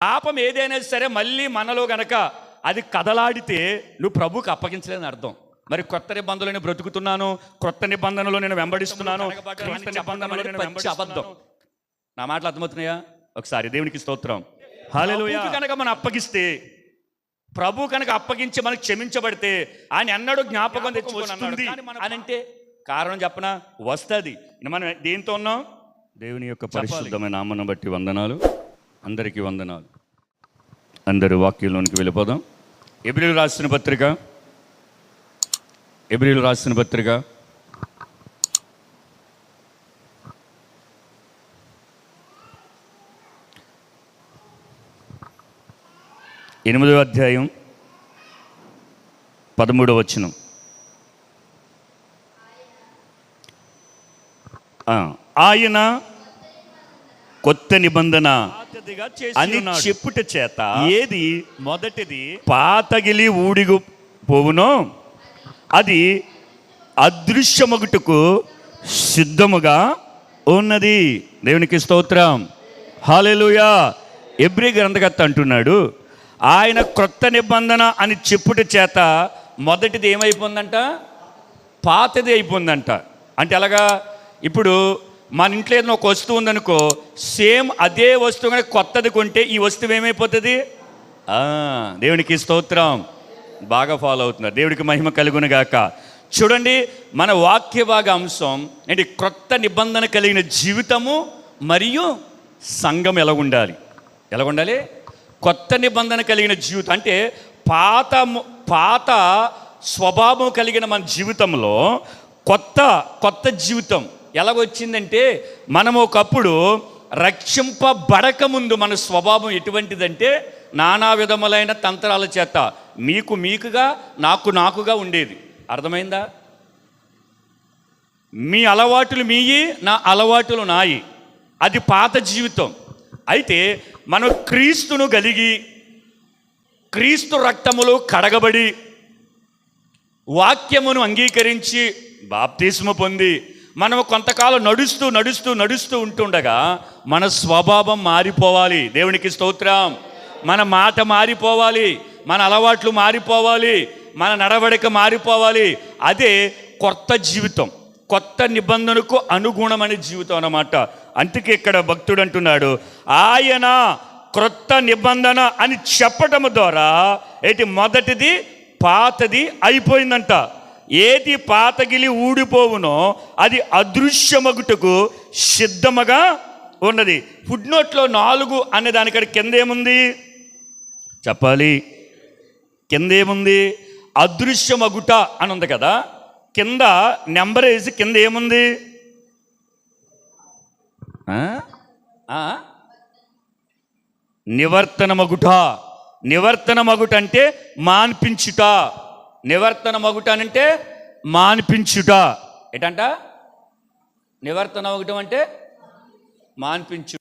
పాపం ఏదైనా సరే మళ్ళీ మనలో గనక అది కదలాడితే నువ్వు ప్రభువుకి అప్పగించలేదని అర్థం. మరి కొత్త నిబంధనలో బ్రతుకుతున్నాను, కొత్త నిబంధనలో నేను వెంబడిస్తున్నాను, క్రీస్తు నిబంధనలో నేను అబద్ధం. నా మాటలు అర్థమవుతున్నాయా? ఒకసారి దేవునికి స్తోత్రం. హల్లెలూయా. కనుక మనం అప్పగిస్తే, ప్రభు కనుక అప్పగించి మనకు క్షమించబడితే ఆయన ఎన్నడూ జ్ఞాపకం తెచ్చుకోనన్నాడు అని అంటే కారణం చెప్పనా? వస్తుంది. మనం దేంతో ఉన్నాం? దేవుని యొక్క పరిశుద్ధమైన నామను బట్టి వందనాలు. అందరికీ వందనాలు. అందరూ వాక్యంలోనికి వెళ్ళిపోదాం. ఎబ్రీలు రాసిన పత్రిక 8వ అధ్యాయం 13వ వచనం. ఆయన కొత్త నిబంధన అని చెప్పుట చేత ఏది మొదటిది పాతగిలి ఊడిగు పోవునో అది అదృశ్యమగుటకు సిద్ధముగా ఉన్నది. దేవునికి స్తోత్రం. హల్లెలూయా. ఎబ్రీ గ్రంథకర్త అంటున్నాడు, ఆయన క్రొత్త నిబంధన అని చెప్పుట చేత మొదటిది ఏమైపోయిందంట? పాతది అయిపోయిందంట. అంటే అలాగా ఇప్పుడు మన ఇంట్లో ఏదైనా ఒక వస్తువు ఉందనుకో, సేమ్ అదే వస్తువు కానీ కొత్తది కొంటే ఈ వస్తువు ఏమైపోతుంది? దేవునికి స్తోత్రం. బాగా ఫాలో అవుతున్నారు. దేవుడికి మహిమ కలుగును గాక. చూడండి, మన వాక్య భాగ అంశం ఏంటి? క్రొత్త నిబంధన కలిగిన జీవితము మరియు సంఘం ఎలా ఉండాలి? కొత్త నిబంధన కలిగిన జీవితం అంటే పాత స్వభావం కలిగిన మన జీవితంలో కొత్త జీవితం ఎలాగొచ్చిందంటే, మనము ఒకప్పుడు రక్షింపబడక ముందు మన స్వభావం ఎటువంటిదంటే నానా విధములైన తంత్రాల చేత మీకుగా నాకుగా ఉండేది. అర్థమైందా? మీ అలవాటులు మీయి, నా అలవాటులు నాయి. అది పాత జీవితం. అయితే మనం క్రీస్తును కలిగి, క్రీస్తు రక్తములో కడగబడి, వాక్యమును అంగీకరించి బాప్తిస్మ పొంది మనం కొంతకాలం నడుస్తూ ఉంటుండగా మన స్వభావం మారిపోవాలి. దేవునికి స్తోత్రం. మన మాట మారిపోవాలి, మన అలవాట్లు మారిపోవాలి, మన నడవడిక మారిపోవాలి. అదే కొత్త జీవితం, కొత్త నిబంధనకు అనుగుణమైన జీవితం అన్నమాట. అందుకే ఇక్కడ భక్తుడు అంటున్నాడు, ఆయన క్రొత్త నిబంధన అని చెప్పటం ద్వారా మొదటిది పాతది అయిపోయిందంట. ఏది పాతగిలి ఊడిపోవునో అది అదృశ్యమగుటకు సిద్ధముగా ఉన్నది. ఫుడ్ నోట్లో 4 అనే దానికడ కింద ఏముంది చెప్పాలి? కింద ఏముంది? అదృశ్యమగుట అని ఉంది కదా. కింద నెంబర్ వేసి కింద ఏముంది? నివర్తనమగుట అంటే మాన్పించుట. నివర్తనమగుట అంటే మాన్పించుట. ఏంటంట? నివర్తనమగుటం అంటే మాన్పించు.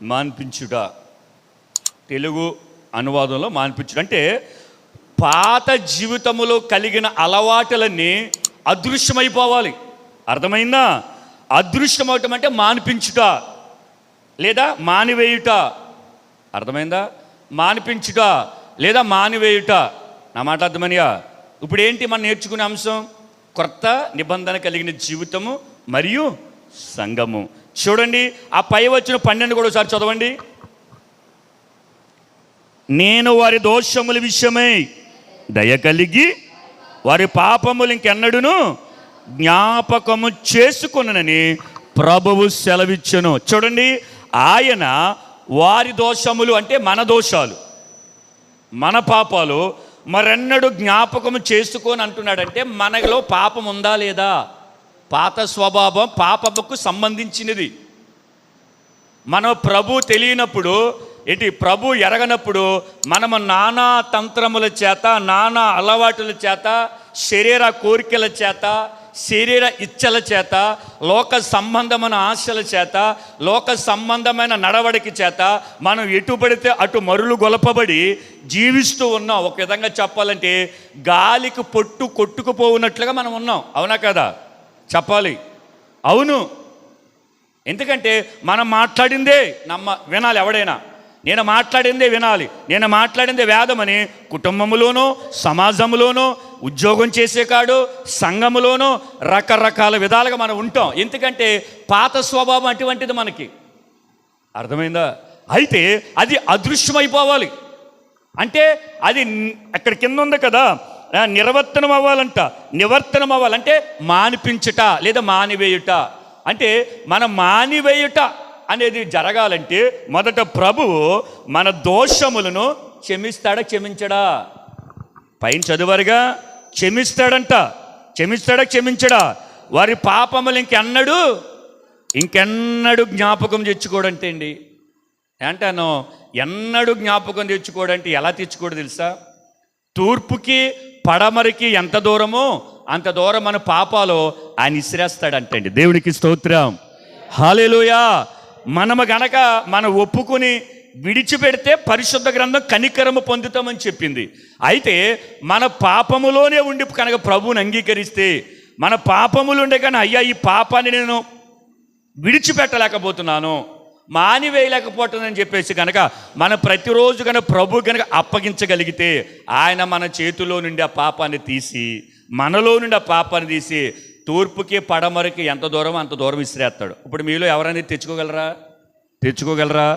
మాన్పించుట తెలుగు అనువాదంలో మాన్పించుట అంటే పాత జీవితములో కలిగిన అలవాటులన్నీ అదృశ్యమైపోవాలి. అర్థమైందా? అదృశ్యమవటం అంటే మాన్పించుట లేదా మానివేయుట. అర్థమైందా? మాన్పించుట లేదా మానివేయుట. నా మాట అర్థమనియా? ఇప్పుడు ఏంటి మనం నేర్చుకునే అంశం? కొత్త నిబంధన కలిగిన జీవితము మరియు సంఘము. చూడండి, ఆ పై వచ్చిన 12 కూడా ఒకసారి చదవండి. నేను వారి దోషముల విషయమై దయ కలిగి వారి పాపములు ఇంకెన్నడూను జ్ఞాపకము చేసుకొనని ప్రభువు సెలవిచ్చెను. చూడండి, ఆయన వారి దోషములు అంటే మన దోషాలు, మన పాపాలు మరెన్నడూ జ్ఞాపకము చేసుకొని అంటున్నాడంటే మనలో పాపం ఉందా లేదా? పాత స్వభావం పాపముకు సంబంధించినది. మనం ప్రభు తెలియనప్పుడు ప్రభు ఎరగనప్పుడు మనము నానా తంత్రముల చేత, నానా అలవాటుల చేత, శరీర కోరికల చేత, శరీర ఇచ్చల చేత, లోక సంబంధమైన ఆశల చేత, లోక సంబంధమైన నడవడిక చేత మనం ఎటు పడితే అటు మరులు గొలపబడి జీవిస్తూ ఉన్నాం. ఒక విధంగా చెప్పాలంటే గాలికి పొట్టు కొట్టుకుపోవున్నట్లుగా మనం ఉన్నాం. అవునా కదా? చెప్పాలి అవును. ఎందుకంటే మనం మాట్లాడిందే వినాలి. ఎవడైనా నేను మాట్లాడిందే వినాలి. నేను మాట్లాడిందే వేదమని కుటుంబంలోనూ, సమాజంలోనూ, ఉద్యోగం చేసే కాడు, సంఘములోనూ రకరకాల విధాలుగా మనం ఉంటాం. ఎందుకంటే పాత స్వభావం అటువంటిది మనకి. అర్థమైందా? అయితే అది అదృశ్యమైపోవాలి. అంటే అది అక్కడ కింద ఉంది కదా, నివర్తనం అవ్వాలంట. నివర్తనం అవ్వాలంటే మానిపించుట లేదా మానివేయుట. అంటే మనం మానివేయుట అనేది జరగాలంటే మొదట ప్రభువు మన దోషములను క్షమిస్తాడా క్షమించడా? పైన చదువారుగా, క్షమిస్తాడంట. క్షమించడా? వారి పాపములు ఇంకెన్నడూ జ్ఞాపకం తెచ్చుకోడంటే అండి. అంటాను ఎన్నడూ జ్ఞాపకం తెచ్చుకోడంటే ఎలా తెచ్చుకోడు తెలుసా? తూర్పుకి పడమరికి ఎంత దూరమో అంత దూరం మన పాపాలు ఆయన ఇసిరేస్తాడంటండి. దేవునికి స్తోత్రం, హల్లెలూయా. మనము గనక మనం ఒప్పుకొని విడిచిపెడితే పరిశుద్ధ గ్రంథం కనికరము పొందుతామని చెప్పింది. అయితే మన పాపములోనే ఉండి కనుక ప్రభువుని అంగీకరిస్తే, మన పాపములు ఉండే కానీ అయ్యా ఈ పాపాన్ని నేను విడిచిపెట్టలేకపోతున్నాను, మానివేయలేకపోతుందని చెప్పేసి కనుక మన ప్రతిరోజు కనుక ప్రభు కనుక అప్పగించగలిగితే ఆయన మన చేతిలో నుండి ఆ పాపాన్ని తీసి, మనలో నుండి ఆ పాపాన్ని తీసి తూర్పుకి పడమరకి ఎంత దూరం అంత దూరం విసిరేస్తాడు. ఇప్పుడు మీలో ఎవరైనా తెచ్చుకోగలరా?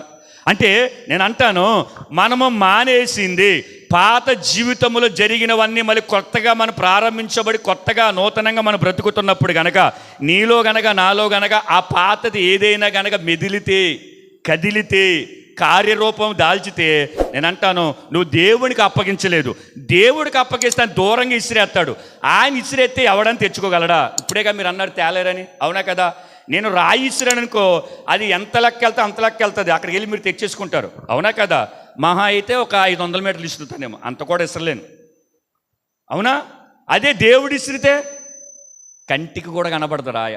అంటే నేను అంటాను, మనము మానేసింది పాత జీవితంలో జరిగినవన్నీ మళ్ళీ కొత్తగా మనం ప్రారంభించబడి కొత్తగా నూతనంగా మనం బ్రతుకుతున్నప్పుడు గనక నీలో గనక నాలో గనక ఆ పాతది ఏదైనా గనక మెదిలితే, కదిలితే, కార్యరూపం దాల్చితే నేను అంటాను నువ్వు దేవునికి అప్పగించలేదు. దేవుడికి అప్పగిస్తే దూరంగా ఇసిరేస్తాడు. ఆయన ఇసిరేస్తే ఎవడని తెచ్చుకోగలడా? ఇప్పుడేగా మీరు అన్నారు తేలేరని. అవునా కదా? నేను రాయి ఇసిరాననుకో, అది ఎంత లెక్క వెళ్తే అంత లెక్క వెళ్తుంది. అక్కడికి వెళ్ళి మీరు తెచ్చేసుకుంటారు. అవునా కదా? మహా అయితే ఒక 500 మీటర్లు ఇసురుతానేమో, అంత కూడా ఇసరలేను. అవునా? అదే దేవుడు ఇసిరితే కంటికి కూడా కనబడదు రాయ.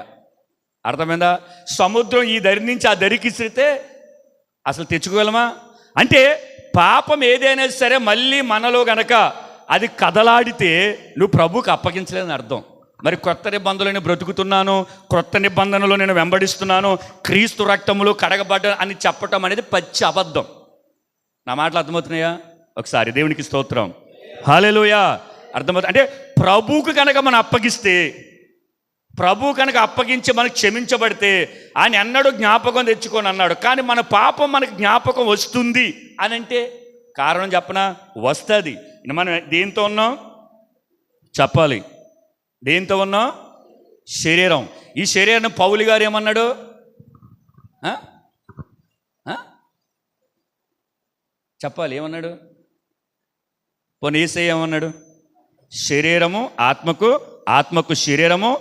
అర్థమైందా? సముద్రం ఈ దరి నుంచి ఆ దరికి ఇసిరితే అసలు తెచ్చుకోగలమా? అంటే పాపం ఏదైనా సరే మళ్ళీ మనలో గనక అది కదలాడితే నువ్వు ప్రభువుకి అప్పగించలేదని అర్థం. మరి కొత్త నిబంధనలో నేను బ్రతుకుతున్నాను, కొత్త నిబంధనలో నేను వెంబడిస్తున్నాను, క్రీస్తు రక్తములో కడగబడ్డ అని చెప్పటం అనేది పచ్చి అబద్ధం. నా మాటలు అర్థమవుతున్నాయా? ఒకసారి దేవునికి స్తోత్రం, హల్లెలూయా. అర్థమవుతుంది. అంటే ప్రభువుకు కనుక మనం అప్పగిస్తే, ప్రభు కనుక అప్పగించి మనకు క్షమించబడితే ఆయన ఎన్నడూ జ్ఞాపకం తెచ్చుకొని అన్నాడు. కానీ మన పాపం మనకు జ్ఞాపకం వస్తుంది అని అంటే కారణం చెప్పనా? వస్తుంది. మనం దేంతో ఉన్నాం చెప్పాలి. దేంతో ఉన్నాం? శరీరం. ఈ శరీరం పౌలు గారు ఏమన్నాడు? చెప్పాలి, ఏమన్నాడు? పోనీ యేసయ్య ఏమన్నాడు? శరీరము ఆత్మకు, ఆత్మకు శరీరము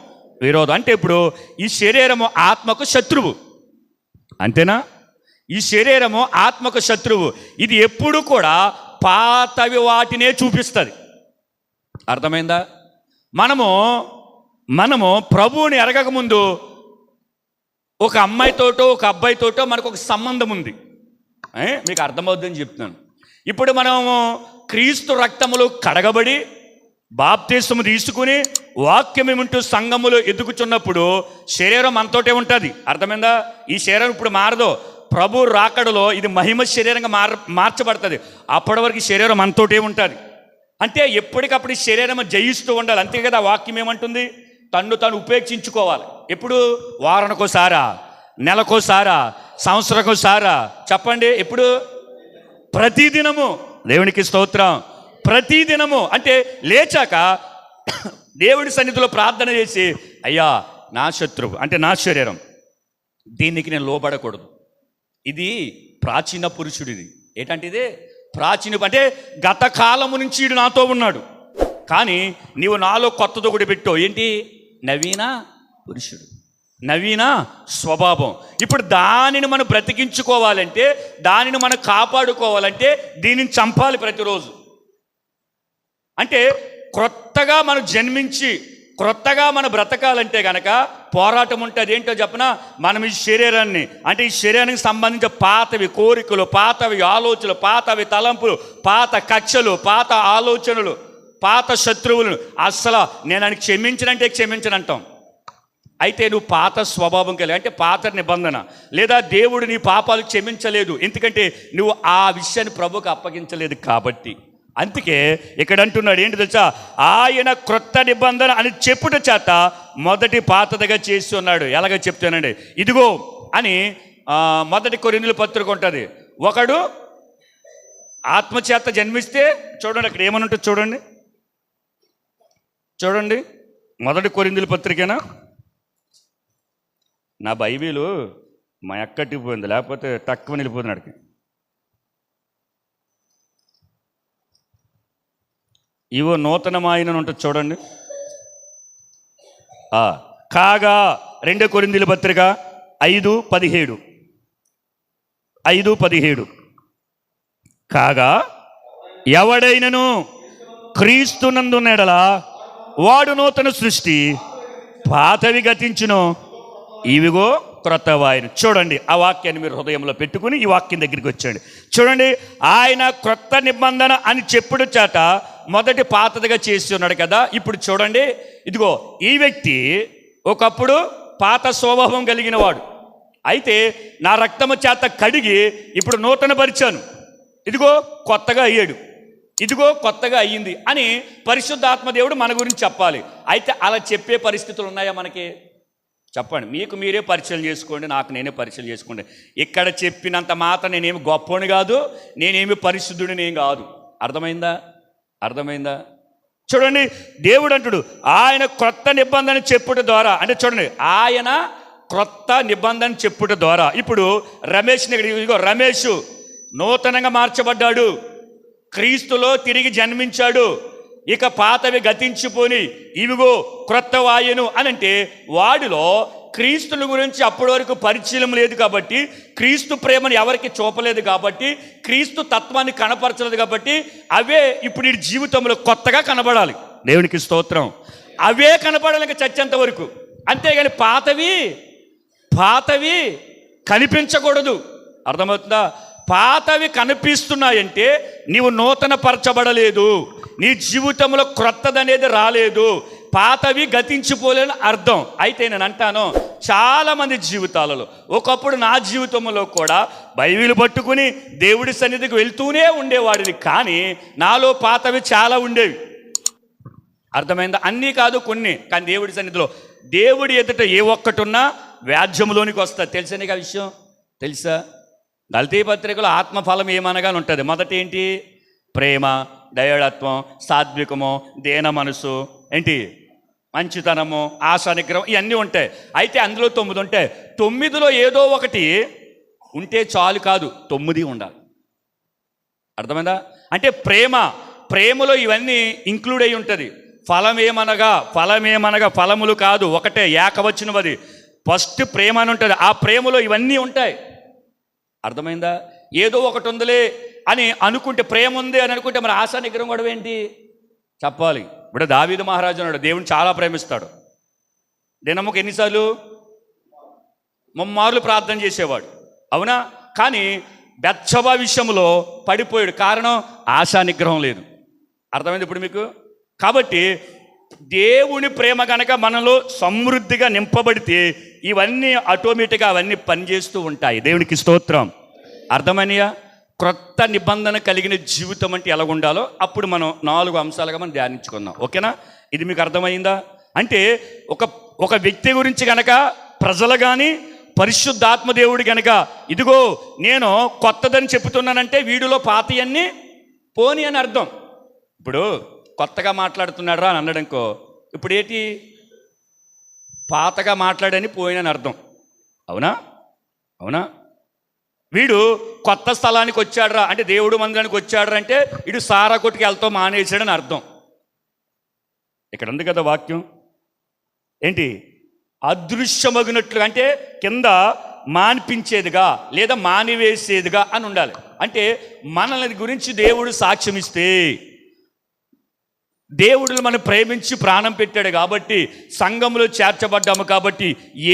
విరోధం. అంటే ఇప్పుడు ఈ శరీరము ఆత్మకు శత్రువు, అంతేనా? ఈ శరీరము ఆత్మకు శత్రువు. ఇది ఎప్పుడు కూడా పాతవి వాటినే చూపిస్తుంది. అర్థమైందా? మనము ప్రభువుని ఎరగకముందు ఒక అమ్మాయితోటో ఒక అబ్బాయితోటో మనకు ఒక సంబంధం ఉంది. మీకు అర్థమవుతుందని చెప్తున్నాను. ఇప్పుడు మనము క్రీస్తు రక్తములో కడగబడి బాప్తిస్మము తీసుకుని వాక్యం ఏమంటూ సంఘములో ఎదుగుచున్నప్పుడు శరీరం మనతోటే ఉంటుంది. అర్థమైందా? ఈ శరీరం ఇప్పుడు మారదు. ప్రభు రాకడలో ఇది మహిమ శరీరంగా మార్చబడుతుంది. అప్పటి వరకు శరీరం మనతోటే ఉంటుంది. అంటే ఎప్పటికప్పుడు ఈ శరీరం జయిస్తూ ఉండాలి. అంతే కదా వాక్యం ఏమంటుంది? తన్ను తాను ఉపేక్షించుకోవాలి. ఎప్పుడు? వారానికోసారా, నెలకోసారా, సంవత్సరంకోసారా? చెప్పండి. ఎప్పుడు? ప్రతిదినము. దేవునికి స్తోత్రం. ప్రతిదినము. అంటే లేచాక దేవుడి సన్నిధిలో ప్రార్థన చేసి, అయ్యా నా శత్రువు అంటే నా శరీరం, దీనికి నేను లోబడకూడదు. ఇది ప్రాచీన పురుషుడిది. ఏంటంటే ఇది ప్రాచీన, అంటే గత కాలము నుంచి వీడు నాతో ఉన్నాడు, కానీ నీవు నాలో కొత్తదో కూడా పెట్టావు. ఏంటి? నవీన పురుషుడు, నవీన స్వభావం. ఇప్పుడు దానిని మనం బ్రతికించుకోవాలంటే, దానిని మనం కాపాడుకోవాలంటే దీనిని చంపాలి ప్రతిరోజు. అంటే క్రొత్తగా మనం జన్మించి క్రొత్తగా మన బ్రతకాలంటే గనక పోరాటం ఉంటుంది. ఏంటో చెప్పనా, మనం ఈ శరీరాన్ని, అంటే ఈ శరీరానికి సంబంధించిన పాతవి కోరికలు, పాతవి ఆలోచనలు, పాతవి తలంపులు, పాత కక్షలు, పాత ఆలోచనలు, పాత శత్రువులను అస్సలు నేను ఆయనకి క్షమించనంటే క్షమించనంటాం. అయితే నువ్వు పాత స్వభావం కలిగి, అంటే పాత నిబంధన, లేదా దేవుడు నీ పాపాలు క్షమించలేదు, ఎందుకంటే నువ్వు ఆ విషయాన్ని ప్రభువుకు అప్పగించలేదు కాబట్టి. అందుకే ఇక్కడ అంటున్నాడు ఏంటి తెలుసా, ఆయన క్రొత్త నిబంధన అని చెప్పుట చేత మొదటి పాతదిగా చేసి ఉన్నాడు. ఎలాగ చెప్తానండి, ఇదిగో అని మొదటి కొరింథీయుల పత్రిక ఉంటుంది. ఒకడు ఆత్మచేత జన్మిస్తే చూడండి అక్కడ ఏమని ఉంటుంది చూడండి, చూడండి మొదటి కొరింథీయుల పత్రికేనా, నా బైబిలు మా ఎక్కటిపోయింది, లేకపోతే తక్కువ నిలిపోతుంది అడికి. ఇవో నూతనమాయన ఉంటుంది చూడండి. కాగా 2 కొరింథీయుల పత్రిక 5:17 కాగా ఎవడైనను క్రీస్తునందున్నెడల వాడు నూతన సృష్టి, పాతవి గతించును, ఇవిగో క్రొత్త వాయను. చూడండి ఆ వాక్యాన్ని మీరు హృదయంలో పెట్టుకుని ఈ వాక్యం దగ్గరికి వచ్చాడు. చూడండి, ఆయన క్రొత్త నిబంధన అని చెప్పుడు చేత మొదటి పాతదిగా చేసి ఉన్నాడు కదా. ఇప్పుడు చూడండి, ఇదిగో ఈ వ్యక్తి ఒకప్పుడు పాత స్వభావం కలిగిన వాడు, అయితే నా రక్తము చేత కడిగి ఇప్పుడు నూతన పరిచాను, ఇదిగో కొత్తగా అయ్యాడు, ఇదిగో కొత్తగా అయ్యింది అని పరిశుద్ధాత్మ దేవుడు మన గురించి చెప్పాలి. అయితే అలా చెప్పే పరిస్థితులు ఉన్నాయా మనకి? చెప్పండి, మీకు మీరే పరిచయం చేసుకోండి, నాకు నేనే పరిచయం చేసుకోండి. ఇక్కడ చెప్పినంత మాత్రం నేనేమి గొప్పని కాదు, నేనేమి పరిశుద్ధుడిని ఏం కాదు. అర్థమైందా? చూడండి, దేవుడు అంటుడు ఆయన క్రొత్త నిబంధన చెప్పుట ద్వారా, అంటే చూడండి ఆయన క్రొత్త నిబంధన చెప్పుట ద్వారా. ఇప్పుడు రమేష్ని ఇదిగో రమేష్ నూతనంగా మార్చబడ్డాడు, క్రీస్తులో తిరిగి జన్మించాడు, ఇక పాతవి గతించిపోని ఇవిగో క్రొత్త వాయును అని అంటే వాడిలో క్రీస్తుని గురించి అప్పటి వరకు పరిచయం లేదు కాబట్టి, క్రీస్తు ప్రేమను ఎవరికి చూపలేదు కాబట్టి, క్రీస్తు తత్వాన్ని కనపరచలేదు కాబట్టి అవే ఇప్పుడు ఈ జీవితంలో కొత్తగా కనబడాలి. దేవునికి స్తోత్రం. అవే కనపడాలి ఇంకా చచ్చేంత వరకు, అంతేగాని పాతవి కనిపించకూడదు. అర్థమవుతుందా? పాతవి కనిపిస్తున్నాయంటే నీవు నూతన పరచబడలేదు, నీ జీవితంలో క్రొత్తదనేది రాలేదు, పాతవి గతించిపోలేని అర్థం. అయితే నేను అంటాను, చాలామంది జీవితాలలో ఒకప్పుడు నా జీవితంలో కూడా బైబిల్ పట్టుకుని దేవుడి సన్నిధికి వెళ్తూనే ఉండేవాడిని, కానీ నాలో పాతవి చాలా ఉండేవి. అర్థమైందా? అన్నీ కాదు, కొన్ని. కానీ దేవుడి సన్నిధిలో దేవుడి ఎదుట ఏ ఒక్కటి ఉన్నా వ్యాజ్యంలోనికి వస్తా. తెలుసా నీకు ఆ విషయం? తెలుసా? గలతీ పత్రికలో ఆత్మఫలం ఏమనగానే ఉంటుంది. మొదటి ఏంటి? ప్రేమ, దయాళత్వం, సాత్వికము, దేన మనసు, ఏంటి మంచితనము, ఆశా నిగ్రహం, ఇవన్నీ ఉంటాయి. అయితే అందులో 9 ఉంటాయి. 9లో ఏదో ఒకటి ఉంటే చాలు కాదు, 9 ఉండాలి. అర్థమైందా? అంటే ప్రేమలో ఇవన్నీ ఇంక్లూడ్ అయి ఉంటుంది. ఫలమేమనగా ఫలములు కాదు, ఒకటే ఏకవచనమది. ఫస్ట్ ప్రేమ అని ఉంటుంది, ఆ ప్రేమలో ఇవన్నీ ఉంటాయి. అర్థమైందా? ఏదో ఒకటి ఉందిలే అని అనుకుంటే, ప్రేమ ఉంది అని అనుకుంటే మరి ఆశా నిగ్రహం కూడా ఏంటి చెప్పాలి. ఇప్పుడు దావీదు మహారాజు అన్నాడు, దేవుని చాలా ప్రేమిస్తాడు. దినముకు ఎన్నిసార్లు? 3 మార్లు ప్రార్థన చేసేవాడు, అవునా? కానీ బెత్షెబా విషయంలో పడిపోయాడు. కారణం ఆశా నిగ్రహం లేదు. అర్థమైంది ఇప్పుడు మీకు? కాబట్టి దేవుని ప్రేమ కనుక మనలో సమృద్ధిగా నింపబడితే ఇవన్నీ ఆటోమేటిక్గా అవన్నీ పనిచేస్తూ ఉంటాయి. దేవునికి స్తోత్రం. అర్థమయ్యా? క్రొత్త నిబంధన కలిగిన జీవితం అంటే ఎలా ఉండాలో అప్పుడు మనం 4 అంశాలుగా మనం ధ్యానించుకుందాం. ఓకేనా? ఇది మీకు అర్థమైందా? అంటే ఒక వ్యక్తి గురించి కనుక ప్రజలు కానీ పరిశుద్ధాత్మ దేవుడు కనుక ఇదిగో నేను కొత్తదని చెప్తున్నానంటే వీడిలో పాతయన్నీ పోని అని అర్థం. ఇప్పుడు కొత్తగా మాట్లాడుతున్నాడు రా అని అన్నాడనుకో, ఇప్పుడు ఏంటి? పాతగా మాట్లాడని పోయినని అర్థం. అవునా? వీడు కొత్త స్థలానికి వచ్చాడరా అంటే దేవుడు మందిరానికి వచ్చాడరా అంటే వీడు సారా కొట్టుకు వెళ్తాం మానేసాడని అర్థం. ఇక్కడ ఉంది కదా వాక్యం, ఏంటి? అదృశ్యమగినట్లుగా, అంటే కింద మాన్పించేదిగా లేదా మానివేసేదిగా అని ఉండాలి. అంటే మనల్ని గురించి దేవుడు సాక్ష్యం ఇస్తే దేవుడు మనం ప్రేమించి ప్రాణం పెట్టాడు కాబట్టి, సంఘంలో చేర్చబడ్డాము కాబట్టి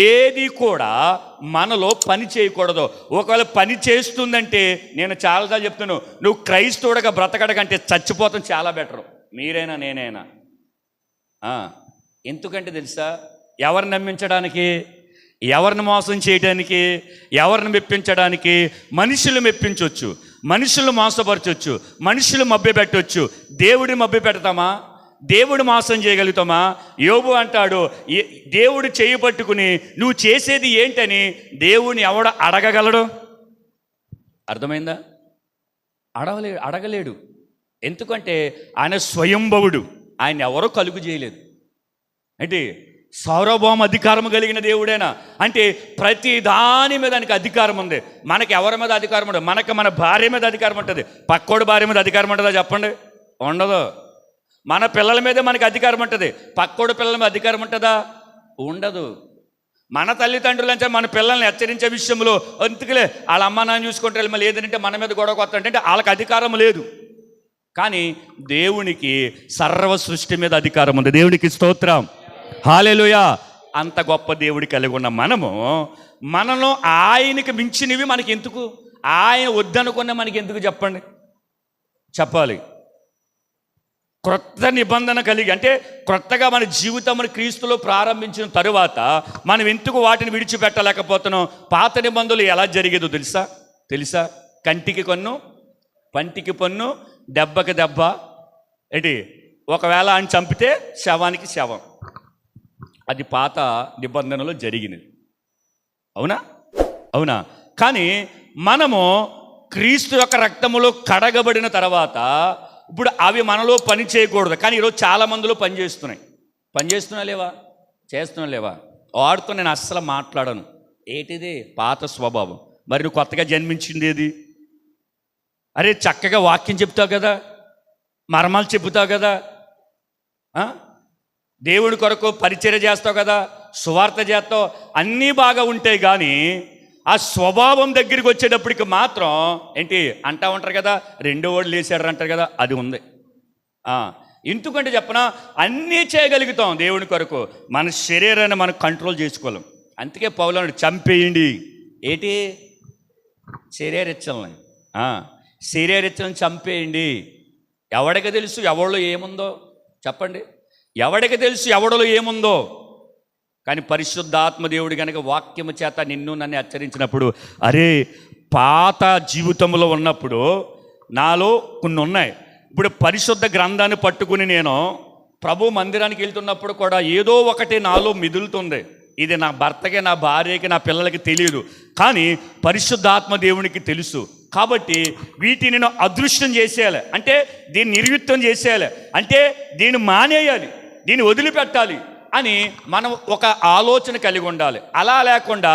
ఏది కూడా మనలో పని చేయకూడదు. ఒకవేళ పని చేస్తుందంటే, నేను చాలాసార్లు చెప్తున్నాను, నువ్వు క్రైస్తవుడిగా బ్రతకడ కంటే చచ్చిపోతాం చాలా బెటరు. మీరైనా నేనైనా. ఎందుకంటే తెలుసా, ఎవరిని నమ్మించడానికి, ఎవరిని మోసం చేయడానికి, ఎవరిని మెప్పించడానికి? మనుషులు మెప్పించవచ్చు, మనుషులు మోసపరచవచ్చు, మనుషులు మభ్యపెట్టవచ్చు. దేవుడిని మభ్యపెడతామా? దేవుడు మోసం చేయగలుగుతామా? యోబు అంటాడు, దేవుడు చేయి పట్టుకుని నువ్వు చేసేది ఏంటని దేవుడిని ఎవడ అడగగలడు? అర్థమైందా? అడగలేడు. ఎందుకంటే ఆయన స్వయంభవుడు, ఆయన ఎవరో కలుగు చేయలేదు. అంటే సార్వభౌమ అధికారం కలిగిన దేవుడేనా అంటే ప్రతి దాని మీద ఆయనకి అధికారం ఉంది. మనకి ఎవరి మీద అధికారం ఉండదు. మనకు మన భార్య మీద అధికారం ఉంటుంది. పక్కోడి భార్య మీద అధికారం ఉంటుందా చెప్పండి? ఉండదు. మన పిల్లల మీదే మనకి అధికారం ఉంటుంది. పక్కోడి పిల్లల మీద అధికారం ఉంటుందా? ఉండదు. మన తల్లిదండ్రులు అంటే మన పిల్లల్ని హెచ్చరించే విషయంలో అందుకులే వాళ్ళ అమ్మ నాన్న చూసుకుంటారు, మళ్ళీ ఏదంటే మన మీద గొడవ కొత్త అంటే వాళ్ళకి అధికారం లేదు. కానీ దేవునికి సర్వ సృష్టి మీద అధికారం ఉంది. దేవునికి స్తోత్రం, హల్లెలూయా. అంత గొప్ప దేవుడి కలిగి ఉన్న మనలో ఆయనకి మించినవి మనకి ఎందుకు? ఆయన వద్దనుకున్న మనకి ఎందుకు చెప్పండి? చెప్పాలి. క్రొత్త నిబంధన కలిగి అంటే క్రొత్తగా మన జీవితమును క్రీస్తులో ప్రారంభించిన తరువాత మనం ఎందుకు వాటిని విడిచిపెట్టలేకపోతున్నాం? పాత నిబంధనలు ఎలా జరిగేదో తెలుసా? కంటికి కన్ను, పంటికి పన్ను, దెబ్బకి దెబ్బ. ఏంటి, ఒకవేళ ఆయన చంపితే శవానికి శవం. అది పాత నిబంధనలో జరిగినది. అవునా? కానీ మనము క్రీస్తు యొక్క రక్తములో కడగబడిన తర్వాత ఇప్పుడు అవి మనలో పని చేయకూడదు. కానీ ఈరోజు చాలా మందిలో పనిచేస్తున్నా లేవా? వాడితో నేను అస్సలు మాట్లాడను. ఏంటిది? పాత స్వభావం. మరి నువ్వు కొత్తగా జన్మించింది ఏది? అరే చక్కగా వాక్యం చెప్తావు కదా, మర్మాలు చెబుతావు కదా, దేవుడి కొరకు పరిచర్య చేస్తావు కదా, సువార్త చేస్తావు, అన్నీ బాగా ఉంటాయి. కానీ ఆ స్వభావం దగ్గరికి వచ్చేటప్పటికి మాత్రం ఏంటి అంటా ఉంటారు కదా, రెండో వాడు లేచాడు అంటారు కదా, అది ఉంది. ఎందుకంటే చెప్పనా, అన్నీ చేయగలుగుతాం దేవుని కొరకు, మన శరీరాన్ని మనం కంట్రోల్ చేసుకోలేం. అందుకే పౌలు చంపేయండి. ఏంటి? శరీరెచ్చలను చంపేయండి. ఎవడికి తెలుసు ఎవడలో ఏముందో? చెప్పండి. ఎవడికి తెలుసు ఎవడలో ఏముందో? కానీ పరిశుద్ధాత్మ దేవుడు కనుక వాక్యము చేత నన్ను హెచ్చరించినప్పుడు, అరే పాత జీవితంలో ఉన్నప్పుడు నాలో కొన్ని ఉన్నాయి. ఇప్పుడు పరిశుద్ధ గ్రంథాన్ని పట్టుకుని నేను ప్రభు మందిరానికి వెళ్తున్నప్పుడు కూడా ఏదో ఒకటి నాలో మిదులుతుంది. ఇది నా భర్తకి, నా భార్యకి, నా పిల్లలకి తెలియదు, కానీ పరిశుద్ధాత్మ దేవునికి తెలుసు. కాబట్టి వీటిని నేను అదృష్టం చేసేయాలి, అంటే దీన్ని నిర్యుక్తం చేసేయాలి, అంటే దీన్ని మానేయాలి, దీన్ని వదిలిపెట్టాలి అని మనం ఒక ఆలోచన కలిగి ఉండాలి. అలా లేకుండా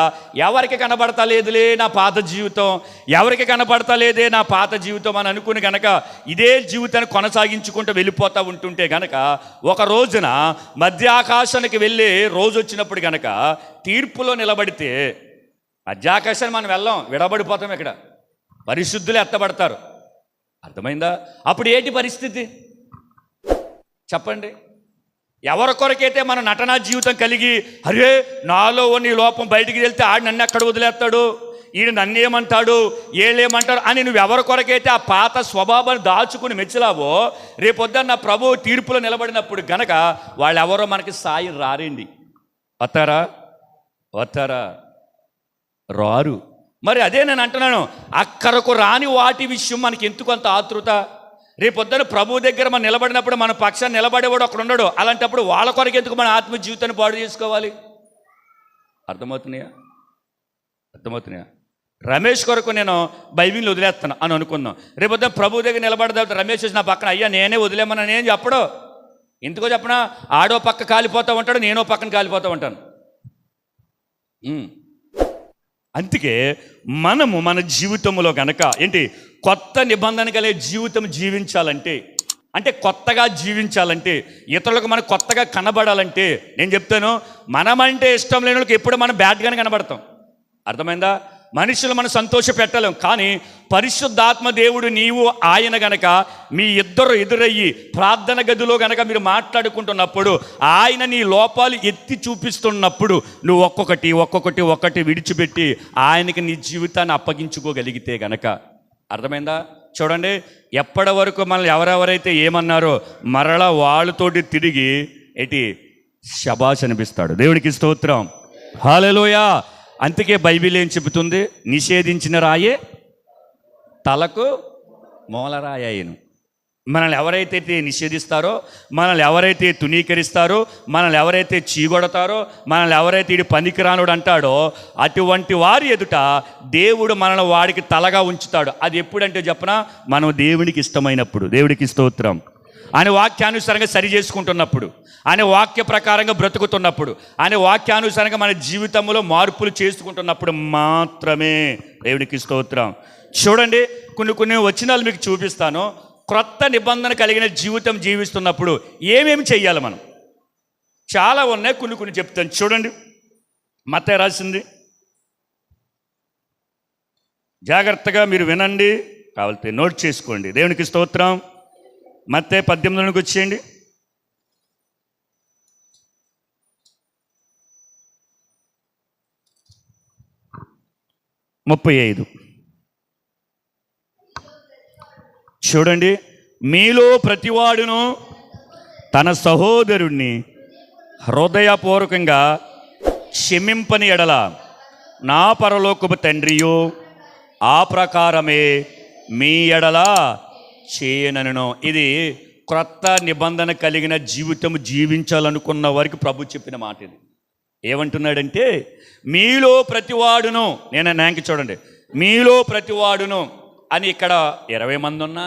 ఎవరికి కనబడతలేదులే నా పాత జీవితం, ఎవరికి కనబడతలేదే నా పాత జీవితం అని అనుకుని గనక ఇదే జీవితాన్ని కొనసాగించుకుంటూ వెళ్ళిపోతూ ఉంటుంటే గనక ఒక రోజున మధ్యాకాశానికి వెళ్ళే రోజు వచ్చినప్పుడు గనక తీర్పులో నిలబడితే, మధ్యాకాశాన్ని మనం వెళ్ళాం, విడబడిపోతాం. ఇక్కడ పరిశుద్ధులు ఎత్తబడతారు. అర్థమైందా? అప్పుడు ఏంటి పరిస్థితి చెప్పండి? ఎవరి కొరకైతే మన నటనా జీవితం కలిగి, అరే నాలో నీ లోపం బయటికి వెళ్తే ఆడు నన్ను ఎక్కడ వదిలేస్తాడు, ఈయన నన్ను ఏమంటాడు, ఏళ్ళేమంటారు అని నువ్వు ఎవరి కొరకైతే ఆ పాత స్వభావాన్ని దాచుకుని మెచ్చలావో, రేపొద్దున నా ప్రభు తీర్పులో నిలబడినప్పుడు గనక వాళ్ళెవరో మనకి సాయి రారండి. వస్తారా? రారు. మరి అదే నేను అంటున్నాను, అక్కడకు రాని వాటి విషయం మనకి ఎందుకు అంత ఆతృత? రేపొద్దున ప్రభు దగ్గర మనం నిలబడినప్పుడు మన పక్షాన్ని నిలబడేవాడు అక్కడ ఉండడు. అలాంటప్పుడు వాళ్ళ కొరకు ఎందుకు మన ఆత్మ జీవితాన్ని పాడు చేసుకోవాలి? అర్థమవుతున్నాయా? రమేష్ కొరకు నేను బైబిల్ని వదిలేస్తాను అని అనుకున్నాం. రేపొద్దున ప్రభు దగ్గర నిలబడదా రమేష్ వచ్చి నా పక్కన, అయ్యా నేనే వదిలేమన్నా నేను చెప్పడు. ఎందుకో చెప్పనా, ఆడో పక్క కాలిపోతూ ఉంటాడు, నేనో పక్కన కాలిపోతూ ఉంటాను. అందుకే మనము మన జీవితంలో గనక ఏంటి కొత్త నిబంధన కలిగే జీవితం జీవించాలంటే, అంటే కొత్తగా జీవించాలంటే, ఇతరులకు మనం కొత్తగా కనబడాలంటే, నేను చెప్తాను, మనమంటే ఇష్టం లేని వాళ్ళకి ఎప్పుడు మనం బ్యాడ్గానే కనబడతాం. అర్థమైందా? మనుషులు మనం సంతోష పెట్టలేం. కానీ పరిశుద్ధాత్మ దేవుడు నీవు ఆయన గనక మీ ఇద్దరు ఎదురయ్యి ప్రార్థన గదిలో గనక మీరు మాట్లాడుకుంటున్నప్పుడు ఆయన నీ లోపాలు ఎత్తి చూపిస్తున్నప్పుడు నువ్వు ఒక్కొక్కటి విడిచిపెట్టి ఆయనకి నీ జీవితాన్ని అప్పగించుకోగలిగితే గనక, అర్థమైందా? చూడండి, ఎప్పటి వరకు మనల్ని ఎవరెవరైతే ఏమన్నారో మరలా వాళ్ళతోటి తిరిగి శబాష్ అనిపిస్తాడు. దేవునికి స్తోత్రం, హల్లెలూయా. అందుకే బైబిల్ ఏం చెబుతుంది? నిషేధించిన రాయే తలకు మూలరాయను. మనల్ని ఎవరైతే నిషేధిస్తారో, మనల్ని ఎవరైతే తునీకరిస్తారో, మనల్ని ఎవరైతే చీగొడతారో, మనల్ని ఎవరైతే ఇది పనికిరానుడు అంటాడో అటువంటి వారి ఎదుట దేవుడు మనల్ని వాడికి తలగా ఉంచుతాడు. అది ఎప్పుడంటే చెప్పనా? మనం దేవునికి ఇష్టమైనప్పుడు. దేవుడికి స్తోత్రం. ఆయన వాక్యానుసారంగా సరి చేసుకుంటున్నప్పుడు, ఆయన వాక్య ప్రకారంగా బ్రతుకుతున్నప్పుడు, ఆయన వాక్యానుసారంగా మన జీవితంలో మార్పులు చేసుకుంటున్నప్పుడు మాత్రమే. దేవుడికి స్తోత్రం. చూడండి, కొన్ని వచనాలు మీకు చూపిస్తాను. క్రొత్త నిబంధన కలిగిన జీవితం జీవిస్తున్నప్పుడు ఏమేమి చెయ్యాలి మనం? చాలా ఉన్నాయి, కొన్ని చెప్తాను. చూడండి, మత్తయి రాసింది జాగ్రత్తగా మీరు వినండి, కావాలంటే నోట్ చేసుకోండి. దేవునికి స్తోత్రం. మత్తయి 18 వచ్చేయండి. 35 చూడండి. మీలో ప్రతివాడును తన సహోదరుణ్ణి హృదయపూర్వకంగా క్షమింపని ఎడల నా పరలోకపు తండ్రియో ఆ ప్రకారమే మీ ఎడల చేయనను. ఇది క్రొత్త నిబంధన కలిగిన జీవితం జీవించాలనుకున్న వారికి ప్రభు చెప్పిన మాట. ఇది ఏమంటున్నాడంటే, మీలో ప్రతివాడును, నేను నాంకి చూడండి, మీలో ప్రతివాడును అని ఇక్కడ 20 మంది ఉన్నా,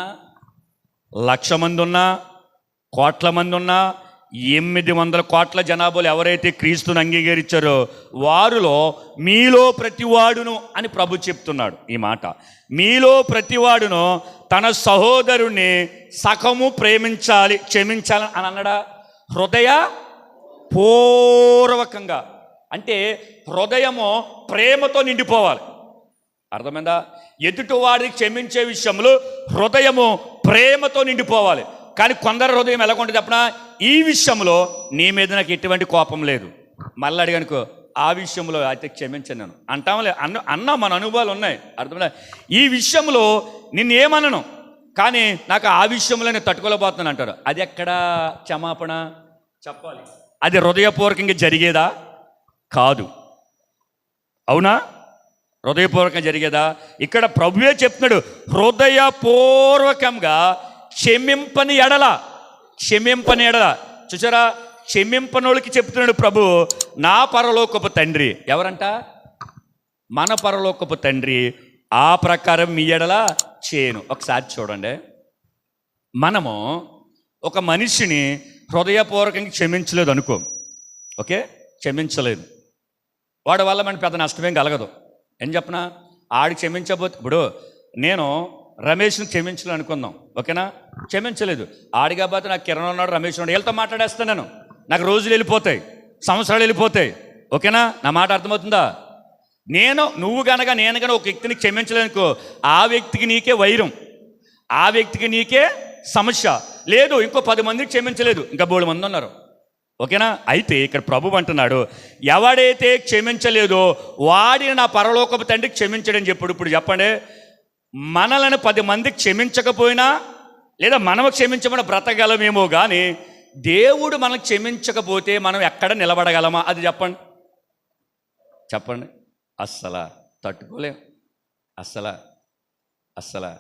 1,00,000 మంది ఉన్నా, కోట్ల మంది ఉన్నా, 800 కోట్ల జనాభాలు ఎవరైతే క్రీస్తుని అంగీకరించారో వారిలో మీలో ప్రతివాడును అని ప్రభు చెప్తున్నాడు. ఈ మాట, మీలో ప్రతివాడును తన సహోదరుని సఖము ప్రేమించాలి, క్షమించాలి అని అన్నాడా? హృదయ పూర్వకంగా, అంటే హృదయము ప్రేమతో నిండిపోవాలి. అర్థమైందా? ఎదుటివాడికి క్షమించే విషయంలో హృదయము ప్రేమతో నిండిపోవాలి. కానీ కొందరు హృదయం ఎలా ఉంటుంది చెప్పనా? ఈ విషయంలో నీ మీద నాకు ఎటువంటి కోపం లేదు, మళ్ళీ అడిగానుకో ఆ విషయంలో అయితే క్షమించాను నేను అంటాంలే అన్న మన అనుభవాలు ఉన్నాయి. అర్థమైనా? ఈ విషయంలో నిన్నేమనను, కానీ నాకు ఆ విషయంలో నేను తట్టుకోలేకపోతున్నాను అంటారు. అది ఎక్కడ క్షమాపణ చెప్పాలి? అది హృదయపూర్వకంగా జరిగేదా? కాదు. అవునా? హృదయపూర్వకంగా జరిగేదా? ఇక్కడ ప్రభువే చెప్తున్నాడు, హృదయపూర్వకంగా క్షమింపని ఎడల. చూసారా? క్షమింపనోళ్ళకి చెప్తున్నాడు ప్రభు, నా పరలోకపు తండ్రి. ఎవరంట? మన పరలోకపు తండ్రి ఆ ప్రకారం మీ ఎడల చేయను. ఒకసారి చూడండి, మనము ఒక మనిషిని హృదయపూర్వకంగా క్షమించలేదు అనుకో, ఓకే, క్షమించలేదు, వాడి వల్ల మనకి పెద్ద నష్టమేం కలగదు. ఏం చెప్పనా? ఆడికి క్షమించబోతే, ఇప్పుడు నేను రమేష్ని క్షమించలేదు అనుకుందాం, ఓకేనా? క్షమించలేదు. ఆడిగా పోతే నాకు కిరణ్ ఉన్నాడు, రమేష్ ఉన్నాడు, వీళ్ళతో మాట్లాడేస్తాను నేను, నాకు రోజులు వెళ్ళిపోతాయి, సంవత్సరాలు వెళ్ళిపోతాయి, ఓకేనా? నా మాట అర్థమవుతుందా? నువ్వు కనుక నేను కనుక ఒక వ్యక్తిని క్షమించలేనుకో, ఆ వ్యక్తికి నీకే వైరం, ఆ వ్యక్తికి నీకే సమస్య. లేదు, ఇంకో 10 మందికి క్షమించలేదు, ఇంకా 3 మంది ఉన్నారు, ఓకేనా? అయితే ఇక్కడ ప్రభు అంటున్నాడు, ఎవడైతే క్షమించలేదో వాడిని నా పరలోకపు తండ్రి క్షమించడని చెప్పాడు. ఇప్పుడు చెప్పండి, మనలను 10 మంది క్షమించకపోయినా లేదా మనం క్షమించమని బ్రతకగలమేమో, కానీ దేవుడు మనకు క్షమించకపోతే మనం ఎక్కడ నిలబడగలమా? అది చెప్పండి. అస్సలా తట్టుకోలేం. అస్సలా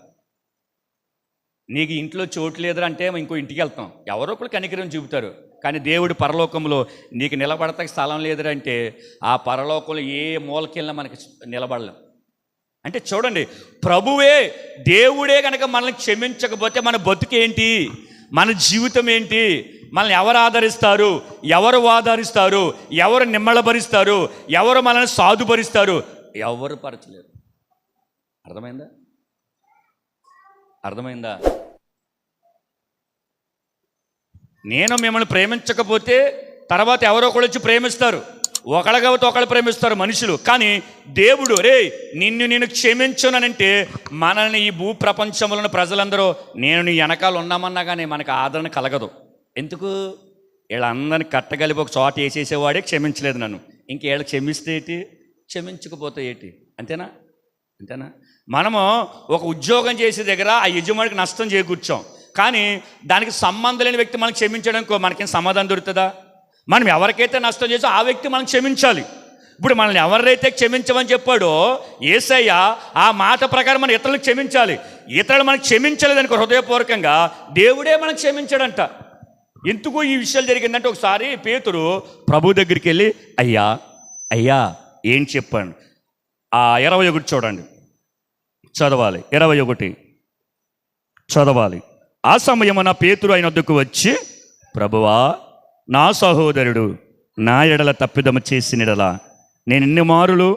నీకు ఇంట్లో చోటు లేదురా అంటే ఇంకో ఇంటికి వెళ్తాం, ఎవరో ఒకరు కనికరం చూపుతారు. కానీ దేవుడు పరలోకంలో నీకు నిలబడతానికి స్థలం లేదురా అంటే ఆ పరలోకంలో ఏ మూలకెళ్ళినా మనకి నిలబడలేం. అంటే చూడండి, ప్రభువే దేవుడే కనుక మనల్ని క్షమించకపోతే మన బతుకేంటి, మన జీవితం ఏంటి? మనల్ని ఎవరు ఆదరిస్తారు, ఎవరు ఆదరిస్తారు, ఎవరు నిమ్మళపరుస్తారు, ఎవరు మనల్ని సాధుపరుస్తారు? ఎవరు పరచలేరు. అర్థమైందా? నేను మిమ్మల్ని ప్రేమించకపోతే తర్వాత ఎవరో కూడా వచ్చి ప్రేమిస్తారు. ఒకళ్ళకపోతే ఒకళ్ళు ప్రేమిస్తారు మనుషులు. కానీ దేవుడు రే నేను క్షమించునంటే మనల్ని ఈ భూ ప్రపంచంలో ప్రజలందరూ నేను నీ వెనకాల ఉన్నామన్నా కానీ మనకు ఆదరణ కలగదు. ఎందుకు? వీళ్ళందరినీ కట్టగలిపి ఒక చోట వేసేసేవాడే క్షమించలేదు నన్ను, ఇంకేళ్ళు క్షమిస్తే ఏంటి, క్షమించకపోతే ఏంటి? అంతేనా? మనము ఒక ఉద్యోగం చేసే దగ్గర ఆ యజమానికి నష్టం చేకూర్చాం, కానీ దానికి సంబంధం లేని వ్యక్తి మనం క్షమించడానికి మనకేం సమాధానం దొరుకుతుందా? మనం ఎవరికైతే నష్టం చేసో ఆ వ్యక్తి మనం క్షమించాలి. ఇప్పుడు మనల్ని ఎవరైతే క్షమించమని చెప్పాడో యేసయ్య ఆ మాట ప్రకారం మనం ఇతరులకు క్షమించాలి. ఇతరులు మనకు క్షమించలేదనుకో హృదయపూర్వకంగా దేవుడే మనకు క్షమించాడంట. ఎందుకు ఈ విషయాలు జరిగిందంటే ఒకసారి పేతురు ప్రభు దగ్గరికి వెళ్ళి అయ్యా ఏం చెప్పాను. ఆ 21 చూడండి, చదవాలి. 21 చదవాలి. ఆ సమయమున పేతురు ఆయన వద్దకు వచ్చి, ప్రభువా, నా సహోదరుడు నా ఎడల తప్పిదము చేసినడలా నేను ఎన్ని మారులు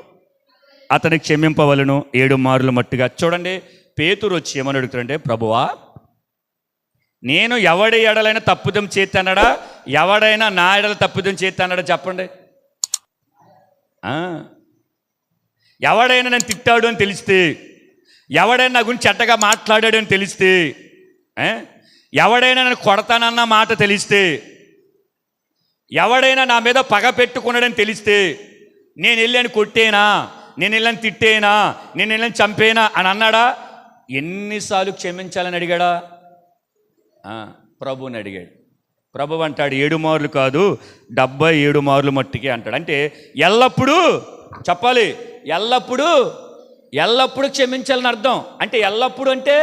అతనికి క్షమింపవలను? 7 మారులు మట్టుగా. చూడండి, పేతురు వచ్చి ఏమని అడుగుతాడంటే, ప్రభువా, నేను ఎవడి ఎడలైనా తప్పుదం చేస్తానడా, ఎవడైనా నా ఎడల తప్పుదం చేస్తానడా చెప్పండి. ఎవడైనా నన్ను తిట్టాడు అని తెలిస్తే, ఎవడైనా నా గురించి చెడ్డగా మాట్లాడాడు అని తెలిస్తే, ఎవడైనా నన్ను కొడతానన్న మాట తెలిస్తే, ఎవడైనా నా మీద పగ పెట్టుకున్నాడని తెలిస్తే, నేను వెళ్ళాను కొట్టేనా, నేను వెళ్ళాను తిట్టేనా, నేను వెళ్ళాను చంపేనా అని అన్నాడా? ఎన్నిసార్లు క్షమించాలని అడిగాడా? ప్రభుని అడిగాడు. ప్రభు అంటాడు 7 మార్లు కాదు 77 మార్లు మట్టికి అంటాడు. అంటే ఎల్లప్పుడూ చెప్పాలి, ఎల్లప్పుడూ క్షమించాలని అర్థం. అంటే ఎల్లప్పుడు అంటే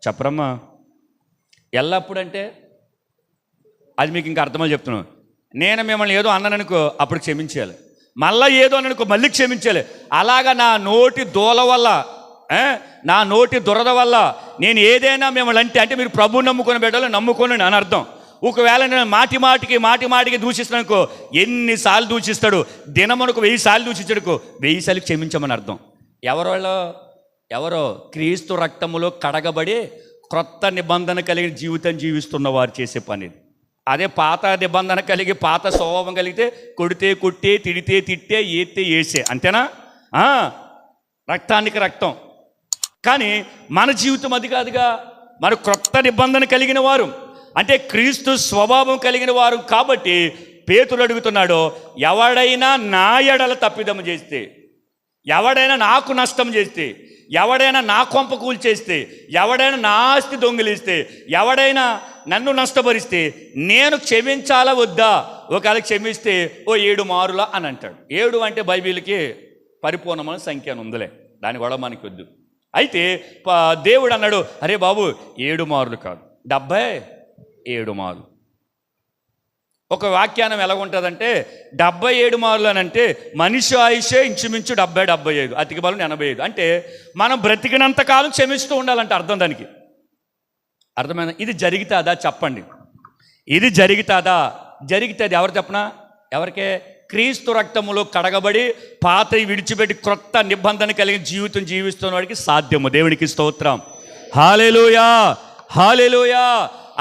చెప్పరమ్మా, ఎల్లప్పుడు అంటే అది మీకు ఇంకా అర్థమని చెప్తున్నాను. నేను మిమ్మల్ని ఏదో అన్నాననుకో అప్పుడు క్షమించాలి, మళ్ళీ ఏదో అన్ననుకో మళ్ళీ క్షమించాలి. అలాగా నా నోటి దూల వల్ల, నా నోటి దురద వల్ల నేను ఏదైనా మిమ్మల్ని అంటే మీరు ప్రభు నమ్ముకొని పెట్టాలో నమ్ముకొని అని అర్థం. ఒకవేళ నేను మాటికి దూషిస్తానుకో, ఎన్నిసార్లు దూషిస్తాడు, దినమునకు 1000 సార్లు దూషించడుకో 1000 సార్లు క్షమించమని అర్థం. ఎవరో క్రీస్తు రక్తములో కడగబడి క్రొత్త నిబంధన కలిగిన జీవితం జీవిస్తున్న వారు చేసే పని. అదే పాత నిబంధన కలిగి పాత స్వభావం కలిగితే కొడితే కొట్టే, తిడితే తిట్టే, ఏతే ఏసే, అంతేనా? రక్తానికి రక్తం. కానీ మన జీవితం అది కాదుగా. మన క్రొత్త నిబంధన కలిగిన వారు అంటే క్రీస్తు స్వభావం కలిగిన వారు. కాబట్టి పేతురు అడుగుతున్నాడు, ఎవడైనా నా ఎడల తప్పిదము చేస్తే, ఎవడైనా నాకు నష్టం చేస్తే, ఎవడైనా నా కొంప కూల్చేస్తే, ఎవడైనా నా ఆస్తి దొంగిలిస్తే, ఎవడైనా నన్ను నష్టపరిస్తే నేను క్షమించాలా వద్దా? ఒకవేళ క్షమిస్తే 7 మారులా అని అంటాడు. 7 అంటే బైబిల్కి పరిపూర్ణమైన సంఖ్య అని ఉందిలే, దాని కూడా మనకి వద్దు. అయితే దేవుడు అన్నాడు, అరే బాబు 7 మారులు కాదు 77 మారులు. ఒక వ్యాఖ్యానం ఎలాగుంటుందంటే 77 మారులు అని అంటే మనిషి ఆయుషే ఇంచుమించు 70-75, అతికి బలం 85. అంటే మనం బ్రతికినంత కాలం క్షమిస్తూ ఉండాలంటే అర్థం. దానికి అర్థమైందా? ఇది జరుగుతుందా చెప్పండి? ఇది జరుగుతుంది ఎవరు చెప్పనా? ఎవరికే? క్రీస్తు రక్తములో కడగబడి పాతవి విడిచిపెట్టి క్రొత్త నిబంధన కలిగిన జీవితం జీవిస్తున్న వాడికి సాధ్యము. దేవునికి స్తోత్రం, హల్లెలూయా.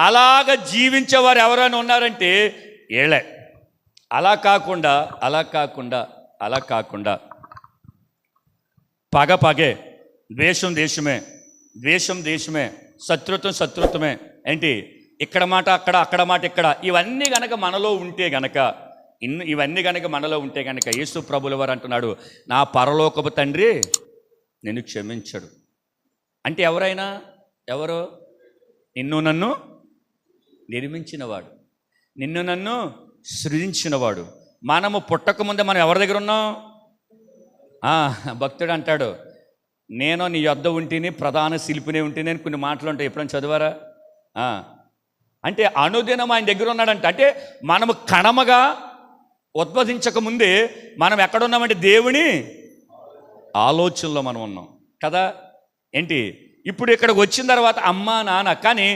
అలాగ జీవించేవారు ఎవరైనా ఉన్నారంటే ఏళే. అలా కాకుండా పగ పగే, ద్వేషం దేశమే, శత్రుత్వమే. ఏంటి? ఇక్కడ మాట అక్కడ మాట ఇక్కడ, ఇవన్నీ గనక మనలో ఉంటే గనక యేసు ప్రభుల వారు అంటున్నాడు, నా పరలోకపు తండ్రి నిన్ను క్షమించడు. అంటే ఎవరు? నిన్ను నన్ను నిర్మించినవాడు, నిన్ను నన్ను సృజించినవాడు. మనము పుట్టకముందే మనం ఎవరి దగ్గర ఉన్నాం? భక్తుడు అంటాడు, నేను నీ యొద్ద ఉంటేనే ప్రధాన శిల్పినే ఉంటేనే కొన్ని మాటలు ఉంటాయి. ఎప్పుడైనా చదివారా? అంటే అనుదినం ఆయన దగ్గర ఉన్నాడంట. అంటే మనము కణమగా ఉద్భవించక ముందే మనం ఎక్కడున్నామంటే దేవుని ఆలోచనలో మనం ఉన్నాం కదా. ఏంటి? ఇప్పుడు ఇక్కడికి వచ్చిన తర్వాత అమ్మా నాన్న, కానీ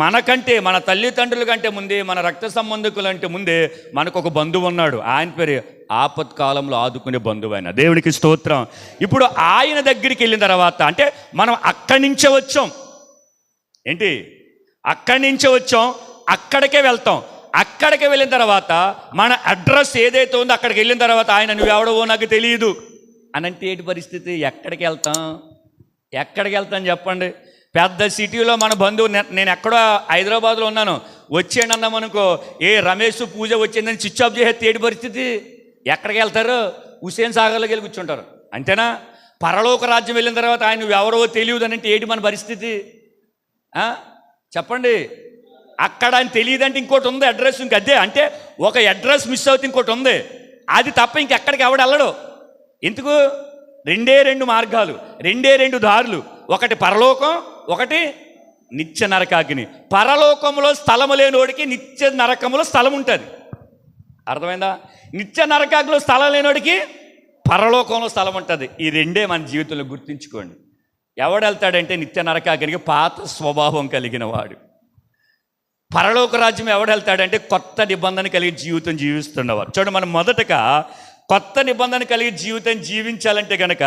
మనకంటే మన తల్లిదండ్రుల కంటే ముందే, మన రక్త సంబంధికులంటే ముందే మనకు ఒక బంధువు ఉన్నాడు. ఆయన పేరు ఆపత్కాలంలో ఆదుకునే బంధువు ఆయన. దేవునికి స్తోత్రం. ఇప్పుడు ఆయన దగ్గరికి వెళ్ళిన తర్వాత అంటే మనం అక్కడి నుంచే వచ్చాం. ఏంటి? అక్కడి నుంచే వచ్చాం, అక్కడికే వెళ్తాం. అక్కడికి వెళ్ళిన తర్వాత మన అడ్రస్ ఏదైతే ఉందో అక్కడికి వెళ్ళిన తర్వాత ఆయన నువ్వెవడవో నాకు తెలియదు అని అంటే ఏంటి పరిస్థితి? ఎక్కడికి వెళ్తాం చెప్పండి? పెద్ద సిటీలో మన బంధువు, నేను ఎక్కడో హైదరాబాద్లో ఉన్నాను, వచ్చేయండి అన్నామనుకో, ఏ రమేష్ పూజ వచ్చిందని స్విచ్ ఆఫ్ చేస్తే ఏంటి పరిస్థితి? ఎక్కడికి వెళ్తారు? హుస్సేన్ సాగర్లోకి వెళ్ళి కూర్చుంటారు, అంతేనా? పరలోక రాజ్యం వెళ్ళిన తర్వాత ఆయన నువ్వెవరో తెలియదు అని అంటే ఏంటి మన పరిస్థితి? చెప్పండి. అక్కడ ఆయన తెలియదంటే ఇంకోటి ఉంది అడ్రస్, ఇంక అదే అంటే ఒక అడ్రస్ మిస్ అవుతుంది, ఇంకోటి ఉంది, అది తప్ప ఇంకెక్కడికి ఎవడు వెళ్ళడు. ఎందుకు? రెండు మార్గాలు, రెండు దారులు, ఒకటి పరలోకం, ఒకటి నిత్య నరకాగ్ని. పరలోకంలో స్థలము లేనివాడికి నిత్య నరకంలో స్థలం ఉంటుంది, అర్థమైందా? నిత్య నరకాగ్నిలో స్థలం లేనివాడికి పరలోకంలో స్థలం ఉంటుంది. ఈ రెండే మన జీవితంలో గుర్తుంచుకోండి. ఎవడు వెళ్తాడంటే నిత్య నరకాగ్నికి పాత స్వభావం కలిగిన వాడు. పరలోక రాజ్యం ఎవడు వెళ్తాడంటే కొత్త నిబంధన కలిగి జీవితం జీవిస్తున్నవారు. చూడండి, మనం మొదటగా కొత్త నిబంధన కలిగి జీవితం జీవించాలంటే కనుక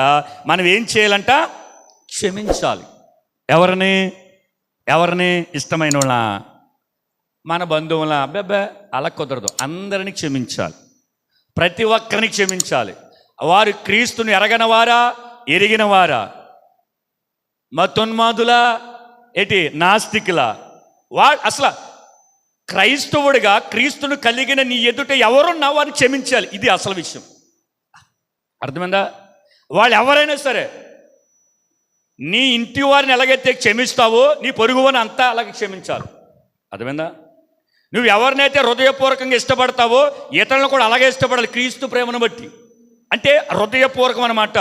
మనం ఏం చేయాలంట? క్షమించాలి. ఎవరిని? ఇష్టమైన వాళ్ళ, మన బంధువుల? అబ్బాబ్బా అలా కుదరదు. అందరినీ క్షమించాలి, ప్రతి ఒక్కరిని క్షమించాలి. వారు క్రీస్తుని ఎరగనవారా, ఎరిగినవారా, మతోన్మాదులా, నాస్తికులా, అసలు క్రైస్తవుడిగా క్రీస్తును కలిగిన నీ ఎదుట ఎవరున్నా వారిని క్షమించాలి. ఇది అసలు విషయం, అర్థమైందా? వాళ్ళు ఎవరైనా సరే, నీ ఇంటి వారిని ఎలాగైతే క్షమిస్తావో నీ పొరుగువారిని అంతా అలాగే క్షమించాలి, అర్థమైందా? నువ్వు ఎవరినైతే హృదయపూర్వకంగా ఇష్టపడతావో ఇతరులను కూడా అలాగే ఇష్టపడాలి, క్రీస్తు ప్రేమను బట్టి. అంటే హృదయపూర్వకం అన్నమాట.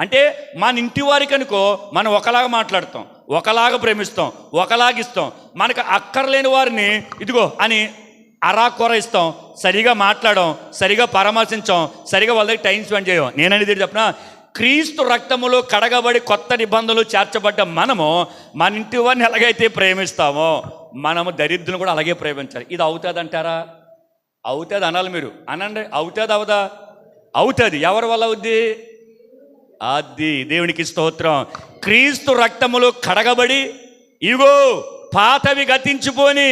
అంటే మన ఇంటి వారికి అనుకో మనం ఒకలాగా మాట్లాడతాం, ఒకలాగా ప్రేమిస్తాం, ఒకలాగిస్తాం. మనకు అక్కర్లేని వారిని ఇదిగో అని అరాకొర ఇస్తాం, సరిగా మాట్లాడడం, సరిగా పరామర్శించాం, సరిగా వాళ్ళ దగ్గర టైం స్పెండ్ చేయం. నేననేది చెప్పిన, క్రీస్తు రక్తములో కడగబడి కొత్త నిబంధనలు చేర్చబడ్డ మనము మన ఇంటి వారిని ఎలాగైతే ప్రేమిస్తామో మనము దరిద్రులను కూడా అలాగే ప్రేమించాలి. ఇది అవుతుంది అంటారా? అవుతుంది అనాలి, మీరు అనండి. అవుతుంది, అవదా? అవుతుంది. ఎవరి వల్ల అవుద్ది? అది దేవునికి స్తోత్రం. క్రీస్తు రక్తములో కడగబడి ఇగో పాతవి గతించిపోని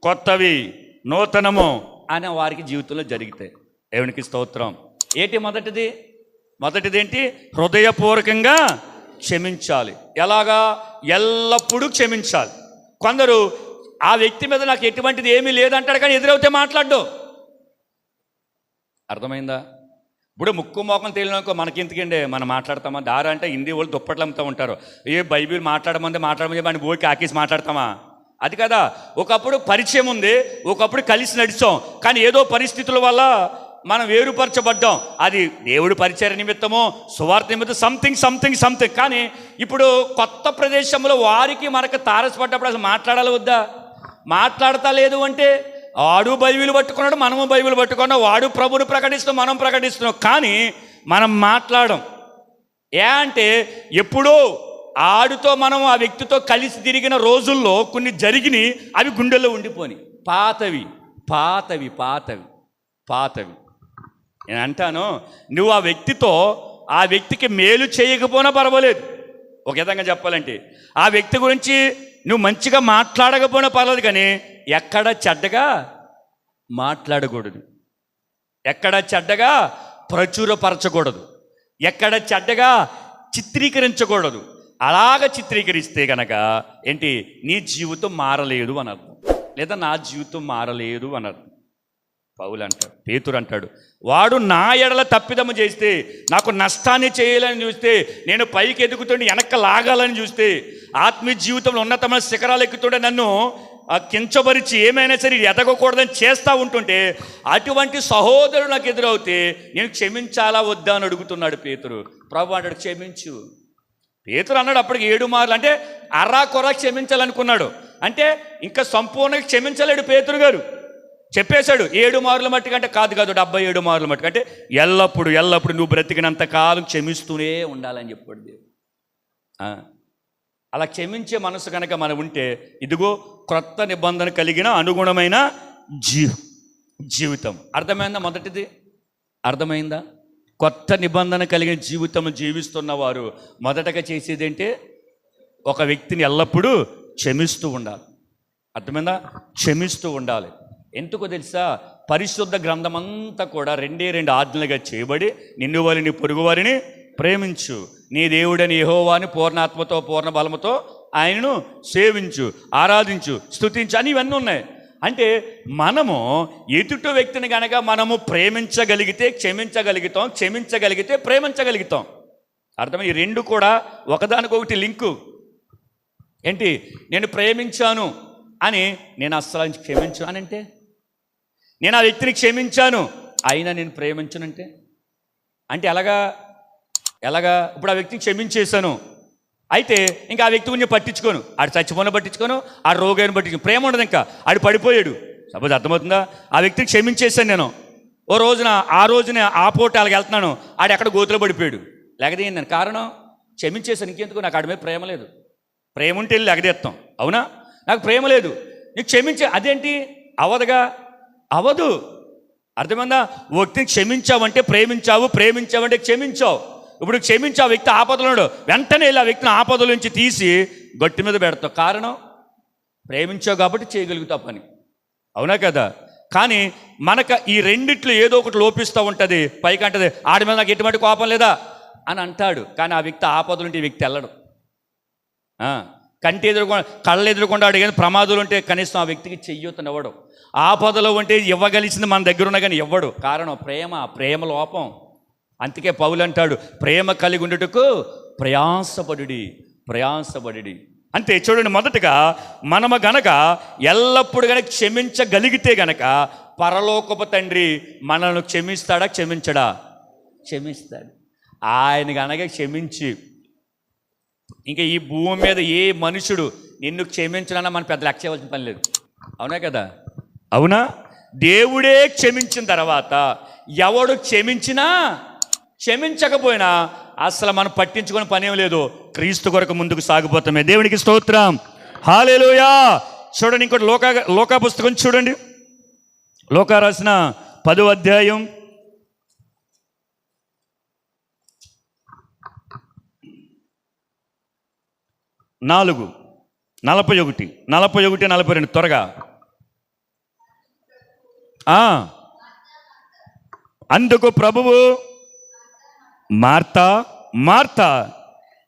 కొత్తవి నూతనము అనే వారికి జీవితంలో జరుగుతాయి. దేవునికి స్తోత్రం. మొదటిదేంటి? హృదయపూర్వకంగా క్షమించాలి. ఎలాగా? ఎల్లప్పుడూ క్షమించాలి. కొందరు ఆ వ్యక్తి మీద నాకు ఎటువంటిది ఏమీ లేదంటాడు, కానీ ఎదురవుతే మాట్లాడ్డు, అర్థమైందా? ఇప్పుడు ముక్కు మోకం తేలినకో మనకెందుకండి, మనం మాట్లాడతామా? దారి అంటే హిందీ వాళ్ళు దుప్పట్లు అమ్ముతూ ఉంటారు, బైబిల్ మాట్లాడమంది మన బోకి ఆకేసి మాట్లాడతామా? అది కదా. ఒకప్పుడు పరిచయం ఉంది, ఒకప్పుడు కలిసి నడిచాం, కానీ ఏదో పరిస్థితుల వల్ల మనం వేరుపరచబడ్డాం. అది దేవుడి పరిచయ నిమిత్తమో సువార్త నిమిత్తం సంథింగ్. కానీ ఇప్పుడు కొత్త ప్రదేశంలో వారికి మనకు తారసపడ్డప్పుడు అసలు మాట్లాడాలి వద్దా? మాట్లాడతా లేదు అంటే వాడు బైబిల్ పట్టుకున్నాడు, మనము బైబిల్ పట్టుకున్నాం, వాడు ప్రభుని ప్రకటిస్తాం, మనం ప్రకటిస్తున్నాం, కానీ మనం మాట్లాడం. అంటే ఎప్పుడో ఆడుతో మనం ఆ వ్యక్తితో కలిసి తిరిగిన రోజుల్లో కొన్ని జరిగినాయి, అవి గుండెల్లో ఉండిపోని పాతవి. నేను అంటాను, నువ్వు ఆ వ్యక్తికి మేలు చేయకపోయినా పర్వాలేదు. ఒక విధంగా చెప్పాలంటే ఆ వ్యక్తి గురించి నువ్వు మంచిగా మాట్లాడకపోయినా పర్వాలేదు, కానీ ఎక్కడ చెడ్డగా మాట్లాడకూడదు, ఎక్కడ చెడ్డగా ప్రచురపరచకూడదు, ఎక్కడ చెడ్డగా చిత్రీకరించకూడదు. అలాగ చిత్రీకరిస్తే కనుక నీ జీవితం మారలేదు అని అర్థం, లేదా నా జీవితం మారలేదు అని అర్థం. పౌలు అంటాడు, పేతురు అంటాడు, వాడు నా ఎడల తప్పిదము చేస్తే, నాకు నష్టాన్ని చేయాలని చూస్తే, నేను పైకి ఎదుగుతుండే వెనక్కి లాగాలని చూస్తే, ఆత్మీయ జీవితంలో ఉన్నతమైన శిఖరాలు ఎక్కుతుండే నన్ను కించపరిచి ఏమైనా సరే ఎదగకూడదని చేస్తూ ఉంటుంటే, అటువంటి సహోదరుడు నాకు ఎదురవుతే నేను క్షమించాలా వద్దా అని అడుగుతున్నాడు పేతురు. ప్రభు అంటాడు, క్షమించు. పేతురు అన్నాడు అప్పటికి 7 మార్లు, అంటే అర్రాకొరా క్షమించాలనుకున్నాడు, అంటే ఇంకా సంపూర్ణంగా క్షమించలేడు పేతురు గారు. చెప్పేశాడు 7 మార్లు మట్టుకు, అంటే కాదు 77 మార్లు మట్టుకు, అంటే ఎల్లప్పుడు నువ్వు బ్రతికినంత కాలం క్షమిస్తూనే ఉండాలని చెప్పాడు దేవుడు. అలా క్షమించే మనసు కనుక మనం ఉంటే, ఇదిగో క్రొత్త నిబంధన కలిగిన అనుగుణమైన జీవితం. అర్థమైందా? మొదటిది అర్థమైందా? కొత్త నిబంధన కలిగిన జీవితం జీవిస్తున్న వారు మొదటగా చేసేది ఒక వ్యక్తిని ఎల్లప్పుడూ క్షమిస్తూ ఉండాలి. అర్థమైందా? క్షమిస్తూ ఉండాలి. ఎందుకో తెలుసా? పరిశుద్ధ గ్రంథమంతా కూడా రెండు ఆజ్ఞలుగా చేయబడి, నిన్ను వారిని నీ పొరుగు వారిని ప్రేమించు, నీ దేవుడని యెహోవాని పూర్ణాత్మతో పూర్ణ బలముతో ఆయనను సేవించు, ఆరాధించు, స్తుతించు అని ఇవన్నీ ఉన్నాయి. అంటే మనము ఎదుటి వ్యక్తిని కనుక మనము ప్రేమించగలిగితే క్షమించగలుగుతాం, క్షమించగలిగితే ప్రేమించగలుగుతాం. అర్థం? ఈ రెండు కూడా ఒకదానికొకటి లింకు. ఏంటి? నేను ప్రేమించాను అని నేను అస్సలు క్షమించు అని అంటే, నేను ఆ వ్యక్తిని క్షమించాను అయినా నేను ప్రేమించనంటే అంటే ఎలాగా? ఇప్పుడు ఆ వ్యక్తిని క్షమించేశాను, అయితే ఇంకా ఆ వ్యక్తి గురించి పట్టించుకోను, ఆడు చచ్చిపోయిన పట్టించుకోను, ఆ రోగాన్ని పట్టించుకోను, ప్రేమ ఉండదు, ఇంకా ఆడు పడిపోయాడు. సపోజ్ అర్థమవుతుందా? ఆ వ్యక్తిని క్షమించేశాను నేను, ఓ రోజున ఆ పూట అలాగ వెళ్తున్నాను, ఆడు ఎక్కడ గోతులో పడిపోయాడు. లేకపోతే ఏంటని కారణం? క్షమించేశాను, ఇంకెందుకు, నాకు ఆడి మీద ప్రేమ లేదు. ప్రేమ ఉంటే వెళ్ళి ఎగదేస్తాం, అవునా? నాకు ప్రేమ లేదు, నీకు క్షమించే, అదేంటి అవ్వదు. అర్థమైందా? వ్యక్తిని క్షమించావంటే ప్రేమించావు, ప్రేమించావంటే క్షమించావు. ఇప్పుడు క్షమించి ఆ వ్యక్తి ఆపదలున్నాడు, వెంటనే వెళ్ళి ఆ వ్యక్తిని ఆపదల నుంచి తీసి గట్టి మీద పెడతావు. కారణం? ప్రేమించావు కాబట్టి చేయగలుగుతావు పని, అవునా కదా? కానీ మనకు ఈ రెండిట్లో ఏదో ఒకటి లోపిస్తూ ఉంటుంది. పైకి అంటది, ఆడి మీద నాకు ఎటువంటి కోపం లేదా అని అంటాడు, కానీ ఆ వ్యక్తి ఆపదలుంటే ఈ వ్యక్తి వెళ్ళడు. కళ్ళు ఎదురుకుండా అడిగిన ప్రమాదాలు ఉంటే కనీసం ఆ వ్యక్తికి చెయ్యొత్తనివ్వడు. ఆపదలో ఉంటే ఇవ్వగలిసింది మన దగ్గర ఉన్నా కానీ ఇవ్వడు. కారణం ప్రేమ లోపం. అందుకే పౌలు అంటాడు, ప్రేమ కలిగి ఉండుటకు ప్రయాసపడుడి. అంతే. చూడండి, మొదటగా మనము గనక ఎల్లప్పుడు గనక క్షమించగలిగితే గనక పరలోకపు తండ్రి మనల్ని క్షమిస్తాడా? క్షమించడా? క్షమిస్తాడు. ఆయన గనక క్షమించి, ఇంకా ఈ భూమి మీద ఏ మనుషుడు నిన్ను క్షమించాలన్నా మనం పెద్ద లెక్క చేయవలసిన పని లేదు, అవునా కదా? అవునా? దేవుడే క్షమించిన తర్వాత ఎవడు క్షమించకపోయినా అసలు మనం పట్టించుకునే పనేం లేదు, క్రీస్తు కొరకు ముందుకు సాగిపోతామే. దేవునికి స్తోత్రం, హల్లెలూయా. చూడండి, ఇంకోటి లోకా పుస్తకం చూడండి. లోకా రాసిన 10వ అధ్యాయం 41-42 త్వరగా. అందుకు ప్రభువు, మార్తా,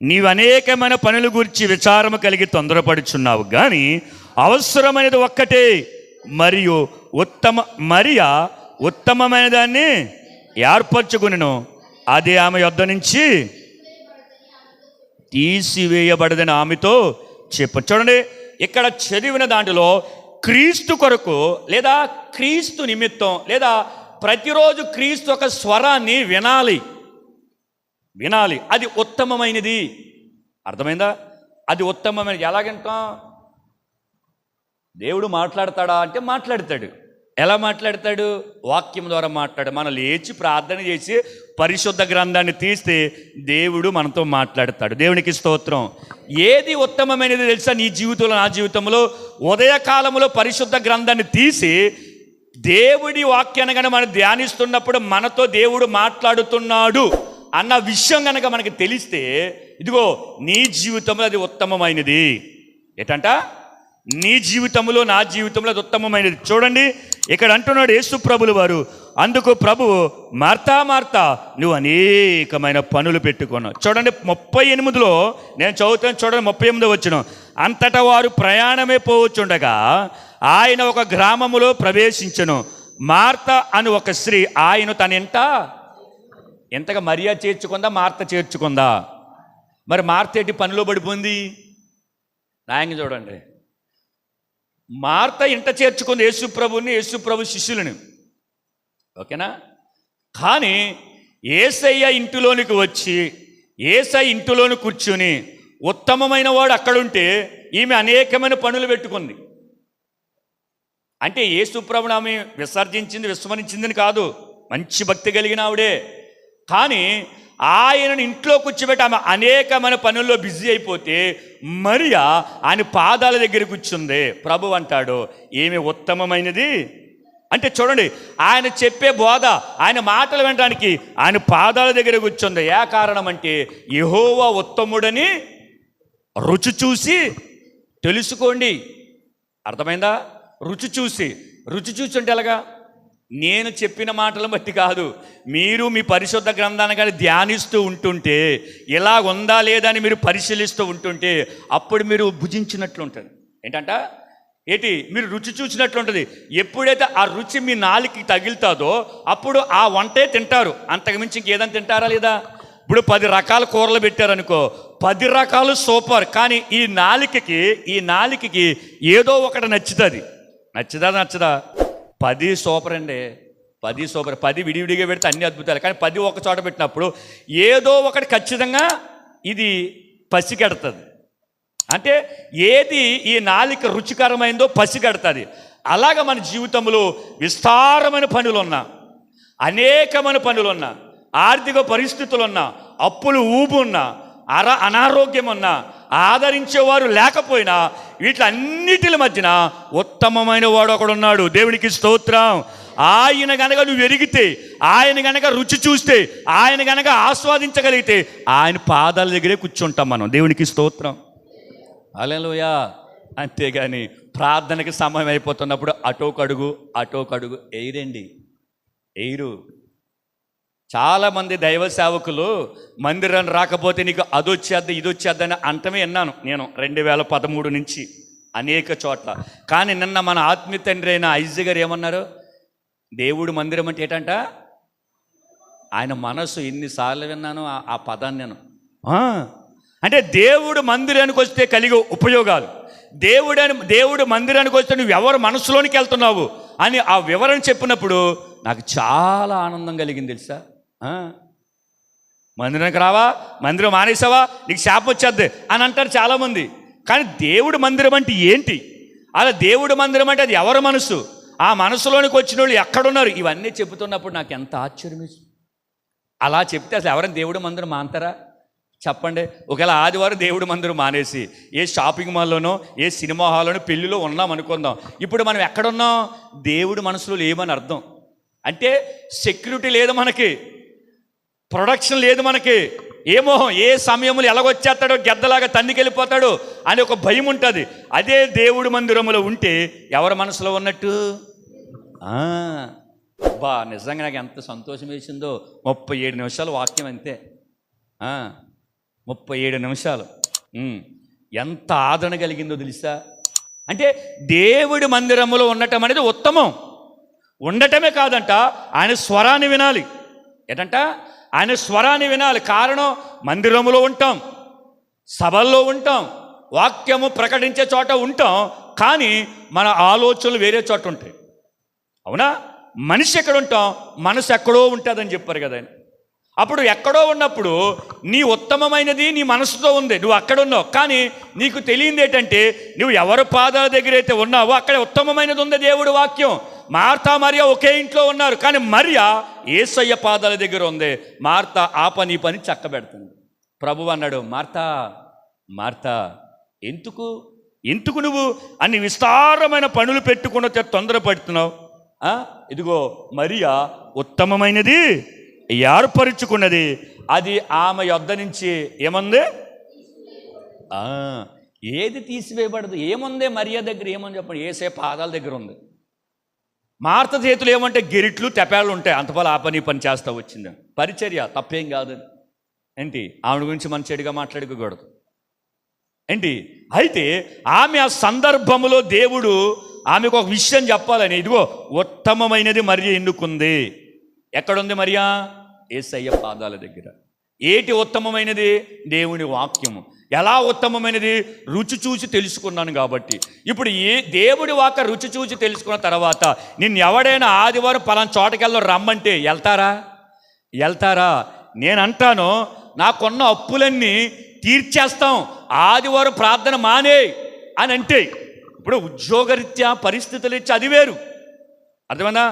నీవు అనేకమైన పనుల గురించి విచారము కలిగి తొందరపడుచున్నావు, కానీ అవసరమైనది ఒక్కటే, మరియు ఉత్తమమైన దాన్ని ఏర్పరచుకునెను, అది ఆమె యొద్ద నుంచి తీసివేయబడదని ఆమెతో చెప్పు. చూడండి, ఇక్కడ చదివిన దాంట్లో క్రీస్తు కొరకు లేదా క్రీస్తు నిమిత్తం లేదా ప్రతిరోజు క్రీస్తు ఒక స్వరాన్ని వినాలి. అది ఉత్తమమైనది. అర్థమైందా? అది ఉత్తమమైనది. ఎలాగంటాం? దేవుడు మాట్లాడతాడా అంటే మాట్లాడతాడు. ఎలా మాట్లాడతాడు? వాక్యం ద్వారా మాట్లాడు. మనం లేచి ప్రార్థన చేసి పరిశుద్ధ గ్రంథాన్ని తీస్తే దేవుడు మనతో మాట్లాడతాడు. దేవునికి స్తోత్రం. ఏది ఉత్తమమైనది తెలుసా? నీ జీవితంలో, నా జీవితంలో ఉదయకాలంలో పరిశుద్ధ గ్రంథాన్ని తీసి దేవుడి వాక్యాన్ని కనుక మనం ధ్యానిస్తున్నప్పుడు మనతో దేవుడు మాట్లాడుతున్నాడు అన్న విషయం కనుక మనకి తెలిస్తే, ఇదిగో నీ జీవితంలో అది ఉత్తమమైనది. ఏంటంట? నీ జీవితంలో, నా జీవితంలో అది ఉత్తమమైనది. చూడండి, ఇక్కడ అంటున్నాడు యేసు ప్రభులు వారు, అందుకు ప్రభువు, మార్తా, నువ్వు అనేకమైన పనులు పెట్టుకున్నావు. చూడండి 38లో నేను చదువుతాను. చూడండి 38 వచ్చిన, అంతటా వారు ప్రయాణమే పోవచ్చుండగా ఆయన ఒక గ్రామములో ప్రవేశించెను. మార్త అని ఒక స్త్రీ ఆయన తన ఎంతగా మరియా చేర్చుకుందా, మార్త చేర్చుకుందా? మరి మార్త ఏంటి పనిలో పడిపోయింది? నాయంగా చూడండి, మార్త ఇంట చేర్చుకుంది యేసుప్రభు శిష్యులని, ఓకేనా? కానీ యేసయ్య ఇంటిలోనికి వచ్చి యేసయ్య ఇంటిలోని కూర్చుని ఉత్తమమైన వాడు అక్కడుంటే ఈమె అనేకమైన పనులు పెట్టుకుంది. అంటే యేసుప్రభుని ఆమె విస్మరించిందని కాదు, మంచి భక్తి కలిగిన ఆవిడే. కానీ ఆయనను ఇంట్లో కూర్చోబెట్టి ఆమె అనేకమైన పనుల్లో బిజీ అయిపోతే మరియా ఆయన పాదాల దగ్గర కూర్చుంది. ప్రభు అంటాడు, ఏమి ఉత్తమమైనది అంటే చూడండి, ఆయన చెప్పే బోధ, ఆయన మాటలు వినడానికి ఆయన పాదాల దగ్గర కూర్చుంది. ఏ కారణం అంటే యెహోవా ఉత్తముడని రుచి చూసి తెలుసుకోండి. అర్థమైందా? రుచి చూసి అంటే ఎలాగా? నేను చెప్పిన మాటలను బట్టి కాదు, మీరు మీ పరిశుద్ధ గ్రంథాన్ని కానీ ధ్యానిస్తూ ఉంటుంటే, ఇలా ఉందా లేదా అని మీరు పరిశీలిస్తూ ఉంటుంటే అప్పుడు మీరు భుజించినట్లు ఉంటుంది. మీరు రుచి చూసినట్లు ఉంటుంది. ఎప్పుడైతే ఆ రుచి మీ నాలుకకి తగులుతుందో అప్పుడు ఆ వంటే తింటారు. అంతకుమించి ఇంకేదైనా తింటారా లేదా? ఇప్పుడు 10 రకాల కూరలు పెట్టారనుకో, 10 రకాలు సూపర్, కానీ ఈ నాలుకకి ఏదో ఒకటి నచ్చుతుంది. నచ్చదా? 10 సూపర్ అండి, 10 సూపర్. 10 విడివిడిగా పెడితే అన్ని అద్భుతాలు, కానీ 10 ఒక చోట పెట్టినప్పుడు ఏదో ఒకటి ఖచ్చితంగా ఇది పసిగడుతుంది. అంటే ఏది ఈ నాలుక రుచికరమైందో పసిగడుతుంది. అలాగ మన జీవితంలో విస్తారమైన పనులున్నా, అనేకమైన పనులున్నా, ఆర్థిక పరిస్థితులున్నా, అప్పులు ఊబున్నా, అనారోగ్యం ఉన్నా, ఆదరించేవారు లేకపోయినా, వీటిలన్నిటి మధ్యన ఉత్తమమైన వాడు ఒకడున్నాడు. దేవునికి స్తోత్రం. ఆయన గనక నువ్వు ఎరిగితే, ఆయన గనక రుచి చూస్తే, ఆయన గనక ఆస్వాదించగలిగితే ఆయన పాదాల దగ్గరే కూర్చుంటాం మనం. దేవునికి స్తోత్రం. హల్లెలూయా. అంతేగాని ప్రార్థనకి సమయం అయిపోతున్నప్పుడు అటోకడుగు ఎయిరు. చాలామంది దైవ సేవకులు మందిరాన్ని రాకపోతే నీకు అదొచ్చేద్ది ఇదొచ్చేద్దని అంటమే విన్నాను నేను 2013 నుంచి అనేక చోట్ల. కానీ నిన్న మన ఆత్మీయ తండ్రి అయిన ఐజీ గారు ఏమన్నారు? దేవుడు మందిరం అంటే ఏంటంట? ఆయన మనసు. ఎన్నిసార్లు విన్నాను ఆ పదాన్ని నేను. అంటే దేవుడు మందిరానికి వస్తే కలిగే ఉపయోగాలు, దేవుడు మందిరానికి వస్తే నువ్వు ఎవరు మనసులోనికి వెళ్తున్నావు అని ఆ వివరణ చెప్పినప్పుడు నాకు చాలా ఆనందం కలిగింది తెలుసా. మందిరానికి రావా, మందిరం మానేసావా, నీకు శాపం వచ్చేద్ది అని అంటారు చాలామంది. కానీ దేవుడు మందిరం అంటే ఏంటి? అలా దేవుడు మందిరం అంటే అది ఎవరి మనసు, ఆ మనసులోనికి వచ్చిన వాళ్ళు ఎక్కడున్నారు, ఇవన్నీ చెబుతున్నప్పుడు నాకు ఎంత ఆశ్చర్యం వేస్తుంది. అలా చెప్తే అసలు ఎవరైనా దేవుడు మందిరం మానతారా? చెప్పండి. ఒకవేళ ఆదివారం దేవుడు మందిరం మానేసి ఏ షాపింగ్ మాల్లోనో ఏ సినిమా హాల్లోనో పెళ్ళిలో ఉన్నాం అనుకుందాం. ఇప్పుడు మనం ఎక్కడున్నాం? దేవుడు మనసులో లేమని అర్థం. అంటే సెక్యూరిటీ లేదు మనకి, ప్రొడక్షన్ లేదు మనకి, ఏమో ఏ సమయంలో ఎలాగొచ్చేస్తాడో, గెద్దలాగా తన్నికెళ్ళిపోతాడు అని ఒక భయం ఉంటుంది. అదే దేవుడు మందిరంలో ఉంటే ఎవరి మనసులో ఉన్నట్టు? నిజంగా నాకు ఎంత సంతోషం వేసిందో. 37 నిమిషాలు వాక్యం అంతే. 37 నిమిషాలు ఎంత ఆదరణ కలిగిందో తెలుసా. అంటే దేవుడి మందిరంలో ఉండటం అనేది ఉత్తమం. ఉండటమే కాదంట, ఆయన స్వరాన్ని వినాలి. ఏంటంట? ఆయన స్వరాన్ని వినాలి. కారణం, మందిరంలో ఉంటాం, సభల్లో ఉంటాం, వాక్యము ప్రకటించే చోట ఉంటాం, కానీ మన ఆలోచనలు వేరే చోట ఉంటాయి. అవునా? మనిషి ఎక్కడ ఉంటాం, మనసు ఎక్కడో ఉంటుందని చెప్పారు కదా. అప్పుడు ఎక్కడో ఉన్నప్పుడు నీ ఉత్తమమైనది నీ మనసుతో ఉంది, నువ్వు అక్కడ ఉన్నావు. కానీ నీకు తెలియంది ఏంటంటే, నువ్వు ఎవరి పాదాల దగ్గర అయితే ఉన్నావో అక్కడ ఉత్తమమైనది ఉంది, దేవుడి వాక్యం. మార్తా మరియా ఒకే ఇంట్లో ఉన్నారు, కానీ మరియా యేసయ్య పాదాల దగ్గర ఉంది. మార్తా ఆ పని ఈ పని చక్కబెడుతుంది. ప్రభువు అన్నాడు, మార్తా ఎందుకు నువ్వు అన్ని విస్తారమైన పనులు పెట్టుకున్న తొందరపడుతున్నావు? ఇదిగో మరియా ఉత్తమమైనది ఏర్పరుచుకున్నది, అది ఆమె యొద్ద నుంచి ఏముంది? ఏది తీసివేయబడదు. ఏముంది మరియా దగ్గర? ఏమని చెప్పండి? యేసే పాదాల దగ్గర ఉంది. మార్త చేతులు ఏమంటే గిరిట్లు తెపాలు ఉంటాయి, అంతపాలు ఆ పని చేస్తూ వచ్చింది. పరిచర్య తప్పేం కాదు ఏంటి? ఆమె గురించి మనం చెడుగా మాట్లాడుకోకూడదు ఏంటి? అయితే ఆమె ఆ సందర్భంలో దేవుడు ఆమెకు ఒక విషయం చెప్పాలని, ఇదిగో ఉత్తమమైనది మరియ ఎన్నుకుంది. ఎక్కడుంది మరియా? యేసయ్య పాదాల దగ్గర. ఏటి ఉత్తమమైనది? దేవుని వాక్యము. ఎలా ఉత్తమమైనది? రుచి చూసి తెలుసుకున్నాను కాబట్టి. ఇప్పుడు దేవుడి వాక్య రుచి చూసి తెలుసుకున్న తర్వాత నిన్ను ఎవడైనా ఆదివారం పలానా చోటకెళ్ళో రమ్మంటే వెళ్తారా? నేను అంటాను, నాకున్న అప్పులన్నీ తీర్చేస్తాం, ఆదివారం ప్రార్థన మానే అని అంటే, ఇప్పుడు ఉద్యోగరీత్యా పరిస్థితులు ఇచ్చి అది వేరు. అర్థమైందా?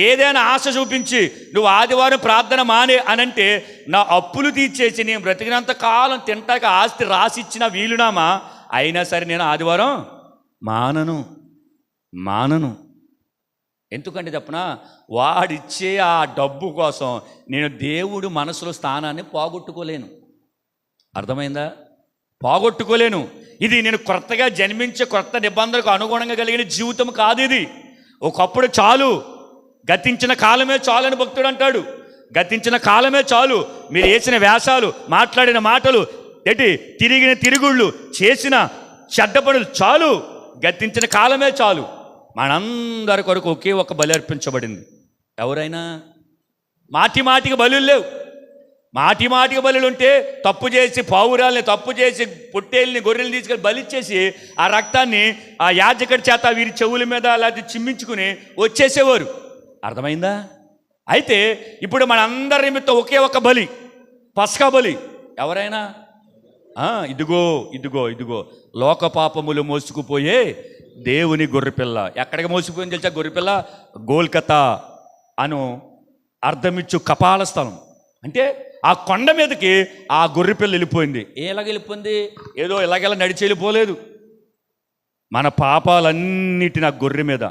ఏదైనా ఆశ చూపించి నువ్వు ఆదివారం ప్రార్థన మానే అనంటే, నా అప్పులు తీర్చేసి నేను బ్రతికినంత కాలం తింటాక ఆస్తి రాసిచ్చిన వీలునామా అయినా సరే నేను ఆదివారం మానను. ఎందుకంటే చెప్పనా, వాడిచ్చే ఆ డబ్బు కోసం నేను దేవుడు మనసులో స్థానాన్ని పోగొట్టుకోలేను. అర్థమైందా? పోగొట్టుకోలేను. ఇది నేను కొత్తగా జన్మించే కొత్త నిబంధనలకు అనుగుణంగా కలిగిన జీవితం కాదు ఇది. ఒకప్పుడు చాలు, గతించిన కాలమే చాలు అని భక్తుడు అంటాడు. గతించిన కాలమే చాలు. మీరు వేసిన వేషాలు, మాట్లాడిన మాటలు, తిరిగిన తిరుగుళ్ళు, చేసిన చెడ్డ పనులు చాలు. గతించిన కాలమే చాలు. మనందరి కొరకు ఒకే ఒక బలి అర్పించబడింది. ఎవరైనా మాటి మాటికి బలులు లేవు. మాటి మాటికి బలులు ఉంటే తప్పు చేసి పావురాల్ని, తప్పు చేసి పొట్టేళ్ళని, గొర్రెల్ని తీసుకెళ్ళి బలిచ్చేసి ఆ రక్తాన్ని ఆ యాజకుడి చేత వీరి చెవుల మీద అలాంటి చిమ్మించుకుని వచ్చేసేవారు. అర్థమైందా? అయితే ఇప్పుడు మనందరి నిమిత్తం ఒకే ఒక బలి, పస్కా బలి. ఎవరైనా ఇదిగో ఇదిగో ఇదిగో లోక పాపములు మోసుకుపోయే దేవుని గొర్రెపిల్ల. ఎక్కడికి మోసుకుపోయింది తెలుసా? గొర్రెపిల్ల గోల్కతా అను అర్థమిచ్చు కపాల స్థలం. అంటే ఆ కొండ మీదకి ఆ గొర్రెపిల్ల వెళ్ళిపోయింది. ఎలాగ వెళ్ళిపోయింది? ఏదో ఇలాగెలా నడిచి వెళ్ళిపోలేదు. మన పాపాలన్నిటిని ఆ గొర్రె మీద,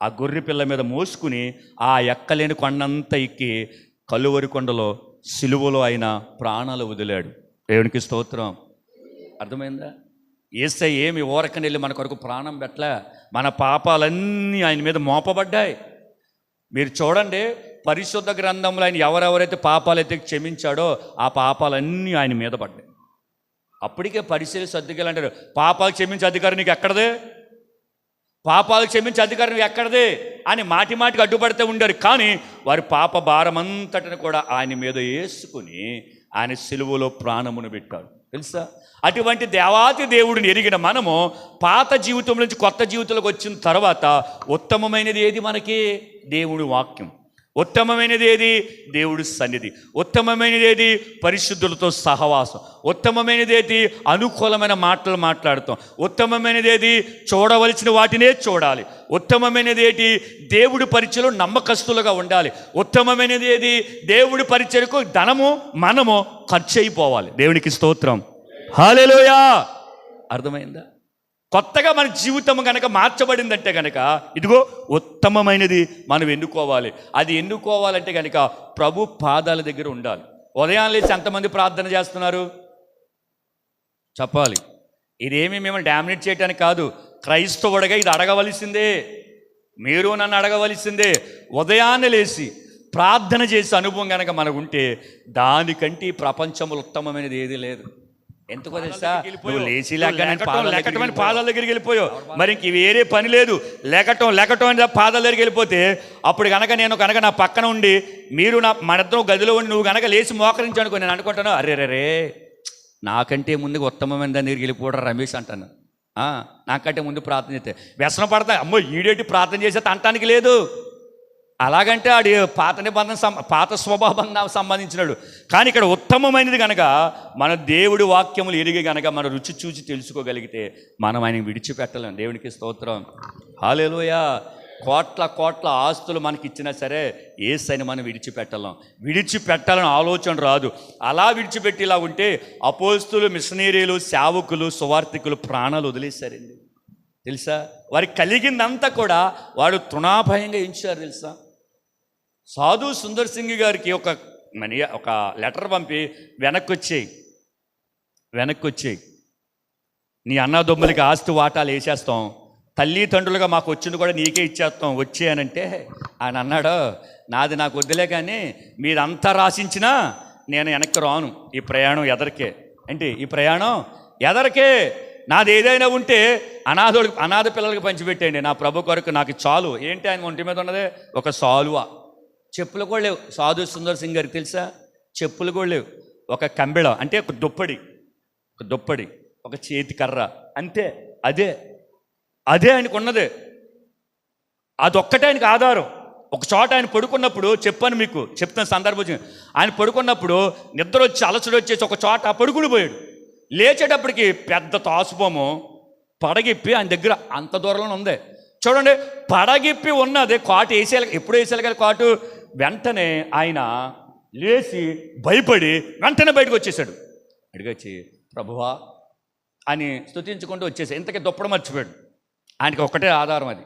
ఆ గొర్రె పిల్ల మీద మోసుకుని ఆ ఎక్కలేని కొండంతా ఎక్కి కలువరి కొండలో సిలువలో ఆయన ప్రాణాలు వదిలాడు. దేవునికి స్తోత్రం. అర్థమైందా? యేసయ్య ఏమి ఊరకని వెళ్ళి మన కొరకు ప్రాణం పెట్టలే. మన పాపాలన్నీ ఆయన మీద మోపబడ్డాయి. మీరు చూడండి, పరిశుద్ధ గ్రంథంలో ఆయన ఎవరెవరైతే పాపాలైతే క్షమించాడో ఆ పాపాలన్నీ ఆయన మీద పడ్డాయి. అప్పటికే పరిశీలి సర్దుకెళ్ళి అంటారు, పాపాలు క్షమించే అధికారం నీకు ఎక్కడదే, పాపాలు క్షమించే అధికారం ఎక్కడదే అని మాటి మాటికి అడ్డుపడితే ఉండారు. కానీ వారి పాప భారమంతటిని కూడా ఆయన మీద వేసుకుని ఆయన సిలువలో ప్రాణమును పెట్టాడు. తెలుసా? అటువంటి దేవాతి దేవుడిని ఎరిగిన మనము పాత జీవితం నుంచి కొత్త జీవితంలోకి వచ్చిన తర్వాత ఉత్తమమైనది ఏది? మనకి దేవుడి వాక్యం. ఉత్తమమైనది ఏది? దేవుడి సన్నిధి. ఉత్తమమైనది ఏది? పరిశుద్ధులతో సహవాసం. ఉత్తమమైనది ఏది? అనుకూలమైన మాటలు మాట్లాడతాం. ఉత్తమమైనది ఏది? చూడవలసిన వాటినే చూడాలి. ఉత్తమమైనది ఏంటి? దేవుడి పరిచయలో నమ్మకస్తులుగా ఉండాలి. ఉత్తమమైనది ఏది? దేవుడి పరిచయకు ధనము మనము ఖర్చు అయిపోవాలి. దేవునికి స్తోత్రం. హల్లెలూయా. అర్థమైందా? కొత్తగా మన జీవితం కనుక మార్చబడిందంటే కనుక ఇదిగో ఉత్తమమైనది మనం ఎన్నుకోవాలి. అది ఎన్నుకోవాలంటే కనుక ప్రభు పాదాల దగ్గర ఉండాలి. ఉదయం లేచి ఎంతమంది ప్రార్థన చేస్తున్నారు చెప్పాలి. ఇదేమి మిమ్మల్ని డామినేట్ చేయడానికి కాదు. క్రైస్తవుడిగా ఇది అడగవలసిందే. మీరు నన్ను అడగవలసిందే. ఉదయాన్నే లేచి ప్రార్థన చేసే అనుభవం కనుక మనకు ఉంటే దానికంటే ప్రపంచంలో ఉత్తమమైనది ఏది లేదు. ఎందుకో తెలుసా? నువ్వు లేచి లేకటం పాదాల దగ్గరికి వెళ్ళిపోయావు. మరి ఇంక వేరే పని లేదు. లేకటం అని పాదాల దగ్గరికి వెళ్ళిపోతే అప్పుడు కనుక నా పక్కన ఉండి మీరు మన ఇద్దరం గదిలో ఉండి నువ్వు కనుక లేచి మోకరించి అనుకో, నేను అనుకుంటాను, అరే నాకంటే ముందుగా ఉత్తమమైన దాని దగ్గరికి వెళ్ళిపోవడం రమేష్ అంటాను. నాకంటే ముందు ప్రార్థన చేస్తే వ్యసనం పడతా, అమ్మో ఈడేటి ప్రార్థన చేసేది అంటానికి లేదు. అలాగంటే ఆడి పాత నిబంధన పాత స్వభావం సంబంధించినాడు. కానీ ఇక్కడ ఉత్తమమైనది కనుక మన దేవుడి వాక్యములు ఎరిగి కనుక మన రుచి చూసి తెలుసుకోగలిగితే మనం ఆయన విడిచిపెట్టలేం. దేవునికి స్తోత్రం. హల్లెలూయా. కోట్ల ఆస్తులు మనకి ఇచ్చినా సరే యేసయ్యని మనం విడిచిపెట్టాలని ఆలోచన రాదు. అలా విడిచిపెట్టేలా ఉంటే అపోస్తులు, మిషనరీలు, సేవకులు, సువార్థికులు ప్రాణాలు వదిలేశారండి. తెలుసా? వారికి కలిగిందంతా కూడా వాడు తృణాభయంగా ఎంచారు. తెలుసా? సాధు సుందర్ సింగ్ గారికి ఒక లెటర్ పంపి వెనక్కి వచ్చేయి, నీ అన్నదమ్ములకి ఆస్తి వాటాలు వేసేస్తాం, తల్లిదండ్రులుగా మాకు వచ్చింది కూడా నీకే ఇచ్చేస్తాం వచ్చేయనంటే ఆయన అన్నాడు, నాది నాకు వద్దులే కానీ మీరంతా రాసించినా నేను వెనక్కి రాను. ఈ ప్రయాణం ఎదరికే. ఏంటి ఈ ప్రయాణం? ఎదరికే. నాది ఏదైనా ఉంటే అనాథ పిల్లలకి పంచిపెట్టండి. నా ప్రభు కొరకు నాకు చాలు. ఏంటి ఆయన ఒంటి మీద ఉన్నదే? ఒక సాలువా. చెప్పులు కూడా లేవు సాధు సుందర్ సింగ్ గారికి. తెలుసా? చెప్పులు కూడా లేవు. ఒక కంబెళ అంటే ఒక దుప్పడి, ఒక చేతి కర్ర, అంతే. అదే ఆయనకు ఉన్నదే. అదొక్కటే ఆయనకు ఆధారం. ఒక చోట ఆయన పడుకున్నప్పుడు చెప్తున్న సందర్భం, ఆయన పడుకున్నప్పుడు నిద్ర వచ్చి అలసడు వచ్చేసి ఒక చోట పడుకుని పోయాడు. లేచేటప్పటికి పెద్ద తాసుబొమ్మ పడగిప్పి ఆయన దగ్గర అంత దూరంలో ఉంది. చూడండి, పడగిప్పి ఉన్నది కాటు ఎప్పుడు వేసేయాలి కాటు. వెంటనే ఆయన లేచి భయపడి వెంటనే బయటకు వచ్చేసాడు. అడిగొచ్చి ప్రభువా అని స్తుతించుకుంటూ వచ్చేసాడు. ఇంతకీ దుప్పడం మర్చిపోయాడు. ఆయనకి ఒక్కటే ఆధారం అది.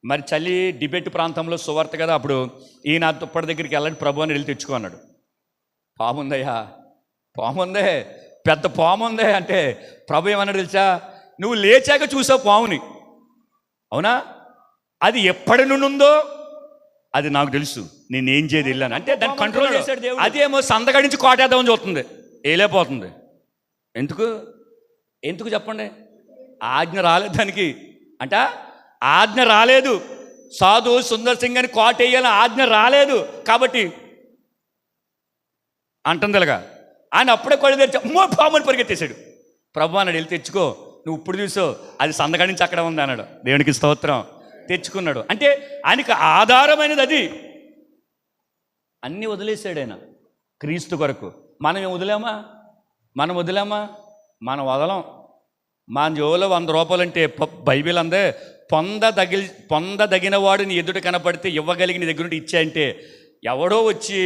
మరి చలి డిబేట్ ప్రాంతంలో సువార్త కదా, అప్పుడు ఈయన దుప్పటి దగ్గరికి వెళ్ళండి ప్రభు అని వెళ్ళి తెచ్చుకున్నాడు. పాముందయ్యా, పాముందే. పెద్ద పాము ఉంది అంటే ప్రభు ఏమన్నాడు తెలుసా? నువ్వు లేచాక చూసావు పాముని, అవునా? అది ఎప్పటి నుండి ఉందో అది నాకు తెలుసు, నేనేం చేయదు వెళ్ళాను అంటే దాన్ని కంట్రోల్ చేశాడు దేవుడు. అదేమో సందగడించి కోటేద్దామని చూస్తుంది, ఏలేపోతుంది. ఎందుకు చెప్పండి? ఆజ్ఞ రాలేదు దానికి. అంట ఆజ్ఞ రాలేదు. సాధు సుందర్ సింగ్ అని కోటేయాలని ఆజ్ఞ రాలేదు కాబట్టి అంటుందిలాగా. ఆయన అప్పుడే కొడు తెచ్చి అమ్మో పాముని పరిగెత్తేశాడు. ప్రభు అన్నాడు, వెళ్ళి తెచ్చుకో, నువ్వు ఇప్పుడు చూసావు, అది సందగడి నుంచి అక్కడ ఉంది అన్నాడు. దేవునికి స్తోత్రం. తెచ్చుకున్నాడు. అంటే ఆయనకి ఆధారమైనది అది. అన్నీ వదిలేశాడు ఆయన క్రీస్తు కొరకు. మనం వదిలామా? మనం వదలం. మన జోలో 100 రూపాయలు అంటే బైబిల్ అందే, పొందదగిన వాడు నీ ఎదుట కనపడితే ఇవ్వగలిగి నీ దగ్గర నుండి ఇచ్చాయంటే, ఎవడో వచ్చి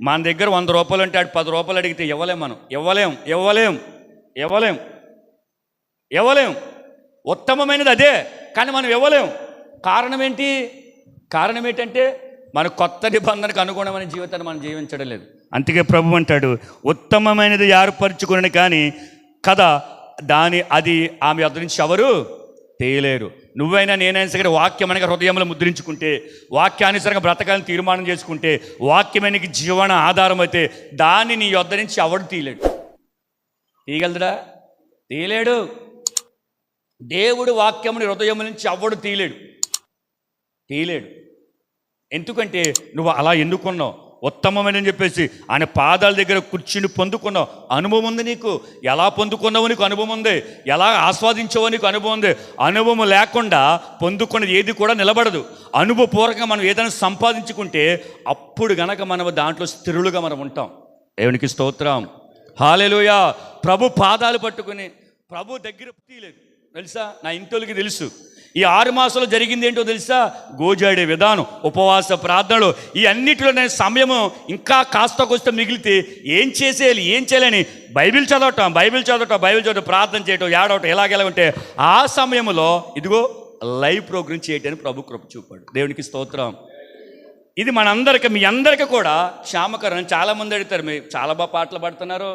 మన దగ్గర 100 రూపాయలు అంటే ఆడు 10 రూపాయలు అడిగితే ఇవ్వలేం. మనం ఇవ్వలేం. ఉత్తమమైనది అదే, కానీ మనం ఇవ్వలేం. కారణం ఏంటంటే మన కొత్త నిబంధనకు అనుగుణమైన జీవితాన్ని మనం జీవించడం లేదు. అందుకే ప్రభు అంటాడు, ఉత్తమమైనది ఏర్పరచుకుని కానీ కదా అది ఆమె వద్ద నుంచి ఎవరు తేలేరు. నువ్వైనా నేనైనా సరే వాక్యం అనగా హృదయంలో ముద్రించుకుంటే, వాక్యానుసారంగా బ్రతకాలని తీర్మానం చేసుకుంటే, వాక్యమైనకి జీవన ఆధారం అయితే దాన్ని నీ వద్ద నుంచి ఎవడు తీయగలదురా? తీయలేడు. దేవుడు వాక్యముని హృదయం నుంచి ఎవడు తీయలేడు. ఎందుకంటే నువ్వు అలా ఎన్నుకున్నావు, ఉత్తమమని చెప్పేసి ఆయన పాదాల దగ్గర కూర్చుని పొందుకున్నావు. అనుభవం ఉంది నీకు. ఎలా పొందుకున్నావు నీకు అనుభవం ఉంది, ఎలా ఆస్వాదించావో నీకు అనుభవం ఉంది. అనుభవం లేకుండా పొందుకున్నది ఏది కూడా నిలబడదు. అనుభవపూర్వకంగా మనం ఏదైనా సంపాదించుకుంటే అప్పుడు గనక మనం దాంట్లో స్థిరులుగా మనం ఉంటాం. దేవునికి స్తోత్రం. హల్లెలూయా. ప్రభు పాదాలు పట్టుకుని ప్రభు దగ్గర తీయలేదు తెలుసా? నా ఇంటోళ్ళకి తెలుసు. ఈ 6 మాసాలు జరిగింది ఏంటో తెలుసా? గోజాడే విధానం, ఉపవాస ప్రార్థనలు, ఈ అన్నిటిలో నేను సమయము ఇంకా కాస్త మిగిలితే ఏం చేయాలని బైబిల్ చదవటం, ప్రార్థన చేయటం, ఏడవటం, ఎలాగెలా ఉంటే ఆ సమయంలో ఇదిగో లైవ్ ప్రోగ్రామ్ చేయటానికి ప్రభు కృప చూపాడు. దేవునికి స్తోత్రం. ఇది మనందరికీ, మీ అందరికీ కూడా క్షేమకరం. చాలామంది అడుగుతారు, మీరు చాలా బాగా పాటలు పాడుతున్నారు,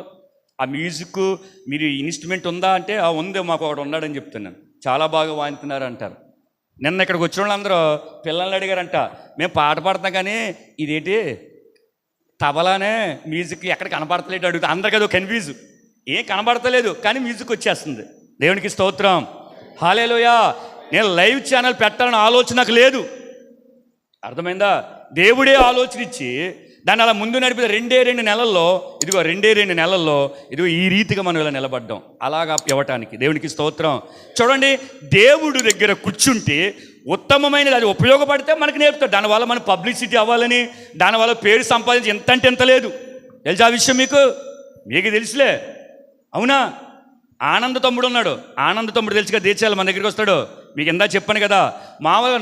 ఆ మ్యూజిక్ మీరు ఇన్స్ట్రుమెంట్ ఉందా అంటే ఉంది, మాకు ఒకడు ఉన్నాడని చెప్తున్నాను. చాలా బాగా వాయించుతున్నారు అంటారు. నిన్న ఇక్కడికి వచ్చిన వాళ్ళందరూ పిల్లల్ని అడిగారంట, మేము పాట పాడుతున్నాం కానీ ఇదేంటి తబలానే మ్యూజిక్ ఎక్కడ కనపడతలేదు అడుగుతా. అందరికీ అదో కన్ఫ్యూజ్. ఏం కనబడతలేదు కానీ మ్యూజిక్ వచ్చేస్తుంది. దేవునికి స్తోత్రం. హల్లెలూయా. నేను లైవ్ ఛానల్ పెట్టాలని ఆలోచన నాకు లేదు. అర్థమైందా? దేవుడే ఆలోచన ఇచ్చి దాన్ని అలా ముందు నడిపితే 2 నెలల్లో ఇదిగో ఈ రీతిగా మనం ఇలా నిలబడ్డాం, అలాగా ఇవ్వటానికి. దేవునికి స్తోత్రం. చూడండి, దేవుడు దగ్గర కూర్చుంటే ఉత్తమమైనది, అది ఉపయోగపడితే మనకు నేర్పుతాడు. దానివల్ల మన పబ్లిసిటీ అవ్వాలని, దానివల్ల పేరు సంపాదించి ఎంత లేదు తెలుసా? ఆ విషయం మీకు తెలుసులే, అవునా? ఆనంద తమ్ముడు ఉన్నాడు. ఆనంద తమ్ముడు తెలుసుగా, దేశాలు మన దగ్గరికి వస్తాడు. మీకు ఇందా చెప్పాను కదా, మామూలుగా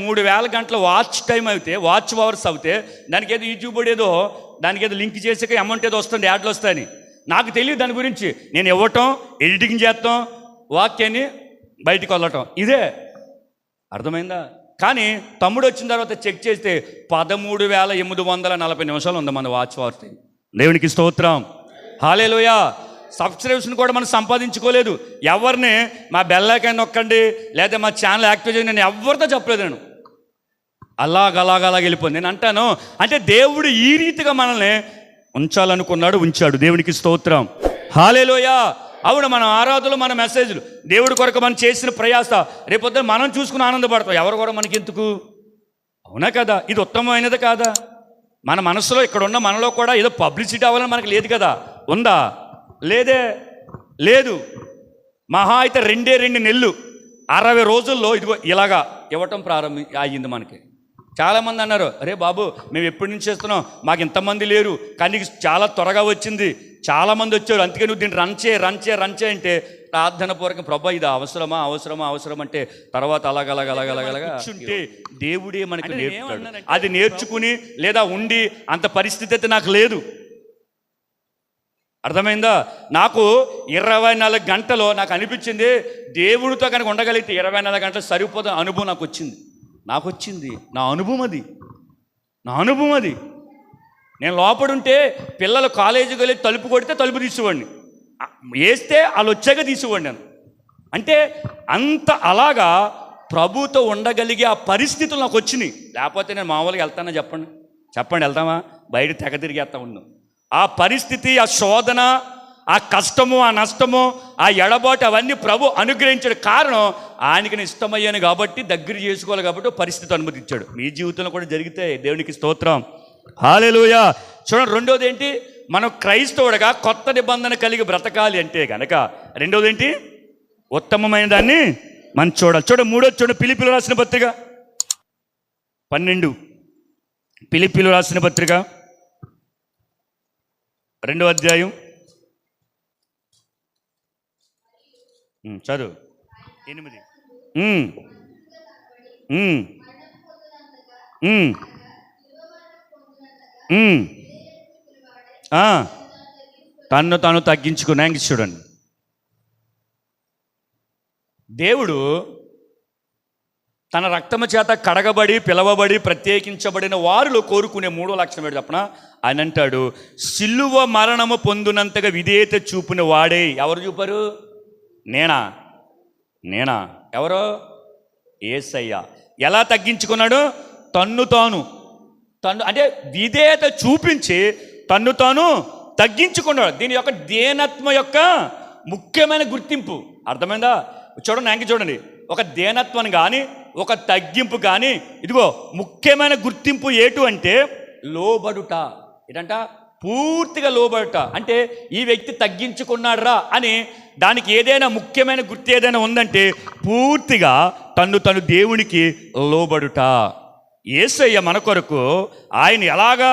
3,000 గంటల వాచ్ టైం అయితే, వాచ్ అవర్స్ అవుతే దానికి ఏదో యూట్యూబ్ దానికి ఏదో లింక్ చేసాక అమౌంట్ ఏదో వస్తుంది, యాడ్లు వస్తాయని. నాకు తెలియదు దాని గురించి. నేను ఇవ్వటం, ఎడిటింగ్ చేస్తాం, వాక్యాన్ని బయటికి వదలటం, ఇదే. అర్థమైందా? కానీ తమ్ముడు వచ్చిన తర్వాత చెక్ చేస్తే 13,840 నిమిషాలు ఉంది మన వాచ్ అవర్స్. దేవునికి స్తోత్రం. హల్లెలూయా. సబ్స్క్రిప్షన్ కూడా మనం సంపాదించుకోలేదు. ఎవరిని మా బెల్లైకాన్ నొక్కండి లేదా మా ఛానల్ యాక్టివ్ చేయండి నేను ఎవరితో చెప్పలేదు. నేను అలాగ వెళ్ళిపోయింది. నేను అంటాను, అంటే దేవుడు ఈ రీతిగా మనల్ని ఉంచాలనుకున్నాడు, ఉంచాడు. దేవునికి స్తోత్రం. హల్లెలూయా. అవును, మన ఆరాధనలు, మన మెసేజ్లు, దేవుడి కొరకు మనం చేసిన ప్రయాస రేపొద్దున మనం చూసుకుని ఆనందపడతాం. ఎవరు కూడా మనకి ఎందుకు? అవునా కదా? ఇది ఉత్తమమైనది కాదా? మన మనసులో ఇక్కడ ఉన్న మనలో కూడా ఏదో పబ్లిసిటీ అవ్వాలని మనకు లేదు కదా? ఉందా? లేదు. మహా అయితే 2 నెలలు 60 రోజుల్లో ఇదిగో ఇలాగా ఇవ్వటం అయ్యింది మనకి. చాలామంది అన్నారు, అరే బాబు మేము ఎప్పటి నుంచి చేస్తున్నాం, మాకు ఇంతమంది లేరు, కానీ చాలా త్వరగా వచ్చింది, చాలామంది వచ్చారు, అందుకే నువ్వు దీన్ని రన్ చే అంటే ప్రార్థన పూర్వకం, ప్రభా ఇది అవసరమా అంటే తర్వాత అలాగలాగా కూర్చుంటే దేవుడే మనకి నేర్పుతాడు. అది నేర్చుకుని లేదా ఉండి అంత పరిస్థితి అయితే నాకు లేదు. అర్థమైందా? నాకు 24 గంటలు నాకు అనిపించింది, దేవుడితో కనుక ఉండగలిగితే 24 గంటలు సరిపోదు అనుభవం నాకు వచ్చింది. నా అనుభవం అది. నేను లోపడుంటే పిల్లలు కాలేజీకి వెళ్ళి తలుపు కొడితే తలుపు తీసేవాడిని. వేస్తే వాళ్ళు వచ్చాక తీసివ్వండి నేను. అంటే అంత అలాగా ప్రభుతో ఉండగలిగే ఆ పరిస్థితులు నాకు వచ్చినాయి. లేకపోతే నేను మామూలుగా వెళ్తానా చెప్పండి వెళ్తామా? బయట తెగ తిరిగేస్తా ఉన్నాం. ఆ పరిస్థితి, ఆ శోధన, ఆ కష్టము, ఆ నష్టము, ఆ ఎడబాటు అవన్నీ ప్రభు అనుగ్రహించిన కారణం ఆయనకి ఇష్టమయ్యాను కాబట్టి, దగ్గర చేసుకోవాలి కాబట్టి పరిస్థితి అనుమతించాడు. మీ జీవితంలో కూడా జరిగితే దేవునికి స్తోత్రం, హల్లెలూయా. చూడండి, రెండోది ఏంటి? మనం క్రైస్తవుడిగా కొత్త నిబంధన కలిగి బ్రతకాలి అంటే కనుక రెండోది ఏంటి? ఉత్తమమైన దాన్ని మనం చూడాలి. మూడోది ఫిలిప్పీయులకు రాసిన పత్రిక 12, ఫిలిప్పీయులకు రాసిన పత్రిక 2వ అధ్యాయం చదువు 8. తన్ను తాను తగ్గించుకున్నాక చూడండి, దేవుడు తన రక్తము చేత కడగబడి పిలవబడి ప్రత్యేకించబడిన వారిలో కోరుకునే 3వ లక్షణం ఏంటి చెప్పనా? ఆయన అంటాడు, సిలువ మరణము పొందునంతగా విధేయత చూపిన వాడే. ఎవరు చూపారు? నేనా? ఎవరో? యేసయ్య. ఎలా తగ్గించుకున్నాడు? తన్ను అంటే విధేయత చూపించి తన్ను తాను తగ్గించుకున్నాడు. దీని యొక్క దేనత్వం యొక్క ముఖ్యమైన గుర్తింపు అర్థమైందా? చూడండి, ఒక దేనత్వం కానీ ఒక తగ్గింపు కానీ, ఇదిగో ముఖ్యమైన గుర్తింపు ఏటు అంటే లోబడుట. ఏంటంట? పూర్తిగా లోబడుట. అంటే ఈ వ్యక్తి తగ్గించుకున్నాడురా అని దానికి ఏదైనా ముఖ్యమైన గుర్తు ఏదైనా ఉందంటే పూర్తిగా తను దేవునికి లోబడుట. యేసయ్య మన కొరకు ఆయన ఎలాగా,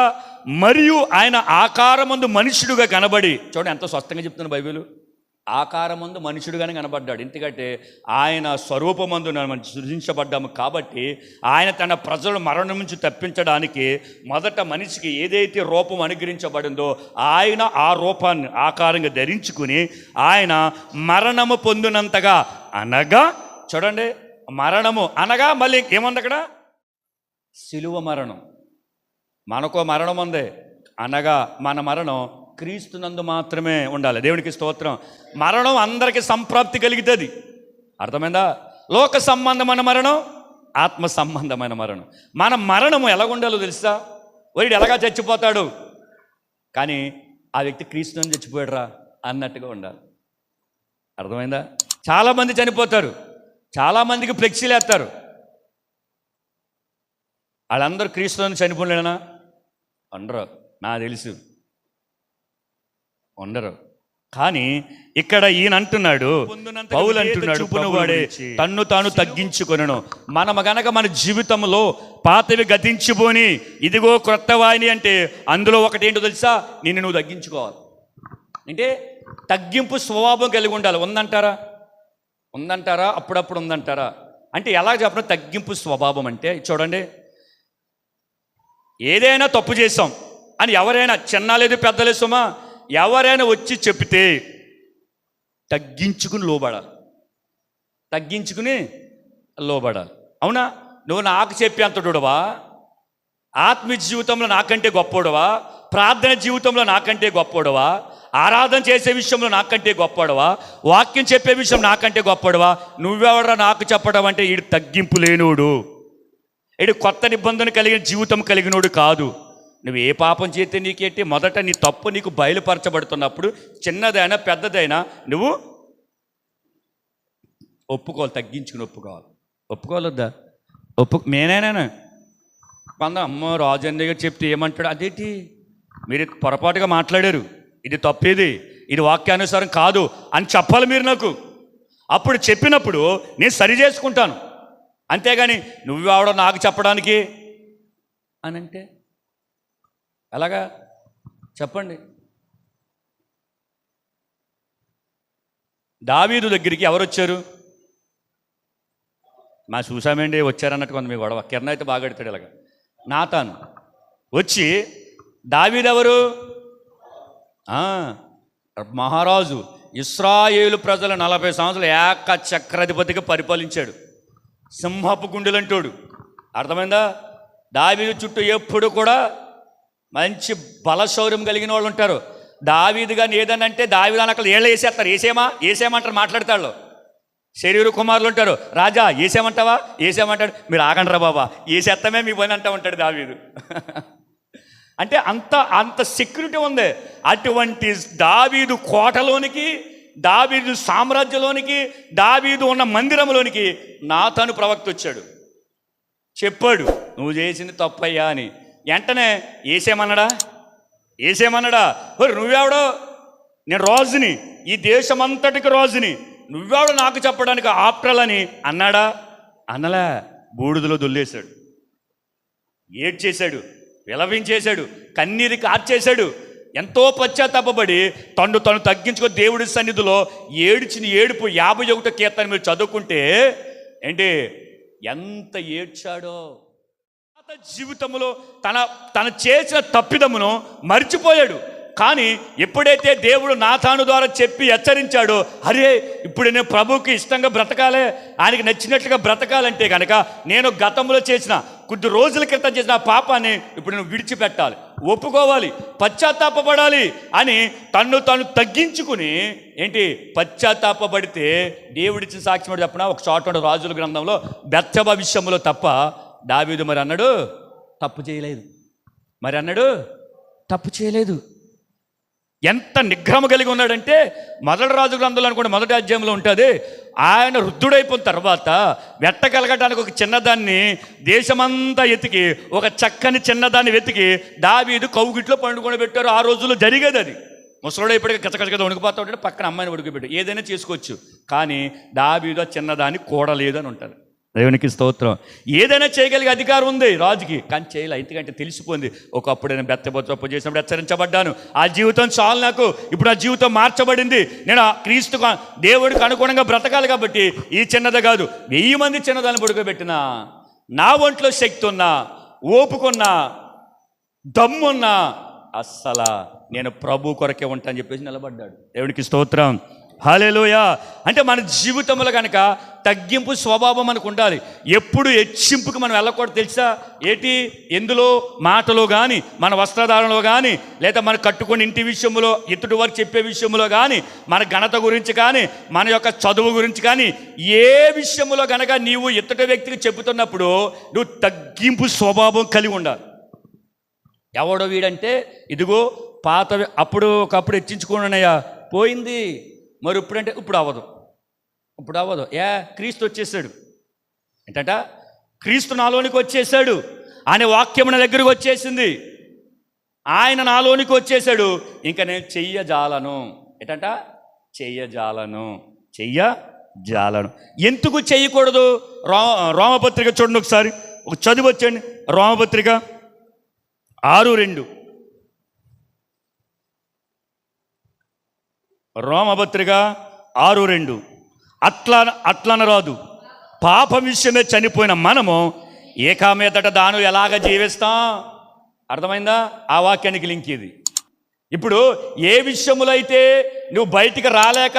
మరియు ఆయన ఆకారమందు మనుషుడుగా కనబడి, చూడండి ఎంత స్పష్టంగా చెప్తున్న బైబిల్, ఆకారమందు మనుషుడుగానే కనబడ్డాడు. ఎందుకంటే ఆయన స్వరూపమందు మనం సృజించబడ్డాము కాబట్టి ఆయన తన ప్రజలను మరణం నుంచి తప్పించడానికి మొదట మనిషికి ఏదైతే రూపం అనుగ్రహించబడిందో ఆయన ఆ రూపాన్ని ఆకారంగా ధరించుకుని ఆయన మరణము పొందినంతగా, అనగా చూడండి, మరణము అనగా మళ్ళీ ఏముంది అక్కడ? సిలువ మరణం. మనకో మరణం ఉంది, అనగా మన మరణం క్రీస్తునందు మాత్రమే ఉండాలి. దేవునికి స్తోత్రం. మరణం అందరికీ సంప్రాప్తి కలుగుతుంది. అర్థమైందా? లోక సంబంధమైన మరణం, ఆత్మ సంబంధమైన మరణం. మన మరణము ఎలాగుండాలో తెలుసా? వీడు ఎలాగా చచ్చిపోతాడు, కానీ ఆ వ్యక్తి క్రీస్తునందు చచ్చిపోయాడురా అన్నట్టుగా ఉండాలి. అర్థమైందా? చాలామంది చనిపోతారు, చాలామందికి ఫ్లెక్సీలు వేస్తారు. వాళ్ళందరూ క్రీస్తునందు చనిపోలేనా? ఉండరు, నాకు తెలుసు, ఉండరు. కానీ ఇక్కడ ఈయన అంటున్నాడు, పౌలు అంటున్నాడు, వాడే తన్ను తాను తగ్గించుకొనెను. మనము గనక మన జీవితంలో పాతవి గతించిపోని ఇదిగో క్రొత్త వాయిని అంటే అందులో ఒకటి ఏంటో తెలుసా? నిన్ను నువ్వు తగ్గించుకోవాలి. అంటే తగ్గింపు స్వభావం కలిగి ఉండాలి. ఉందంటారా? అప్పుడప్పుడు ఉందంటారా? అంటే ఎలా చెప్పడం? తగ్గింపు స్వభావం అంటే చూడండి, ఏదైనా తప్పు చేసాం అని ఎవరైనా, చిన్న లేదు పెద్ద లేదు సుమా, ఎవరైనా వచ్చి చెప్తే తగ్గించుకుని లోబడాలి. అవునా? నువ్వు నాకు చెప్పేంతడువా? ఆత్మీయ జీవితంలో నాకంటే గొప్పోడవా? ప్రార్థన జీవితంలో నాకంటే గొప్పోడవా? ఆరాధన చేసే విషయంలో నాకంటే గొప్పోడవా? వాక్యం చెప్పే విషయం నాకంటే గొప్పోడవా? నువ్వెవడరా నాకు చెప్పడం అంటే? ఈడు తగ్గింపు లేనోడు, ఈడు కొత్త నిబంధన కలిగిన జీవితం కలిగినోడు కాదు. నువ్వు ఏ పాపం చేస్తే నీకేంటి? మొదట నీ తప్పు నీకు బయలుపరచబడుతున్నప్పుడు చిన్నదైనా పెద్దదైనా నువ్వు ఒప్పుకోవాలి, తగ్గించుకుని ఒప్పుకోవాలొద్దా? నేనైనా అమ్మో రాజన్న గారు చెప్తే ఏమంటాడు? అదేంటి మీరు పొరపాటుగా మాట్లాడారు, ఇది తప్పేది, ఇది వాక్యానుసారం కాదు అని చెప్పాలి మీరు నాకు. అప్పుడు చెప్పినప్పుడు నేను సరి చేసుకుంటాను, అంతేగాని నువ్వెవడో నాకు చెప్పడానికి అని అంటే అలాగా చెప్పండి. దావీదు దగ్గరికి ఎవరు వచ్చారు? మా చూసామండి వచ్చారన్నట్టు కొంత మీ గొడవ. కిరణ్ అయితే బాగా అడుగుతాడు ఇలాగా. నాతాను వచ్చి, దావీదు ఎవరు? మహారాజు, ఇశ్రాయేలు ప్రజలు 40 సంవత్సరాలు ఏక చక్రాధిపతిగా పరిపాలించాడు. సింహపు గుండెలంటోడు. అర్థమైందా? దావీదు చుట్టూ ఎప్పుడు కూడా మంచి బలశౌర్యం కలిగిన వాళ్ళు ఉంటారు. దావీదు గారిని ఏదన్నా అంటే దావీదు అక్కడ ఏళ్ళు వేసేస్తారు, వేసేయమంటారు, మాట్లాడతాడు. శరీర కుమారులు ఉంటారు, రాజా వేసేయమంటావా, వేసేయమంటాడు, మీరు ఆగండి రా బాబా, వేసేస్తామే మీ పని అంటూ ఉంటాడు దావీదు. అంటే అంత సెక్యూరిటీ ఉంది. అటువంటి దావీదు కోటలోనికి, దావీదు సామ్రాజ్యంలోనికి, దావీదు ఉన్న మందిరంలోనికి నాతాను ప్రవక్త వచ్చాడు, చెప్పాడు నువ్వు చేసింది తప్పయ్యా అని. వెంటనే వేసేమన్నాడా? నువ్వెవడో, నేను రాజుని, ఈ దేశమంతటికి రాజుని, నువ్వెవడో నాకు చెప్పడానికి ఆప్టలని అన్నాడా? అనలా. బూడిదలో దొల్లేశాడు, ఏడ్చేశాడు, విలవించేశాడు, కన్నీరు కార్చేశాడు. ఎంతో పశ్చాత్తాపడి తను తగ్గించుకో దేవుడి సన్నిధిలో ఏడ్చిన ఏడుపు 51వ కీర్తన మీరు చదువుకుంటే ఏంటి ఎంత ఏడ్చాడో. జీవితంలో తన చేసిన తప్పిదమును మర్చిపోయాడు. కానీ ఎప్పుడైతే దేవుడు నాతాను ద్వారా చెప్పి హెచ్చరించాడో, అరే ఇప్పుడు నేను ప్రభువుకి ఇష్టంగా బ్రతకాలే, ఆయనకి నచ్చినట్లుగా బ్రతకాలంటే కనుక నేను గతంలో చేసిన కొద్ది రోజుల క్రితం చేసిన పాపాన్ని ఇప్పుడు నేను విడిచిపెట్టాలి, ఒప్పుకోవాలి, పశ్చాత్తాపపడాలి అని తను తగ్గించుకుని పశ్చాత్తాపడితే దేవుడిచ్చిన సాక్ష్యం చెప్పిన ఒక చోట రాజుల గ్రంథంలో బెత్షెబా విషయంలో తప్ప దావీదు మరి అన్నాడు తప్పు చేయలేదు. ఎంత నిగ్రహం కలిగి ఉన్నాడంటే మొదటి రాజు గ్రంథంలో అనుకోండి, మొదటి అధ్యాయంలో ఉంటుంది, ఆయన వృద్ధుడైపోయిన తర్వాత వెట్టగలగడానికి ఒక చిన్నదాన్ని దేశమంతా ఎతికి, ఒక చక్కని చిన్నదాన్ని వెతికి దావీదు కౌగిట్లో పండుకొని పెట్టారు. ఆ రోజుల్లో జరిగేది అది. ముసలుడైపోయి కచ్చకచ్చ వణికిపోతా ఉంటే పక్కన అమ్మాయిని ఉడికిపెట్టు, ఏదైనా చేసుకోవచ్చు. కానీ దావీదు ఆ చిన్నదాన్ని కూడలేదు అని ఉంటారు. దేవునికి స్తోత్రం. ఏదైనా చేయగలిగే అధికారం ఉంది రాజుకి, కానీ చేయలే. ఎందుకంటే తెలిసిపోయింది, ఒకప్పుడు నేను తప్పు చేసినప్పుడు హెచ్చరించబడ్డాను, ఆ జీవితం చాలు నాకు, ఇప్పుడు ఆ జీవితం మార్చబడింది, నేను క్రీస్తు దేవుడికి అనుగుణంగా బ్రతకాలి, కాబట్టి ఈ చిన్నది కాదు 1000 మంది చిన్నదాన్ని పడుకోబెట్టినా, నా ఒంట్లో శక్తి ఉన్నా, ఓపుకున్నా, దమ్మున్నా, అస్సలా నేను ప్రభు కొరకే ఉంటానని చెప్పేసి నిలబడ్డాడు. దేవునికి స్తోత్రం. హల్లెలూయా. అంటే మన జీవితంలో కనుక తగ్గింపు స్వభావం మనకు ఉండాలి. ఎప్పుడు హెచ్చింపుకి మనం వెళ్ళకూడదు తెలుసా? ఎందులో మాటలో కానీ, మన వస్త్రధారణలో కానీ, లేదా మన కట్టుకుని ఇంటి విషయంలో, ఇతడు వారు చెప్పే విషయంలో కానీ, మన ఘనత గురించి కానీ, మన యొక్క చదువు గురించి కానీ, ఏ విషయంలో కనుక నీవు ఇతడి వ్యక్తికి చెబుతున్నప్పుడు నువ్వు తగ్గింపు స్వభావం కలిగి ఉండాలి. ఎవడో వీడంటే ఇదిగో పాత ఒకప్పుడు హెచ్చించుకున్నానయ్యా, పోయింది, మరి ఇప్పుడంటే ఇప్పుడు అవ్వదు. క్రీస్తు వచ్చేసాడు. ఏంటంట? క్రీస్తు నాలోనికి వచ్చేసాడు అనే వాక్యం నా దగ్గరకు వచ్చేసింది. ఆయన నాలోనికి వచ్చేసాడు, ఇంకా నేను చెయ్యజాలను. చెయ్యజాలను. ఎందుకు చెయ్యకూడదు? రోమపత్రిక చూడండి ఒకసారి, ఒక చదివి వచ్చండి. రోమపత్రిక 6:2. రోమపత్రిక 6:2. అట్లనరాదు, పాపం విషయమే చనిపోయిన మనము ఏకామేదట దాను ఎలాగ జీవిస్తాం? అర్థమైందా? ఆ వాక్యానికి లింక్ ఇది. ఇప్పుడు ఏ విషయములో అయితే నువ్వు బయటికి రాలేక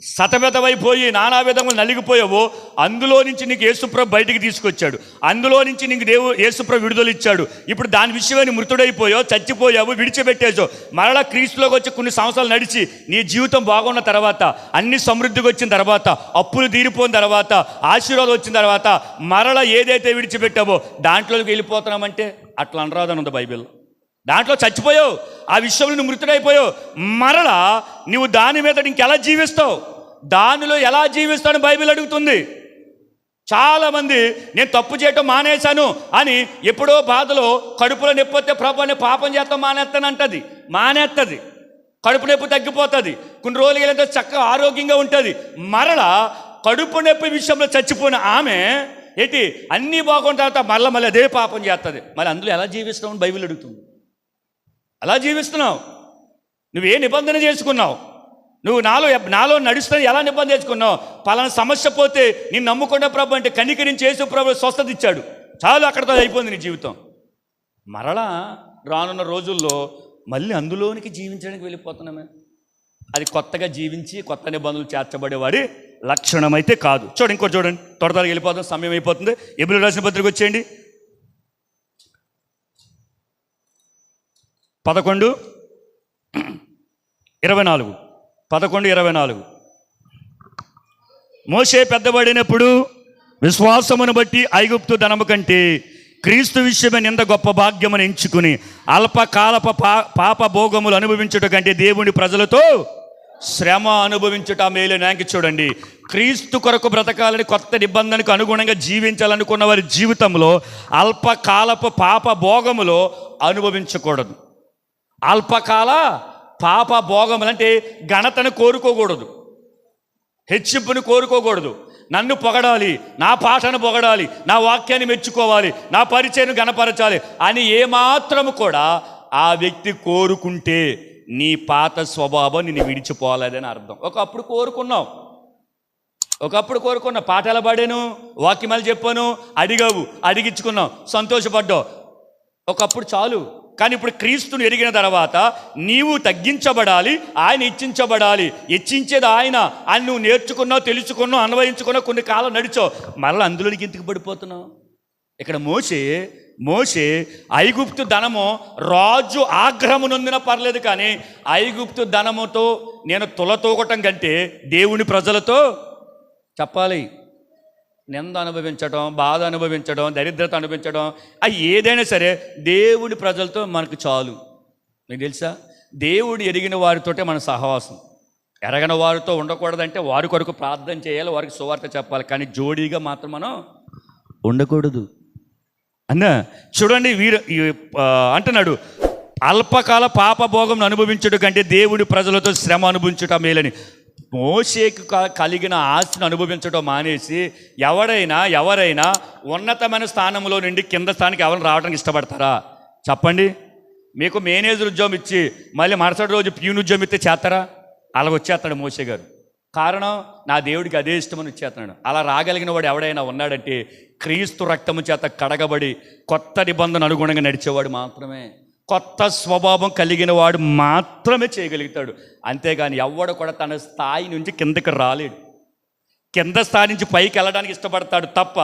సతమెతమైపోయి నానా విధములు నలిగిపోయావో, అందులో నుంచి నీకు యేసుప్రభు బయటికి తీసుకొచ్చాడు, అందులో నుంచి నీకు యేసుప్రభు విడుదల ఇచ్చాడు. ఇప్పుడు దాని విషయమై మృతుడైపోయావు, చచ్చిపోయావు, విడిచిపెట్టేసావు. మరలా క్రీస్తులోకి వచ్చి కొన్ని సంవత్సరాలు నడిచి నీ జీవితం బాగున్న తర్వాత, అన్ని సమృద్ధికి వచ్చిన తర్వాత, అప్పులు తీరిపోయిన తర్వాత, ఆశీర్వాదం వచ్చిన తర్వాత, మరలా ఏదైతే విడిచిపెట్టావో దాంట్లోకి వెళ్ళిపోతున్నామంటే అట్లా అనరాదని ఉంది బైబిల్లో. దాంట్లో చచ్చిపోయావు, ఆ విషయంలో నువ్వు మృతుడైపోయావు. మరలా నువ్వు దాని మీద ఇంకెలా జీవిస్తావు, దానిలో ఎలా జీవిస్తావు బైబిల్ అడుగుతుంది. చాలామంది నేను తప్పు చేయటం మానేశాను అని ఎప్పుడో బాధలో కడుపులో నొప్పి వస్తే ప్రభు పాపం చేస్తాం మానేస్తుంది. కడుపు నొప్పి తగ్గిపోతుంది, కొన్ని రోజులు వెళ్ళితే చక్కగా ఆరోగ్యంగా ఉంటుంది. మరలా కడుపు నొప్పి విషయంలో చచ్చిపోయిన ఆమె అన్నీ బాగున్న తర్వాత మళ్ళీ అదే పాపం చేస్తుంది. మళ్ళీ అందులో ఎలా జీవిస్తావు అని బైబిల్ అడుగుతుంది. అలా జీవిస్తున్నావు, నువ్వే నిబంధన చేసుకున్నావు, నువ్వు నాలో నడుస్తున్నా ఎలా నిబంధన చేసుకున్నావు? పలానా సమస్య పోతే నేను నమ్ముకున్న ప్రభు అంటే కనికరించి యేసు ప్రభు స్వస్థత ఇచ్చాడు, చాలు, అక్కడితో అయిపోయింది నీ జీవితం. మరలా రానున్న రోజుల్లో మళ్ళీ అందులోనికి జీవించడానికి వెళ్ళిపోతున్నామే. అది కొత్తగా జీవించి కొత్త నిబంధనలు చేర్చబడేవారి లక్షణం అయితే కాదు. ఇంకోటి చూడండి, త్వరగా వెళ్ళిపోతాం, సమయం అయిపోతుంది. హెబ్రీయులకు రాసిన పత్రిక వచ్చేయండి, 11 24, 11:24. మోషే పెద్దబడినప్పుడు విశ్వాసమును బట్టి ఐగుప్తు ధనము కంటే క్రీస్తు విషయమే నింద గొప్ప భాగ్యమును ఎంచుకుని అల్పకాలప పాప భోగములు అనుభవించుట కంటే దేవుని ప్రజలతో శ్రమ అనుభవించుట మేలు. నాకి చూడండి, క్రీస్తు కొరకు బ్రతకాలని కొత్త నిబంధనకు అనుగుణంగా జీవించాలనుకున్న వారి జీవితంలో అల్పకాలపు పాప భోగములో అనుభవించకూడదు. అల్పకాల పాప భోగములు అంటే ఘనతను కోరుకోకూడదు, హెచ్చింపుని కోరుకోకూడదు. నన్ను పొగడాలి, నా పాటను పొగడాలి, నా వాక్యాన్ని మెచ్చుకోవాలి, నా పరిచయను గణపరచాలి అని ఏమాత్రము కూడా ఆ వ్యక్తి కోరుకుంటే నీ పాత స్వభావం నిన్ను విడిచిపోలేదని అర్థం. ఒకప్పుడు కోరుకున్నావు, పాటలు పాడాను, వాక్యమాలు చెప్పాను, అడిగావు, అడిగించుకున్నావు, సంతోషపడ్డావు, ఒకప్పుడు చాలు. కానీ ఇప్పుడు క్రీస్తుని ఎరిగిన తర్వాత నీవు తగ్గించబడాలి, ఆయన హెచ్చించబడాలి. హెచ్చించేది ఆయన అని నువ్వు నేర్చుకున్నావు, తెలుసుకున్నావు, అన్వయించుకున్నావు, కొన్ని కాలం నడిచావు, మరలా అందులోనికి ఎందుకు పడిపోతున్నావు? ఇక్కడ మోషే ఐగుప్తు ధనము రాజు ఆగ్రహము నొందిన పర్లేదు, కానీ ఐగుప్తు ధనముతో నేను తులతూగటం కంటే దేవుని ప్రజలతో చెప్పాలి నింద అనుభవించడం, బాధ అనుభవించడం, దరిద్రత అనుభవించడం, అవి ఏదైనా సరే దేవుడి ప్రజలతో మనకు చాలు. మీకు తెలుసా, దేవుడు ఎరిగిన వారితోటే మన సహవాసం. ఎరగని వారితో ఉండకూడదంటే వారి కొరకు ప్రార్థన చేయాలి, వారికి సువార్త చెప్పాలి, కానీ జోడీగా మాత్రం మనం ఉండకూడదు అన్న. చూడండి, అంటున్నాడు అల్పకాల పాప భోగం అనుభవించుట కంటే దేవుడి ప్రజలతో శ్రమ అనుభవించుట మేలని. మోషేకు కలిగిన ఆస్తిని అనుభవించడం మానేసి ఎవరైనా ఉన్నతమైన స్థానంలో నుండి కింద స్థానానికి ఎవరు రావడానికి ఇష్టపడతారా చెప్పండి? మీకు మేనేజర్ ఉద్యోగం ఇచ్చి మళ్ళీ మరుసటి రోజు ప్యూన్ ఉద్యోగం ఇస్తే చేస్తారా? అలా వచ్చేస్తాడు మోషే గారు. కారణం, నా దేవుడికి అదే ఇష్టమని వచ్చేస్తున్నాడు. అలా రాగలిగిన వాడు ఎవడైనా ఉన్నాడంటే క్రీస్తు రక్తము చేత కడగబడి కొత్త నిబంధన అనుగుణంగా నడిచేవాడు మాత్రమే, కొత్త స్వభావం కలిగిన వాడు మాత్రమే చేయగలుగుతాడు. అంతేగాని ఎవడు కూడా తన స్థాయి నుంచి కిందకి రాలేడు. కింద స్థాయి నుంచి పైకి వెళ్ళడానికి ఇష్టపడతాడు తప్ప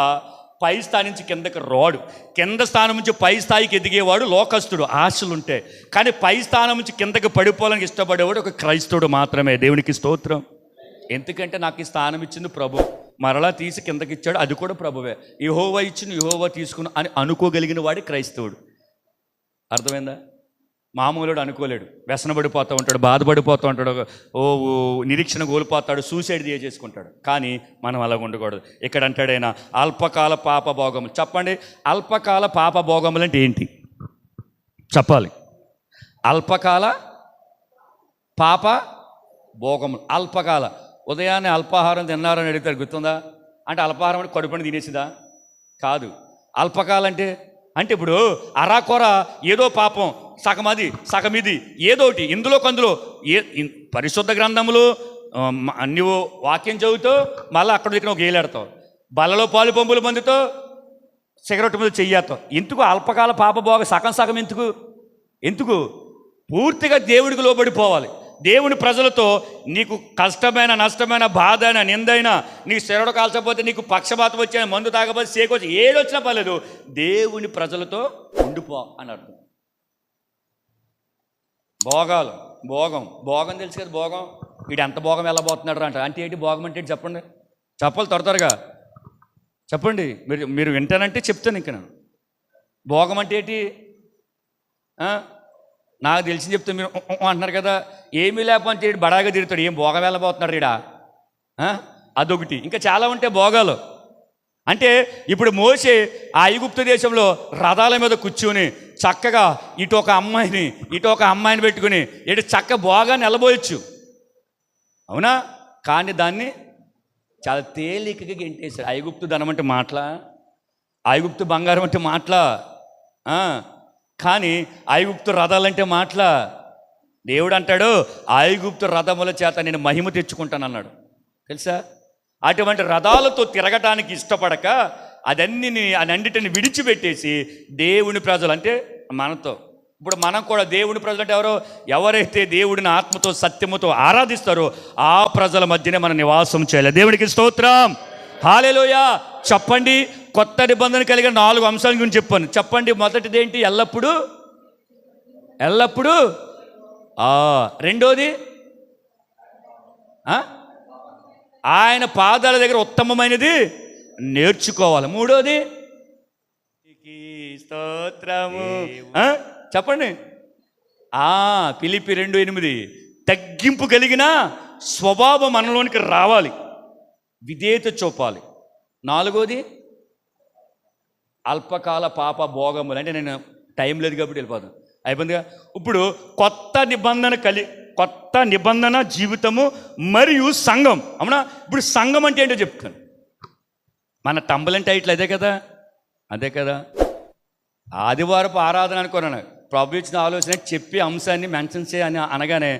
పై స్థాయి నుంచి కిందకి రాడు. కింద స్థానం నుంచి పై స్థాయికి ఎదిగేవాడు లోకస్తుడు, ఆశలుంటే. కానీ పై స్థానం నుంచి కిందకి పడిపోవాలని ఇష్టపడేవాడు ఒక క్రైస్తవుడు మాత్రమే. దేవునికి స్తోత్రం. ఎందుకంటే నాకు ఈ స్థానం ఇచ్చింది ప్రభు, మరలా తీసి కిందకి ఇచ్చాడు, అది కూడా ప్రభువే. యెహోవా ఇచ్చిన యెహోవా తీసుకుని అని అనుకోగలిగిన వాడే క్రైస్తవుడు. అర్థమైందా? మామూలుడు అనుకోలేడు, వ్యసనపడిపోతూ ఉంటాడు, బాధపడిపోతూ ఉంటాడు, నిరీక్షణ కోల్పోతాడు, సూసైడ్ చేసుకుంటాడు. కానీ మనం అలా ఉండకూడదు. ఇక్కడ అంటాడైనా అల్పకాల పాప భోగములు. చెప్పండి, అల్పకాల పాప భోగములు అంటే ఏంటి చెప్పాలి? అల్పకాల పాప భోగములు. అల్పకాల, ఉదయాన్నే అల్పాహారం తిన్నారని అడుగుతారు, గుర్తుందా? అంటే అల్పాహారం అంటే కడుపుని తినేసిదా? కాదు. అల్పకాలం అంటే ఇప్పుడు అరాకొర ఏదో పాపం, సగమది సగమిది ఏదోటి, ఇందులో కొందులో పరిశుద్ధ గ్రంథములు నువ్వు వాక్యం చదువుతూ మళ్ళీ అక్కడ దగ్గర ఒక ఏలాడతావు, బలలో పాలు పంపులు మందుతో సిగరెట్ మీద చెయ్యేస్తావు. ఎందుకు అల్పకాల పాప భోగ? సగం ఎందుకు? పూర్తిగా దేవుడికి లోబడిపోవాలి. దేవుని ప్రజలతో నీకు కష్టమైన, నష్టమైన, బాధ అయినా, నిందైనా, నీకు శరడు కాల్చకపోతే, నీకు పక్షపాతం వచ్చే, మందు తాగకపోతే, సేకొచ్చి ఏదొచ్చినా పర్లేదు, దేవుని ప్రజలతో ఉండిపో అని అర్థం. భోగం తెలుసు కదా, భోగం. వీడు ఎంత భోగం వెళ్ళబోతున్నాడు అంట. అంటే ఏంటి భోగం అంటే? చెప్పండి, చెప్పాలి త్వరగా చెప్పండి. మీరు వింటానంటే చెప్తాను. ఇంకా భోగం అంటే ఏంటి? నాకు తెలిసి చెప్తే మీరు అంటున్నారు కదా. ఏమీ లేకపోతే బడాగా తిరుగుతాడు, ఏం భోగం వెళ్ళబోతున్నాడు ఈడ, అదొకటి. ఇంకా చాలా ఉంటాయి భోగాలు. అంటే ఇప్పుడు మోషే ఆ ఐగుప్తు దేశంలో రథాల మీద కూర్చుని చక్కగా ఇటు ఒక అమ్మాయిని పెట్టుకుని ఇటు చక్క భోగాన్ని నిలబోయచ్చు, అవునా? కానీ దాన్ని చాలా తేలికగా గెంటేశాడు. ఐగుప్తు ధనం అంటే మాటలా, ఐగుప్తు బంగారం అంటే మాటలా, కానీ ఐగుప్తు రథాలంటే మాటలా. దేవుడు అంటాడు, ఐగుప్తు రథముల చేత నేను మహిమ తెచ్చుకుంటాను అన్నాడు. తెలుసా? అటువంటి రథాలతో తిరగటానికి ఇష్టపడక అన్నిటిని విడిచిపెట్టేసి దేవుని ప్రజలు అంటే మనతో, ఇప్పుడు మనం కూడా దేవుని ప్రజలు అంటే ఎవరైతే దేవుడిని ఆత్మతో సత్యముతో ఆరాధిస్తారో ఆ ప్రజల మధ్యనే మనం నివాసం చేయాలి. దేవునికి స్తోత్రం, హల్లెలూయా. చెప్పండి, కొత్త నిబంధన కలిగిన 4 అంశాల గురించి చెప్పాను. చెప్పండి, మొదటిది ఏంటి? ఎల్లప్పుడూ. రెండోది ఆ? ఆయన పాదాల దగ్గర ఉత్తమమైనది నేర్చుకోవాలి. మూడోది స్తోత్రము. చెప్పండి. ఫిలిప్పి 2:8 తగ్గింపు కలిగిన స్వభావం మనలోనికి రావాలి, విధేయత చూపాలి. నాలుగోది అల్పకాల పాప భోగములు. అంటే నేను టైం లేదు కాబట్టి వెళ్ళిపోతాను, అయిపోయిందిగా. ఇప్పుడు కొత్త నిబంధన జీవితము మరియు సంఘం. అవునా? ఇప్పుడు సంఘం అంటే ఏంటో చెప్తాను. మన టంబల్ టైటిల్ అదే కదా. ఆదివారపు ఆరాధన అనుకున్నాను. ప్రభు ఇచ్చిన ఆలోచన చెప్పి అంశాన్ని మెన్షన్ చేయని అనగానే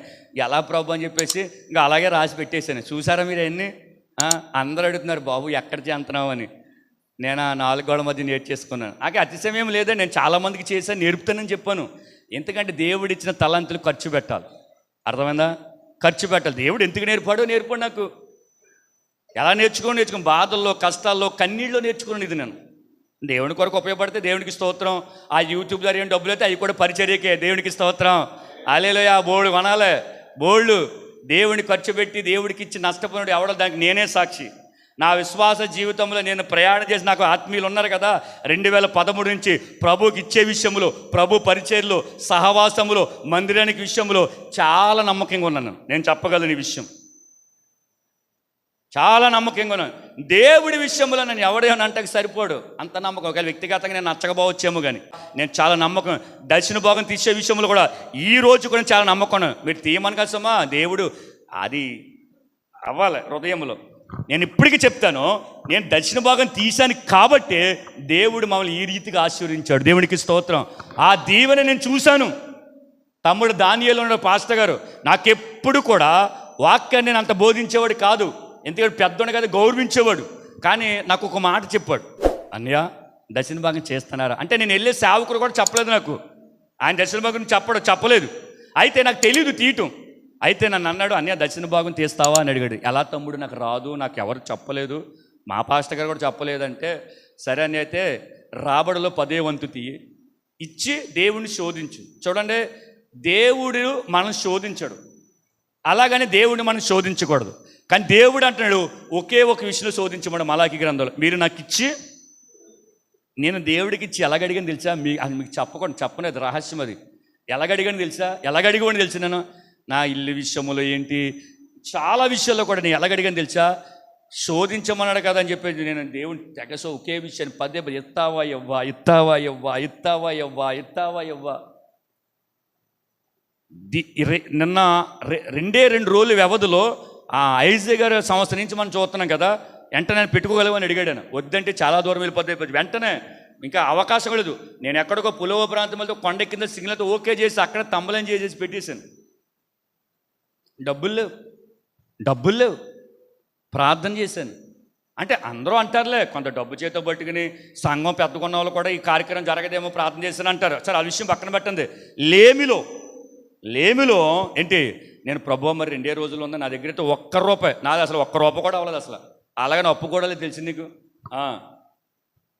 ఎలా ప్రభు అని చెప్పేసి ఇంకా అలాగే రాసి పెట్టేశాను. చూసారా మీరు అన్నీ? అందరూ అడుగుతున్నారు, బాబు ఎక్కడ చేస్తున్నావు అని. నేను ఆ 4 గోడల మధ్య నేర్చేసుకున్నాను. నాకు అతిశయం లేదండి, నేను చాలామందికి చేశాను, నేర్పుతానని చెప్పాను. ఎందుకంటే దేవుడు ఇచ్చిన తలంతులు ఖర్చు పెట్టాలి. అర్థమైందా? ఖర్చు పెట్టాలి. దేవుడు ఎందుకు నేర్పాడు నాకు. ఎలా నేర్చుకోని బాధల్లో, కష్టాల్లో, కన్నీళ్ళలో నేర్చుకున్నాను. ఇది నేను దేవుని కొరకు ఉపయోగపడితే దేవునికి స్తోత్రం. ఆ యూట్యూబ్ ద్వారా ఏం డబ్బులు అయితే అవి కూడా పరిచర్యకే, దేవునికి స్తోత్రం. హల్లెలూయా. బోర్డు కొనాలి, బోర్డు దేవుని ఖర్చు పెట్టి దేవుడికి ఇచ్చి నష్టపోయినాడు ఎవడో, దానికి నేనే సాక్షి. నా విశ్వాస జీవితంలో నేను ప్రయాణం చేసి నాకు ఆత్మీయులు ఉన్నారు కదా, 2013 నుంచి ప్రభుకి ఇచ్చే విషయంలో, ప్రభు పరిచర్యలో, సహవాసములో, మందిరానికి విషయంలో చాలా నమ్మకంగా ఉన్నాను. నేను చెప్పగలను ఈ విషయం, చాలా నమ్మకంగా ఉన్నాను. దేవుడి విషయంలో నేను ఎవడేమని అంటే సరిపోడు, అంత నమ్మకం. ఒకవేళ వ్యక్తిగతంగా నేను నచ్చకపోవచ్చేమో, కానీ నేను చాలా నమ్మకం. దర్శన భాగం తీసే విషయంలో కూడా ఈ రోజు కూడా చాలా నమ్మకం. మీరు తీయమని కసమా, దేవుడు అది అవ్వాలి హృదయంలో. నేను ఇప్పటికీ చెప్తాను, నేను దర్శన భాగం తీశాను కాబట్టి దేవుడు మమ్మల్ని ఈ రీతిగా ఆశీర్వదించాడు. దేవునికి స్తోత్రం. ఆ దీవెన నేను చూశాను. తమ్ముడు దానియేలు ఉన్న పాస్టర్ గారు నాకెప్పుడు కూడా వాక్యాన్ని నేను అంత బోధించేవాడు కాదు, ఎందుకంటే పెద్దోడు కదా, గౌరవించేవాడు. కానీ నాకు ఒక మాట చెప్పాడు, అన్నయ్య దర్శన భాగం చేస్తున్నారా అంటే. నేను వెళ్ళే సేవకుడు కూడా చెప్పలేదు నాకు, ఆయన దర్శన భాగం చెప్పలేదు. అయితే నాకు తెలీదు తీయటం. అయితే నన్ను అన్నాడు, అన్నయ్య దర్శన భాగం తీస్తావా అని అడిగాడు. ఎలా తమ్ముడు, నాకు రాదు, నాకు ఎవరు చెప్పలేదు, మా పాస్టర్ గారు కూడా చెప్పలేదంటే, సరే అని అయితే రాబడిలో 10వ వంతు తీయి, ఇచ్చి దేవుడిని శోధించు. చూడండి, దేవుడు మనం శోధించడు, అలాగని దేవుడిని మనం శోధించకూడదు. కానీ దేవుడు అంటున్నాడు ఒకే ఒక విషయంలో శోధించమడు మలాకి గ్రంథంలో. మీరు నాకు ఇచ్చి, నేను దేవుడికి ఇచ్చి ఎలాగడిగాని తెలుసా, అది మీకు చెప్పలేదు, రహస్యం అది. ఎలాగడిగాని తెలుసా, ఎలాగడిగని తెలుసు. నేను నా ఇల్లు విషయంలో ఏంటి, చాలా విషయాల్లో కూడా నేను ఎలాగడిగాని తెలుసా, శోధించమన్నాడు కదా అని చెప్పేసి నేను దేవుని తెగసో ఒకే విషయాన్ని పదే ఎత్తావా ఎవ్వా, ఎత్తావా ఎవ్వా, ఎత్తావా ఎవ్వా, ఎత్తావా ఎవ్వా. నిన్న 2 రోజుల వ్యవధిలో ఐజే గారు సంవత్సరం నుంచి మనం చూస్తున్నాం కదా, వెంటనే పెట్టుకోగలవు అని అడిగాడు. వద్దంటే చాలా దూరం వెళ్ళిపోతే వెంటనే ఇంకా అవకాశం లేదు. నేను ఎక్కడికో పులవ ప్రాంతంలో కొండ కింద సిగ్నల్తో ఓకే చేసి అక్కడ తంబలం చేసేసి పెట్టేశాను. డబ్బులు లేవు, ప్రార్థన చేశాను. అంటే అందరూ అంటారులే, కొంత డబ్బు చేతో పట్టుకుని సంఘం పెద్దకున్న వాళ్ళు కూడా ఈ కార్యక్రమం జరగదేమో ప్రార్థన చేశాను అంటారు. సరే, ఆ విషయం పక్కన పెట్టండి. లేమిలో ఏంటి, నేను ప్రభు మరి 2 రోజులు ఉంది, నా దగ్గర అయితే ₹1, నాది అసలు ₹1 కూడా అవ్వలేదు అసలు. అలాగని అప్పు కూడా లేదు, తెలిసింది నీకు.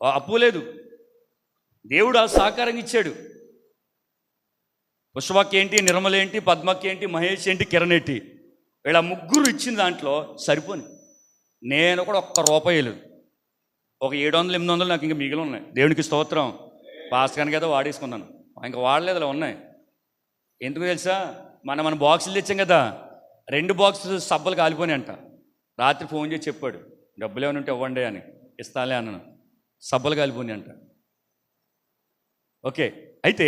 అప్పు లేదు, దేవుడు ఆ సహకారంగా ఇచ్చాడు. పుష్పకి ఏంటి, నిర్మల ఏంటి, పద్మకి ఏంటి, మహేష్ ఏంటి, కిరణ్ ఏంటి, వీళ్ళ ముగ్గురు ఇచ్చిన దాంట్లో సరిపోని. నేను కూడా ₹1 లేదు, ఒక 700-800 నాకు ఇంకా మిగిలి ఉన్నాయి. దేవునికి స్తోత్రం. పాస్కానికి ఏదో వాడేసుకున్నాను, ఇంకా వాడలేదు, అలా ఉన్నాయి. ఎందుకు తెలుసా, మన బాక్సులు తెచ్చాం కదా, 2 బాక్సులు సబ్బలు కాలిపోయినాయి అంట. రాత్రి ఫోన్ చేసి చెప్పాడు, డబ్బులు ఏమైనా ఉంటే ఇవ్వండి అని. ఇస్తాలే అన్నాను, సబ్బలు కాలిపోయినాయి అంట. ఓకే, అయితే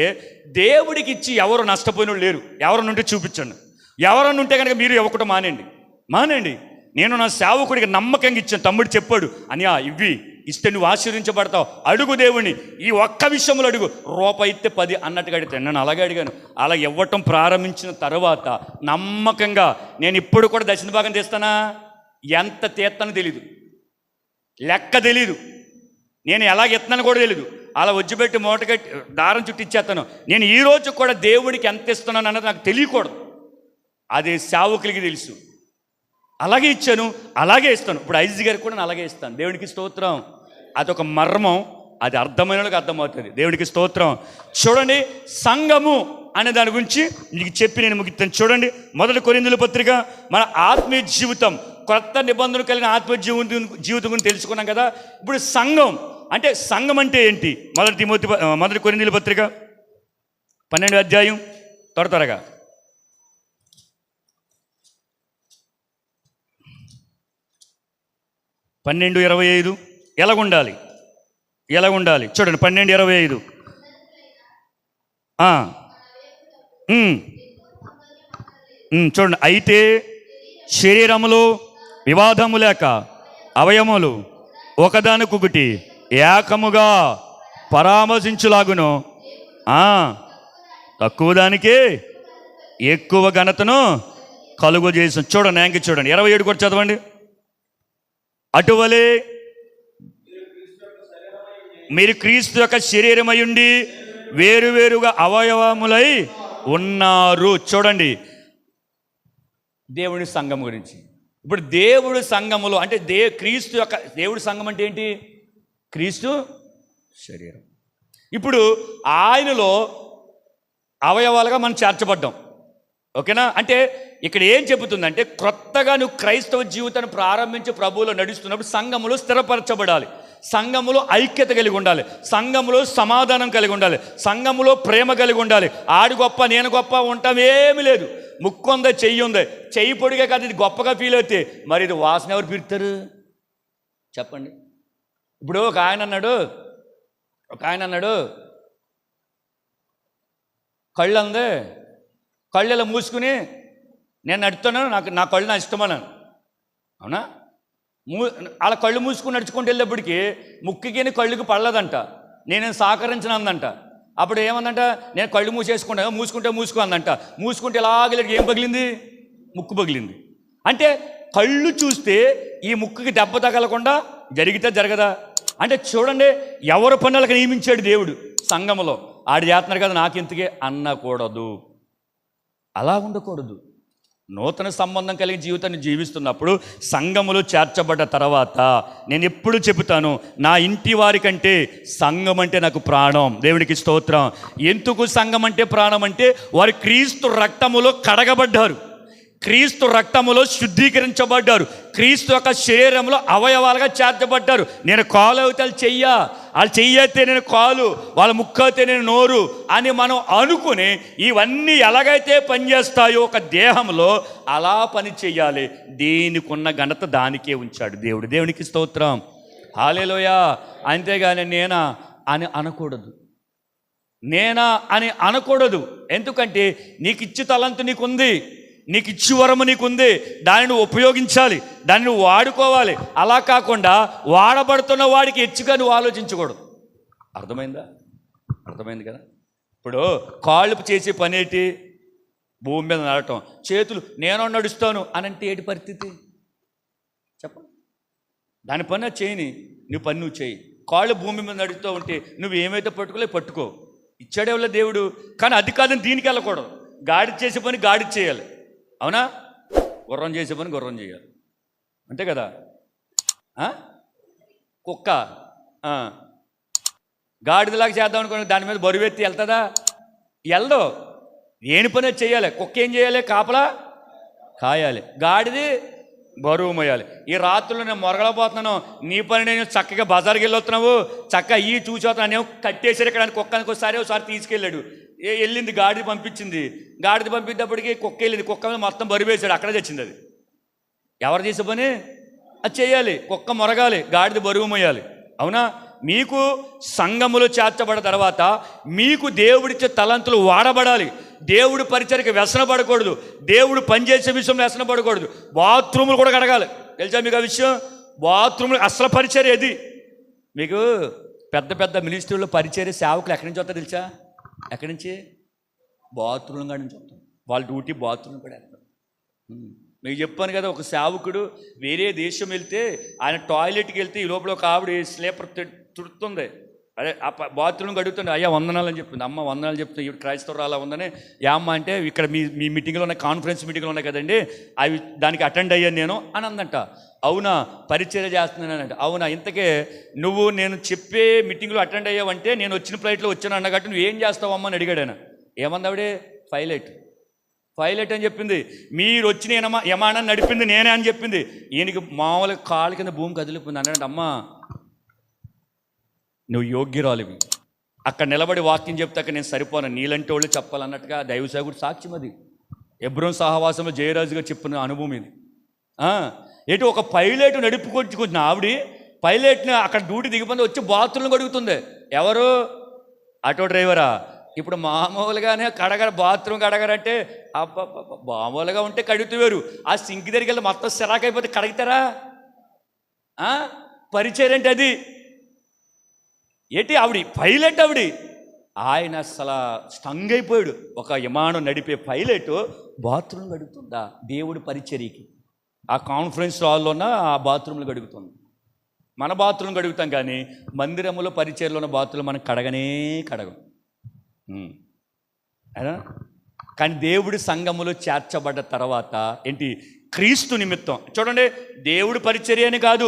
దేవుడికి ఇచ్చి ఎవరు నష్టపోయిన వాళ్ళు లేరు. ఎవరన్నా ఉంటే చూపించండి. ఎవరన్నా ఉంటే కనుక మీరు ఇవ్వకుండా మానేయండి. నేను నా సేవకుడికి నమ్మకంగా ఇచ్చాను. తమ్ముడు చెప్పాడు, అనియా ఇవి ఇస్తే నువ్వు ఆశీర్వించబడతావు, అడుగు దేవుణ్ణి, ఈ ఒక్క విషయంలో అడుగు, ₹1 ఇస్తే 10 అన్నట్టుగా అడిగితే నేను అలాగే అడిగాను. అలా ఇవ్వటం ప్రారంభించిన తర్వాత నమ్మకంగా నేను ఇప్పుడు కూడా దర్శన భాగం తీస్తానా, ఎంత తీస్తానో తెలీదు, లెక్క తెలీదు, నేను ఎలాగ ఎత్తానో కూడా తెలీదు. అలా వచ్చి మూటగట్టి దారం చుట్టి ఇచ్చేస్తాను. నేను ఈ రోజు కూడా దేవుడికి ఎంత ఇస్తున్నాను అన్నది నాకు తెలియకూడదు, అది సేవకులకి తెలుసు. అలాగే ఇచ్చాను, అలాగే ఇస్తాను. ఇప్పుడు ఐజీ గారికి కూడా నేను అలాగే ఇస్తాను. దేవునికి స్తోత్రం. అదొక మర్మం, అది అర్థమైన వాళ్ళకి అర్థమవుతుంది. దేవునికి స్తోత్రం. చూడండి, సంఘము అనే దాని గురించి మీకు చెప్పి నేను ముగిస్తాను. చూడండి, 1 కొరింథీయుల పత్రిక. మన ఆత్మీయ జీవితం, కొత్త నిబంధన కలిగిన ఆత్మీయ జీవితం గురించి తెలుసుకున్నాం కదా. ఇప్పుడు సంఘం అంటే ఏంటి? 1 కొరింథీయుల పత్రిక 12వ అధ్యాయం, త్వరగా 12:25 ఎలాగుండాలి చూడండి. 12:25 చూడండి. అయితే శరీరములో వివాదము లేక అవయములు ఒకదానికొకటి ఏకముగా పరామర్శించులాగును, తక్కువ దానికే ఎక్కువ ఘనతను కలుగు చేసిన. చూడండి 27 కూడా చదవండి. అటువలే మీరు క్రీస్తు యొక్క శరీరమయుండి వేరువేరుగా అవయవములై ఉన్నారు. చూడండి, దేవుని సంఘం గురించి. ఇప్పుడు దేవుడి సంఘములో అంటే క్రీస్తు యొక్క దేవుడి సంఘం అంటే ఏంటి? క్రీస్తు శరీరం. ఇప్పుడు ఆయనలో అవయవాలుగా మనం చేర్చబడ్డాం. ఓకేనా? అంటే ఇక్కడ ఏం చెబుతుందంటే, క్రొత్తగా నువ్వు క్రైస్తవ జీవితాన్ని ప్రారంభించి ప్రభువులో నడుస్తున్నప్పుడు సంఘములో స్థిరపరచబడాలి, సంఘములో ఐక్యత కలిగి ఉండాలి, సంఘములో సమాధానం కలిగి ఉండాలి, సంఘములో ప్రేమ కలిగి ఉండాలి. ఆడు గొప్ప నేను గొప్ప ఉంటాం ఏమి లేదు. ముక్కు ఉందా, చెయ్యి ఉందా, చెయ్యి పొడిగా కాదు ఇది గొప్పగా ఫీల్ అవుతే మరి ఇది వాసన ఎవరు పీరుతారు చెప్పండి? ఇప్పుడు ఒక ఆయన అన్నాడు కళ్ళు అందే, కళ్ళు ఇలా మూసుకుని నేను నడుతున్నాను, నా కళ్ళు నా ఇష్టమన్నాను. అవునా? అలా కళ్ళు మూసుకుని నడుచుకుంటూ వెళ్ళేప్పటికీ ముక్కుకి కళ్ళుకి పడలేదంట, నేనేం సహకరించనందంట. అప్పుడు ఏమందంట, నేను కళ్ళు మూసుకో అందంట. మూసుకుంటే ఇలాగ ఏం పగిలింది? ముక్కు పగిలింది. అంటే కళ్ళు చూస్తే ఈ ముక్కుకి దెబ్బ తగలకుండా జరగదా? అంటే చూడండి, ఎవరి పనులకు నియమించాడు దేవుడు సంఘములో. ఆడు చేస్తున్నారు కదా నాకెందుకే అనకూడదు, అలా ఉండకూడదు. నూతన సంబంధం కలిగిన జీవితాన్ని జీవిస్తున్నప్పుడు సంఘములో చేర్చబడ్డ తర్వాత నేను ఎప్పుడు చెబుతాను, నా ఇంటి వారి కంటే సంఘం అంటే నాకు ప్రాణం. దేవునికి స్తోత్రం. ఎందుకు సంఘం అంటే ప్రాణం అంటే వారు క్రీస్తు రక్తములో కడగబడ్డారు, క్రీస్తు రక్తములో శుద్ధీకరించబడ్డారు, క్రీస్తు యొక్క శరీరంలో అవయవాలుగా చేర్చబడ్డారు. నేను కాలు అయితే వాళ్ళు చెయ్యి అయితే నేను కాలు, వాళ్ళ ముక్కు అయితే నేను నోరు అని మనం అనుకుని ఇవన్నీ ఎలాగైతే పనిచేస్తాయో ఒక దేహంలో అలా పని చెయ్యాలి. దీనికి ఉన్న ఘనత దానికే ఉంచాడు దేవుడు. దేవునికి స్తోత్రం. హల్లెలూయా. అంతేగాని నేనా అని అనకూడదు. ఎందుకంటే నీకు ఇచ్చి తలంతు నీకుంది, నీకు ఇచ్చి వరము నీకుంది, దాన్ని నువ్వు ఉపయోగించాలి, దాన్ని నువ్వు వాడుకోవాలి. అలా కాకుండా వాడబడుతున్న వాడికి హెచ్చుగా నువ్వు ఆలోచించకూడదు. అర్థమైంది కదా? ఇప్పుడు కాళ్ళు చేసే పని ఏంటి? భూమి మీద నడటం. చేతులు నేను నడుస్తాను అని అంటే ఏంటి పరిస్థితి చెప్పండి? దాని పని చేయని, నీ పని నువ్వు చేయి. కాళ్ళు భూమి మీద నడుస్తూ ఉంటే నువ్వు ఏమైతే పట్టుకో. ఇచ్చాడే వల్ల దేవుడు. కానీ అది కాదని దీనికి వెళ్ళకూడదు. గాడి చేసే పని గాడి చేయాలి. అవునా? గుర్రం చేసే పని గుర్రం చేయాలి, అంతే కదా? కుక్క గాడిదలాగా చేద్దాం అనుకుని దాని మీద బరువెత్తి వెళ్తుందా? వెళ్ళదు. ఏని పని చేయాలి. కుక్క ఏం చేయాలి? కాపలా కాయాలి. గాడిది బరువు మోయాలి. ఈ రాత్రులు నేను మొరగలపోతున్నాను, నీ పని నేను చక్కగా బజార్కి వెళ్ళొస్తున్నావు, చక్కగా ఈ చూసొస్తున్నాను, నేను కట్టేసారు ఇక్కడ కుక్కనికి ఒకసారి తీసుకెళ్ళాడు. వెళ్ళింది, గాడిది పంపించింది. గాడిది పంపించేటప్పటికి కుక్క వెళ్ళింది, కుక్క మీద మొత్తం బరువేశాడు, అక్కడే తెచ్చింది. అది ఎవరు చేసే పని? అది చేయాలి. కుక్క మొరగాలి, గాడిది బరువు మోయాలి. అవునా? మీకు సంఘములో చేర్చబడిన తర్వాత మీకు దేవుడిచ్చే తలంతులు వాడబడాలి. దేవుడి పరిచర్యకి వ్యసనపడకూడదు, దేవుడు పనిచేసే విషయంలో వ్యసనపడకూడదు. బాత్రూములు కూడా కడగాలి. తెలుసా మీకు ఆ విషయం? బాత్రూములు అసలు పరిచర్య ఇది. మీకు పెద్ద మినిస్ట్రీలో పరిచర్య సేవకులు ఎక్కడి నుంచి వస్తారు తెలుసా? ఎక్కడి నుంచి? బాత్రూమ్ కాడి నుంచి వస్తారు. వాళ్ళ డ్యూటీ బాత్రూమ్ కూడా వేస్తారు. మీకు చెప్పాను కదా, ఒక సేవకుడు వేరే దేశం వెళ్తే ఆయన టాయిలెట్కి వెళ్తే ఈ లోపల ఒక ఆవిడ స్లీపర్ తుడుతుంది. అదే ఆ బాత్రూమ్ అడుగుతుంది, అయ్యా వందనాలు అని చెప్తుంది. అమ్మ వందనాలు చెప్తుంది. ఇవి క్రైస్తవులు అలా ఉందని. అమ్మ అంటే ఇక్కడ మీ మీటింగ్లో ఉన్నాయి, కాన్ఫరెన్స్ మీటింగ్లో ఉన్నాయి కదండి, అవి దానికి అటెండ్ అయ్యాను నేను అని అందంట. అవునా? పరిచర్య చేస్తున్నానంట. అవునా? ఇంతకే నువ్వు నేను చెప్పే మీటింగ్లో అటెండ్ అయ్యావంటే నేను వచ్చిన ఫ్లైట్లో వచ్చాను అన్నగట్టు నువ్వు ఏం చేస్తావమ్మా అని అడిగాడు ఆయన. ఏమంది ఆవిడే? పైలట్ అని చెప్పింది. మీరు వచ్చిన యమానాన్ని నడిపింది నేనే అని చెప్పింది. ఈయనకి మామూలుగా కాళ్ళ కింద భూమి కదిలిపోయింది. అన్నాడు, అమ్మా నువ్వు యోగ్యురాలివి, అక్కడ నిలబడి వాక్యం చెప్తే అక్కడ నేను సరిపోను, నీలంటి వాళ్ళు చెప్పాలన్నట్టుగా దైవసేవకుడు సాక్ష్యం అది. ఎబ్రోన్ సహవాసంలో జయరాజుగా చెప్పిన అనుభవం ఇది. ఎటు ఒక పైలట్ నడుపుకొచ్చుకుంటున్న ఆవిడ పైలట్ని అక్కడ డ్యూటీ దిగిపోయి వచ్చి బాత్రూమ్లు కడుగుతుంది. ఎవరు? ఆటో డ్రైవరా? ఇప్పుడు మామూలుగానే బాత్రూమ్ కడగరంటే మామూలుగా ఉంటే కడుగుతారు. ఆ సింక్ దగ్గరికి వెళ్ళి మొత్తం సిరాకైపోతే కడుగుతారా? పరిచయం ఏంటి అది? ఏంటి ఆవిడ పైలట్? ఆయన అసలు స్టంగ్ అయిపోయాడు. ఒక విమానం నడిపే పైలట్ బాత్రూమ్ గడుగుతుందా? దేవుడి పరిచర్యకి ఆ కాన్ఫరెన్స్ హాల్లో ఉన్న ఆ బాత్రూమ్లు గడుగుతుంది. మన బాత్రూమ్ గడుగుతాం కానీ మందిరంలో పరిచర్యలో ఉన్న బాత్రూమ్ మనం కడగం. కానీ దేవుడి సంఘములో చేర్చబడ్డ తర్వాత ఏంటి? క్రీస్తు నిమిత్తం. చూడండి, దేవుడి పరిచర్య అని కాదు,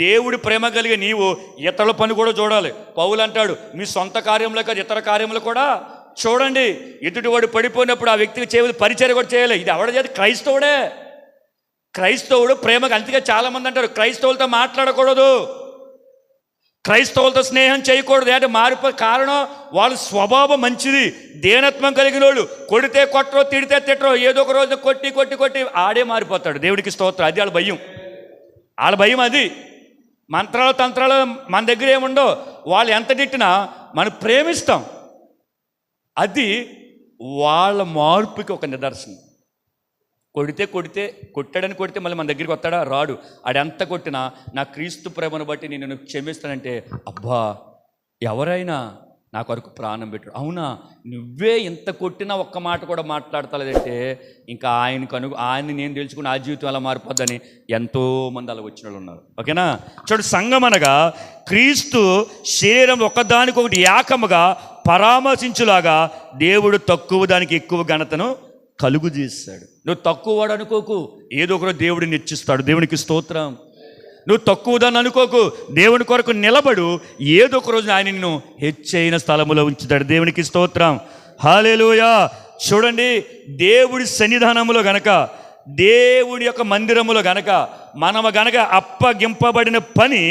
దేవుడి ప్రేమ కలిగే నీవు ఇతరుల పని కూడా చూడాలి. పౌలు అంటాడు, మీ సొంత కార్యంలో కాదు ఇతర కార్యములు కూడా చూడండి. ఎదుటివాడు పడిపోయినప్పుడు ఆ వ్యక్తికి చేయవలసిన పరిచర్య కూడా చేయాలి. ఇది ఎవడ చేతి? క్రైస్తవుడు ప్రేమగా. అందుకే చాలామంది అంటారు క్రైస్తవులతో మాట్లాడకూడదు, క్రైస్తవులతో స్నేహం చేయకూడదు. అంటే మారిపోయి కారణం వాళ్ళ స్వభావం మంచిది, దేనత్వం కలిగిన వాళ్ళు. కొడితే కొట్టరో, తిడితే తిట్టరో, ఏదో ఒక రోజు కొట్టి ఆడే మారిపోతాడు. దేవుడికి స్తోత్రం. అది వాళ్ళ భయం అది. మంత్రాలు తంత్రాలు మన దగ్గర ఏముండో. వాళ్ళు ఎంత తిట్టినా మనం ప్రేమిస్తాం. అది వాళ్ళ మార్పుకి ఒక నిదర్శనం. కొట్టాడని కొడితే మళ్ళీ మన దగ్గరికి వస్తాడా? రాడు. ఆడెంత కొట్టినా నా క్రీస్తు ప్రేమను బట్టి నేను క్షమిస్తానంటే, అబ్బా ఎవరైనా నా కొరకు ప్రాణం పెట్టాడు. అవునా, నువ్వే ఇంత కొట్టినా ఒక్క మాట కూడా మాట్లాడతలేదంటే ఇంకా ఆయన్ని నేను తెలుసుకుని ఆ జీవితం అలా మారిపోద్దని ఎంతోమంది అలా వచ్చిన వాళ్ళు ఉన్నారు. ఓకేనా? చూడు, సంఘం అనగా క్రీస్తు శరీరం ఒకదానికొకటి ఏకముగా పరామర్శించులాగా దేవుడు తక్కువ దానికి ఎక్కువ ఘనతను కలుగు చేస్తాడు. నువ్వు తక్కువ వాడు అనుకోకు, ఏదో ఒకరోజు దేవుడిని హెచ్చిస్తాడు. దేవునికి స్తోత్రం. నువ్వు తక్కువదాన్ని అనుకోకు, దేవుని కొరకు నిలబడు, ఏదో ఒక రోజు ఆయన నిన్ను హెచ్చైన స్థలములో ఉంచుతాడు. దేవునికి స్తోత్రం. హల్లెలూయా. చూడండి, దేవుడి సన్నిధానములో గనక, దేవుడి యొక్క మందిరములో గనక మనము గనక అప్పగింపబడిన పని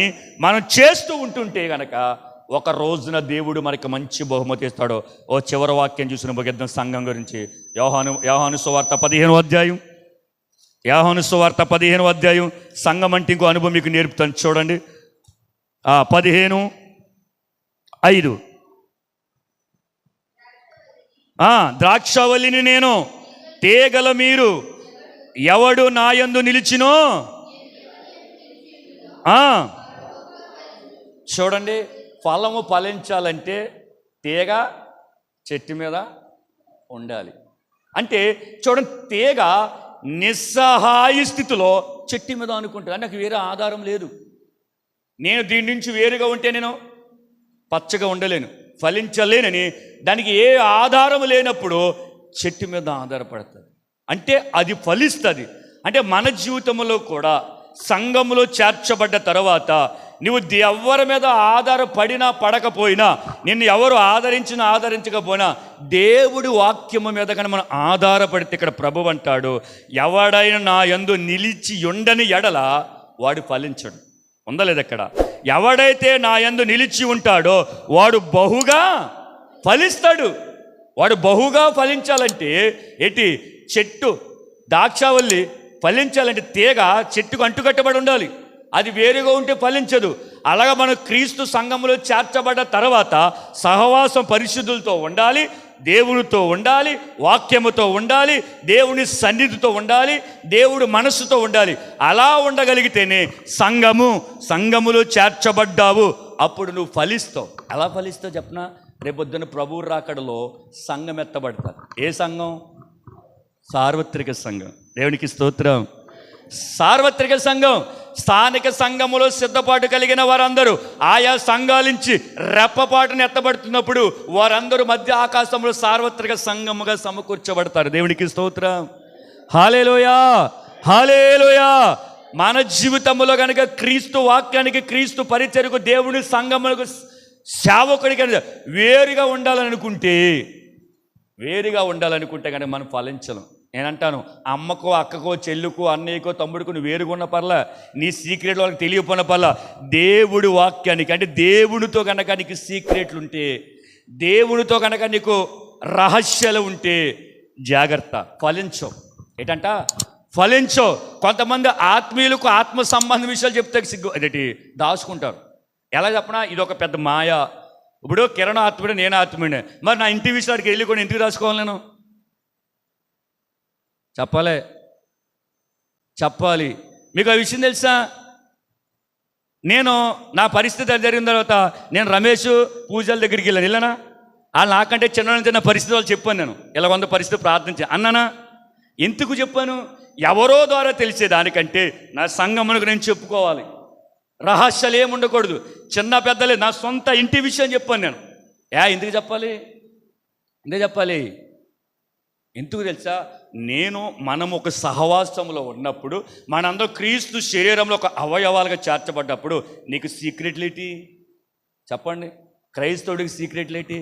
మనం చేస్తూ ఉంటుంటే గనక ఒక రోజున దేవుడు మనకి మంచి బహుమతి ఇస్తాడు. ఓ చివరి వాక్యం చూసిన ముగిద్దాం సంఘం గురించి. యోహాను సువార్త 15వ అధ్యాయం. యోహాను సువార్త 15వ అధ్యాయం. సంఘం అంటే ఇంకో అనుభవం మీకు నేర్పుతాను. చూడండి, 15:5. ద్రాక్షవల్లిని నేను, తీగల మీరు, ఎవడు నా యందు నిలిచినో. చూడండి, ఫలము ఫలించాలంటే తీగ చెట్టు మీద ఉండాలి. అంటే చూడండి, తీగ నిస్సహాయ స్థితిలో చెట్టు మీద అనుకుంటుంది. నాకు వేరే ఆధారం లేదు, నేను దీని నుంచి వేరుగా ఉంటే నేను పచ్చగా ఉండలేను, ఫలించలేనని దానికి ఏ ఆధారం లేనప్పుడు చెట్టు మీద ఆధారపడుతుంది. అంటే అది ఫలిస్తుంది. అంటే మన జీవితంలో కూడా సంఘములో చేర్చబడ్డ తర్వాత నువ్వు ఎవరి మీద ఆధారపడినా పడకపోయినా, నిన్ను ఎవరు ఆదరించకపోయినా దేవుడి వాక్యము మీద కానీ మనం ఆధారపడితే, ఇక్కడ ప్రభువు అంటాడు, ఎవడైనా నా యందు నిలిచి ఉండని ఎడల వాడు ఫలించడు. ఉందా లేదు? అక్కడ ఎవడైతే నా యందు నిలిచి ఉంటాడో వాడు బహుగా ఫలిస్తాడు. వాడు బహుగా ఫలించాలంటే ఏంటి? చెట్టు ద్రాక్షవల్లి ఫలించాలంటే తీగ చెట్టుకు అంటుకట్టబడి ఉండాలి. అది వేరుగా ఉంటే ఫలించదు. అలాగా మనం క్రీస్తు సంఘములో చేర్చబడ్డ తర్వాత సహవాసం పరిశుద్ధులతో ఉండాలి, దేవునితో ఉండాలి, వాక్యముతో ఉండాలి, దేవుని సన్నిధితో ఉండాలి, దేవుడు మనస్సుతో ఉండాలి. అలా ఉండగలిగితేనే సంఘములో చేర్చబడ్డావు. అప్పుడు నువ్వు ఫలిస్తావు. ఎలా ఫలిస్తావు చెప్పనా? రేపొద్దున ప్రభువు రాకడలో సంఘం ఎత్తబడతారు. ఏ సంఘం? సార్వత్రిక సంఘం. దేవునికి స్తోత్రం. సార్వత్రిక సంఘం. స్థానిక సంఘములో సిద్ధపాటు కలిగిన వారందరూ ఆయా సంఘాల నుంచి రెప్పపాటును ఎత్తబడుతున్నప్పుడు వారందరూ మధ్య ఆకాశంలో సార్వత్రిక సంఘముగా సమకూర్చబడతారు. దేవునికి స్తోత్రం. హల్లెలూయా, హల్లెలూయా. మన జీవితంలో కనుక క్రీస్తు వాక్యానికి, క్రీస్తు పరిచర్యకు, దేవుని సంఘములకు సేవకుడికి వేరుగా ఉండాలని అనుకుంటే వేరుగా ఉండాలనుకుంటే కానీ మనం ఫలించలేం. నేను అంటాను, అమ్మకో అక్కకో చెల్లుకో అన్నయ్యకో తమ్ముడికో నువ్వు వేరుగా ఉన్న పర్లా, నీ సీక్రెట్ వాళ్ళకి తెలియపోయిన పర్లా, దేవుడి వాక్యానికి అంటే దేవునితో కనుక నీకు సీక్రెట్లు ఉంటే, దేవునితో కనుక నీకు రహస్యాలు ఉంటే జాగ్రత్త, ఫలించవు. ఏంటంట ఫలించవు. కొంతమంది ఆత్మీయులకు ఆత్మ సంబంధ విషయాలు చెప్తే సిగ్గు అదేంటి దాచుకుంటారు. ఎలా చెప్పనా, ఇది ఒక పెద్ద మాయ. ఇప్పుడు కిరణ్ ఆత్మీయుడు, నేను ఆత్మీయుడే, మరి నా ఇంటి విషయానికి వెళ్ళి కూడా ఇంటికి రాసుకోవాలి. నేను చెప్పాలి. మీకు ఆ విషయం తెలుసా? నేను నా పరిస్థితి జరిగిన తర్వాత నేను రమేష్ పూజల దగ్గరికి వెళ్ళానా, వాళ్ళు నాకంటే చిన్న పరిస్థితి వాళ్ళు చెప్పాను. నేను ఇలా వంద పరిస్థితి ప్రార్థించా అన్నానా? ఎందుకు చెప్పాను? ఎవరో ద్వారా తెలిసే దానికంటే నా సంఘమునకు నేను చెప్పుకోవాలి. రహస్యాలు ఏమి ఉండకూడదు, చిన్న పెద్దలే, నా సొంత ఇంటి విషయం చెప్పాను నేను. ఎందుకు చెప్పాలి? ఎందుకు తెలుసా? మనం ఒక సహవాసంలో ఉన్నప్పుడు, మనందరూ క్రీస్తు శరీరంలో ఒక అవయవాలుగా చేర్చబడ్డప్పుడు నీకు సీక్రెట్లేటి చెప్పండి? క్రైస్తవుడికి సీక్రెట్లేటి?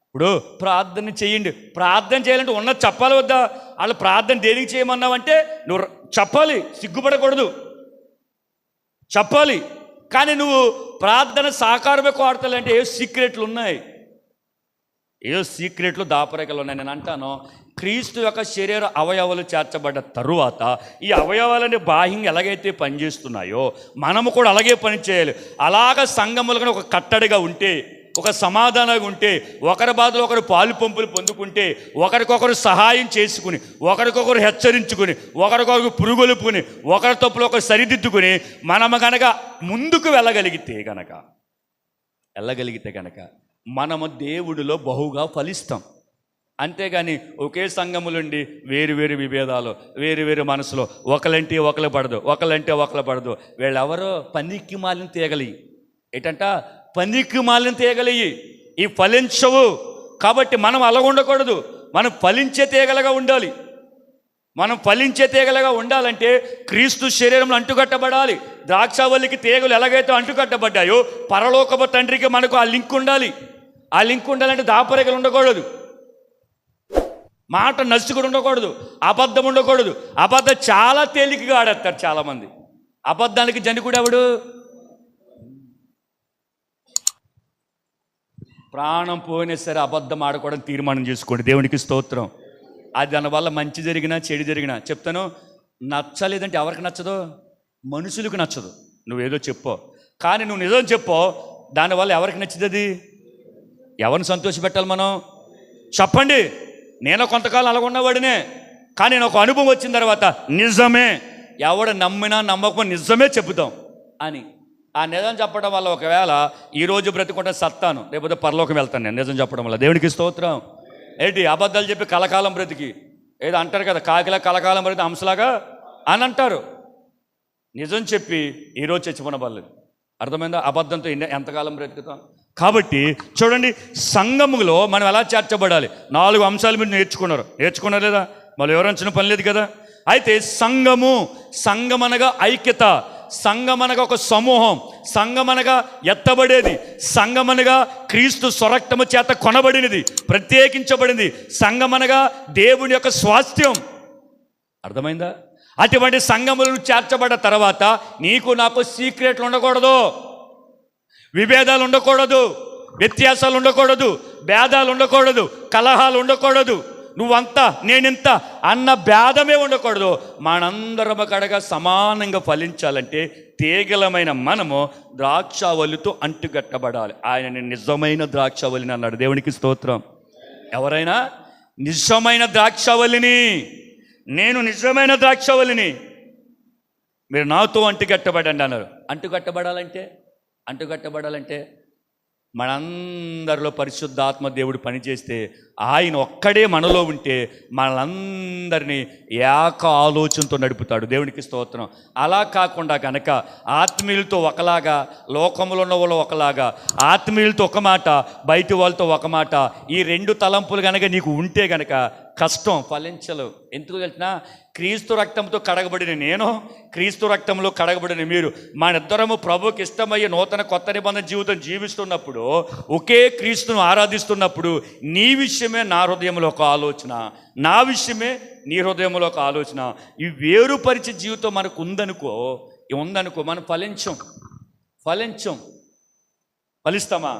ఇప్పుడు ప్రార్థన చేయండి, ప్రార్థన చేయాలంటే ఉన్నది చెప్పాలి వద్దా? వాళ్ళు ప్రార్థన దేనికి చేయమన్నావంటే నువ్వు చెప్పాలి, సిగ్గుపడకూడదు, చెప్పాలి. కానీ నువ్వు ప్రార్థన సాకారమే కోరతాలంటే ఏ సీక్రెట్లు ఉన్నాయి, ఏ సీక్రెట్లు దాపరేఖలు ఉన్నాయి. నేను అంటాను, క్రీస్తు యొక్క శరీర అవయవాలు చేర్చబడ్డ తరువాత ఈ అవయవాలని బాహ్యంగా ఎలాగైతే పనిచేస్తున్నాయో మనము కూడా అలాగే పనిచేయాలి. అలాగ సంఘములుగా ఒక కట్టడిగా ఉంటే, ఒక సమాధానంగా ఉంటే, ఒకరి బాధలో ఒకరు పాలు పంపులు పొందుకుంటే, ఒకరికొకరు సహాయం చేసుకుని, ఒకరికొకరు హెచ్చరించుకుని, ఒకరికొకరు పురుగొలుపుకుని, ఒకరి తప్పులు ఒకరు సరిదిద్దుకుని మనము కనుక ముందుకు వెళ్ళగలిగితే కనుక మనము దేవుడిలో బహుగా ఫలిస్తాం. అంతేగాని ఒకే సంఘములుండి వేరు వేరు విభేదాలు, వేరు వేరు మనసులో, ఒకలంటే ఒకరు పడదు. వీళ్ళెవరో పనికి మాలిన తీగలి. ఏంటంట? పనికి మాలిన తీగలయ్యి ఈ ఫలించవు. కాబట్టి మనం అలా ఉండకూడదు, మనం ఫలించే తీగలుగా ఉండాలి. మనం ఫలించే తీగలుగా ఉండాలంటే క్రీస్తు శరీరంలో అంటుకట్టబడాలి. ద్రాక్షావల్లికి తీగలు ఎలాగైతే అంటుకట్టబడ్డాయో పరలోకపు తండ్రికి మనకు ఆ లింక్ ఉండాలి. ఆ లింక్ ఉండాలంటే దాపరేఖలు ఉండకూడదు, మాట నసుగుడు ఉండకూడదు, అబద్ధం ఉండకూడదు. అబద్ధం చాలా తేలికగా ఆడేస్తారు చాలామంది. అబద్ధానికి జనకుడు ఎవడు? ప్రాణం పోయినా సరే అబద్ధం ఆడకూడదు తీర్మానం చేసుకోండి. దేవునికి స్తోత్రం. అది దానివల్ల మంచి జరిగినా చెడు జరిగినా చెప్తాను. నచ్చలేదంటే ఎవరికి నచ్చదు? మనుషులకు నచ్చదు. నువ్వేదో చెప్పో, కానీ నువ్వు నిజం చెప్పో, దానివల్ల ఎవరికి నచ్చుతుంది? ఎవరిని సంతోషపెట్టాలి మనం? చెప్పండి. నేను కొంతకాలం అలాగ ఉన్నవాడినే, కానీ నేను ఒక అనుభవం వచ్చిన తర్వాత నిజమే, ఎవడ నమ్మినా నమ్మకం నిజమే చెబుతాం అని. ఆ నిజం చెప్పడం వల్ల ఒకవేళ ఈరోజు బ్రతికుంటే సత్తాను, లేకపోతే పరలోకం వెళ్తాను నేను నిజం చెప్పడం వల్ల. దేవునికి స్తోత్రం. ఏంటి అబద్ధాలు చెప్పి కలకాలం బ్రతికి ఏదో అంటారు కదా, కాకిలా కలకాలం బ్రతికి హంసలాగా అని అంటారు. నిజం చెప్పి ఈరోజు చచ్చిపోయిన పర్లేదు. అర్థమైందా? అబద్ధంతో ఎంతకాలం బ్రతుకుతాం? కాబట్టి చూడండి, సంఘములో మనం ఎలా చేర్చబడాలి 4 అంశాలు మీరు నేర్చుకున్నారు లేదా? మళ్ళీ ఎవరంచిన పని లేదు కదా. అయితే సంఘమనగా ఐక్యత, సంఘమనగా ఒక సమూహం, సంఘమనగా ఎత్తబడేది, సంఘమనగా క్రీస్తు స్వరక్తము చేత కొనబడినది, ప్రత్యేకించబడింది, సంఘమనగా దేవుని యొక్క స్వాస్థ్యం. అర్థమైందా? అటువంటి సంఘములను చేర్చబడ్డ తర్వాత నీకు నాకు సీక్రెట్లు ఉండకూడదు, విభేదాలు ఉండకూడదు, వ్యత్యాసాలు ఉండకూడదు, భేదాలు ఉండకూడదు, కలహాలు ఉండకూడదు, నువ్వంతా నేనింత అన్న భేదమే ఉండకూడదు. మనందరం కడగా సమానంగా ఫలించాలంటే తీగలమైన మనము ద్రాక్షావల్లితో అంటుగట్టబడాలి. ఆయన నిజమైన ద్రాక్షావల్లిని అన్నాడు. దేవునికి స్తోత్రం. ఎవరైనా నిజమైన ద్రాక్షావల్లిని, నేను నిజమైన ద్రాక్షావల్లిని, మీరు నాతో అంటుకట్టబడండి అన్నారు. అంటుకట్టబడాలంటే మనందరిలో పరిశుద్ధాత్మ దేవుడు పనిచేస్తే, ఆయన ఒక్కడే మనలో ఉంటే మనందరినీ ఏక ఆలోచనతో నడుపుతాడు. దేవునికి స్తోత్రం. అలా కాకుండా కనుక ఆత్మీయులతో ఒకలాగా, లోకంలో ఉన్న వాళ్ళు ఒకలాగా, ఆత్మీయులతో ఒక మాట, బయట వాళ్ళతో ఒక మాట, ఈ 2 తలంపులు కనుక నీకు ఉంటే కనుక కష్టం, ఫలించలు. ఎందుకు తెలిసినా, క్రీస్తు రక్తంతో కడగబడిన నేను, క్రీస్తు రక్తంలో కడగబడిన మీరు, మనిద్దరము ప్రభుకి ఇష్టమయ్యే నూతన కొత్త నిబంధన జీవితం జీవిస్తున్నప్పుడు, ఒకే క్రీస్తును ఆరాధిస్తున్నప్పుడు నీ విషయం విషయమే నా హృదయంలో ఒక ఆలోచన, నా విషయమే నీ హృదయంలో ఒక ఆలోచన. ఈ వేరుపరిచే జీవితం మనకు ఉందనుకో మనం ఫలిస్తామా?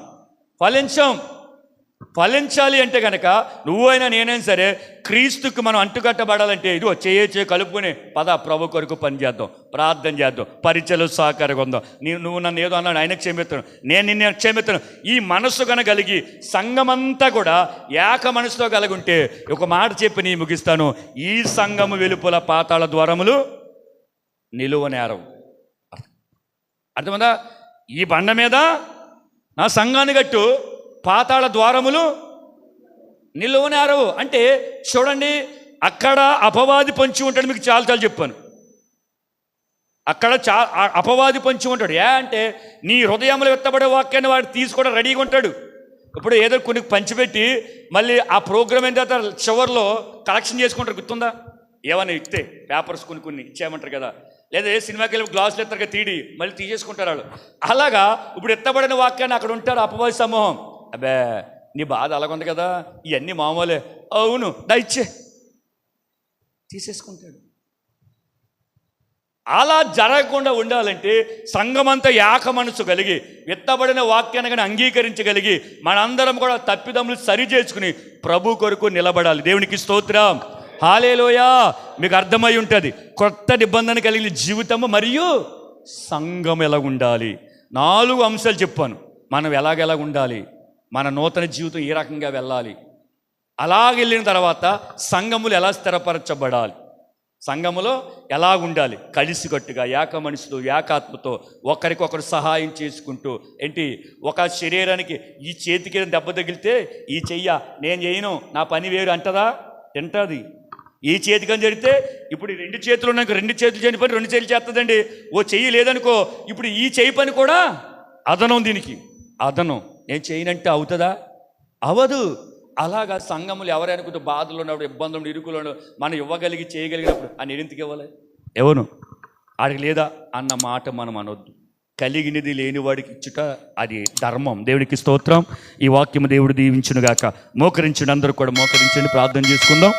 ఫలించాలి అంటే కనుక నువ్వైనా నేనైనా సరే క్రీస్తుకు మనం అంటుకట్టబడాలంటే ఇదిగో చేయే కలుపుకొని పద ప్రభు కొరకు పని చేద్దాం, ప్రార్థన చేద్దాం, పరిచయలు సహకారంగా ఉందాం. నువ్వు నన్ను ఏదో అన్నాడు, ఆయనకు క్షమిస్తాను, నేను నిన్ను క్షమిస్తాను. ఈ మనస్సు కనుక కలిగి సంఘమంతా కూడా ఏక మనసుతో కలిగి ఉంటే ఒక మాట చెప్పి నీ ముగిస్తాను. ఈ సంఘము వెలుపల పాతాళ ద్వారములు నిలువనేరవు. అర్థమైందా? ఈ బండ మీద నా సంఘాన్ని కట్టు, పాతాళ ద్వారములు నిలువనేరవు. అంటే చూడండి, అక్కడ అపవాది పొంచి ఉంటాడు. మీకు చాలా చెప్పాను, అక్కడ అపవాది పొంచి ఉంటాడు. అంటే నీ హృదయంలో ఎత్తబడే వాక్యాన్ని వాడు తీసుకోవడం రెడీగా ఉంటాడు. ఇప్పుడు ఏదో కొన్ని పంచిపెట్టి మళ్ళీ ఆ ప్రోగ్రామ్ అయిన తర్వాత చివరిలో కలెక్షన్ చేసుకుంటారు. గుర్తుందా? ఏమన్నా ఇస్తే పేపర్స్ కొన్ని ఇచ్చేయమంటారు కదా, లేదా ఏ సినిమాకి వెళ్ళి గ్లాసులు ఎత్తారుగా తీడి మళ్ళీ తీసేసుకుంటారు వాళ్ళు. అలాగా ఇప్పుడు ఎత్తబడిన వాక్యాన్ని అక్కడ ఉంటారు అపవాది సమూహం. అబ్బే నీ బాధ అలాగుంది కదా, ఇవన్నీ మామూలే. అవును, దయచే తీసేసుకుంటాడు. అలా జరగకుండా ఉండాలంటే సంఘమంతా ఏక మనసు కలిగి ఎత్తబడిన వాక్యాన్ని కానీ అంగీకరించగలిగి మనందరం కూడా తప్పిదములు సరి చేసుకుని ప్రభు కొరకు నిలబడాలి. దేవునికి స్తోత్రం, హల్లెలూయా. మీకు అర్థమై ఉంటుంది కొత్త నిబంధన కలిగిన జీవితము మరియు సంఘం ఎలా ఉండాలి. 4 అంశాలు చెప్పాను. మనం ఎలాగెలా ఉండాలి, మన నూతన జీవితం ఏ రకంగా వెళ్ళాలి, అలాగెళ్ళిన తర్వాత సంఘములు ఎలా స్థిరపరచబడాలి, సంఘములో ఎలా ఉండాలి, కలిసికట్టుగా ఏక మనసుతో ఏకాత్మతో ఒకరికొకరు సహాయం చేసుకుంటూ. ఏంటి, ఒక శరీరానికి ఈ చేతికి దెబ్బ తగిలితే ఈ చెయ్య నేను చేయను, నా పని వేరు అంటదా? తింటుంది. ఈ చేతికని జరిగితే ఇప్పుడు 2 చేతులు ఉన్నాక 2 చేతులు చేయని పని 2 చేతులు చేస్తుందండి. ఓ చెయ్యి లేదనుకో, ఇప్పుడు ఈ చెయ్యి పని కూడా అదనం, దీనికి అదనం. నేను చేయనంటే అవుతుందా? అవదు. అలాగా సంఘములు ఎవరైనా బాధలు ఉన్నప్పుడు, ఇబ్బందులు, ఇరుకులు మనం ఇవ్వగలిగి చేయగలిగినప్పుడు ఆ నిరింతకి ఇవ్వాలి. ఎవరు ఆడికి లేదా అన్న మాట మనం అనొద్దు. కలిగినది లేనివాడికి ఇచ్చుట అది ధర్మం. దేవునికి స్తోత్రం. ఈ వాక్యము దేవుడు దీవించునుగాక. మోకరించండి, అందరూ కూడా మోకరించండి, ప్రార్థన చేసుకుందాం.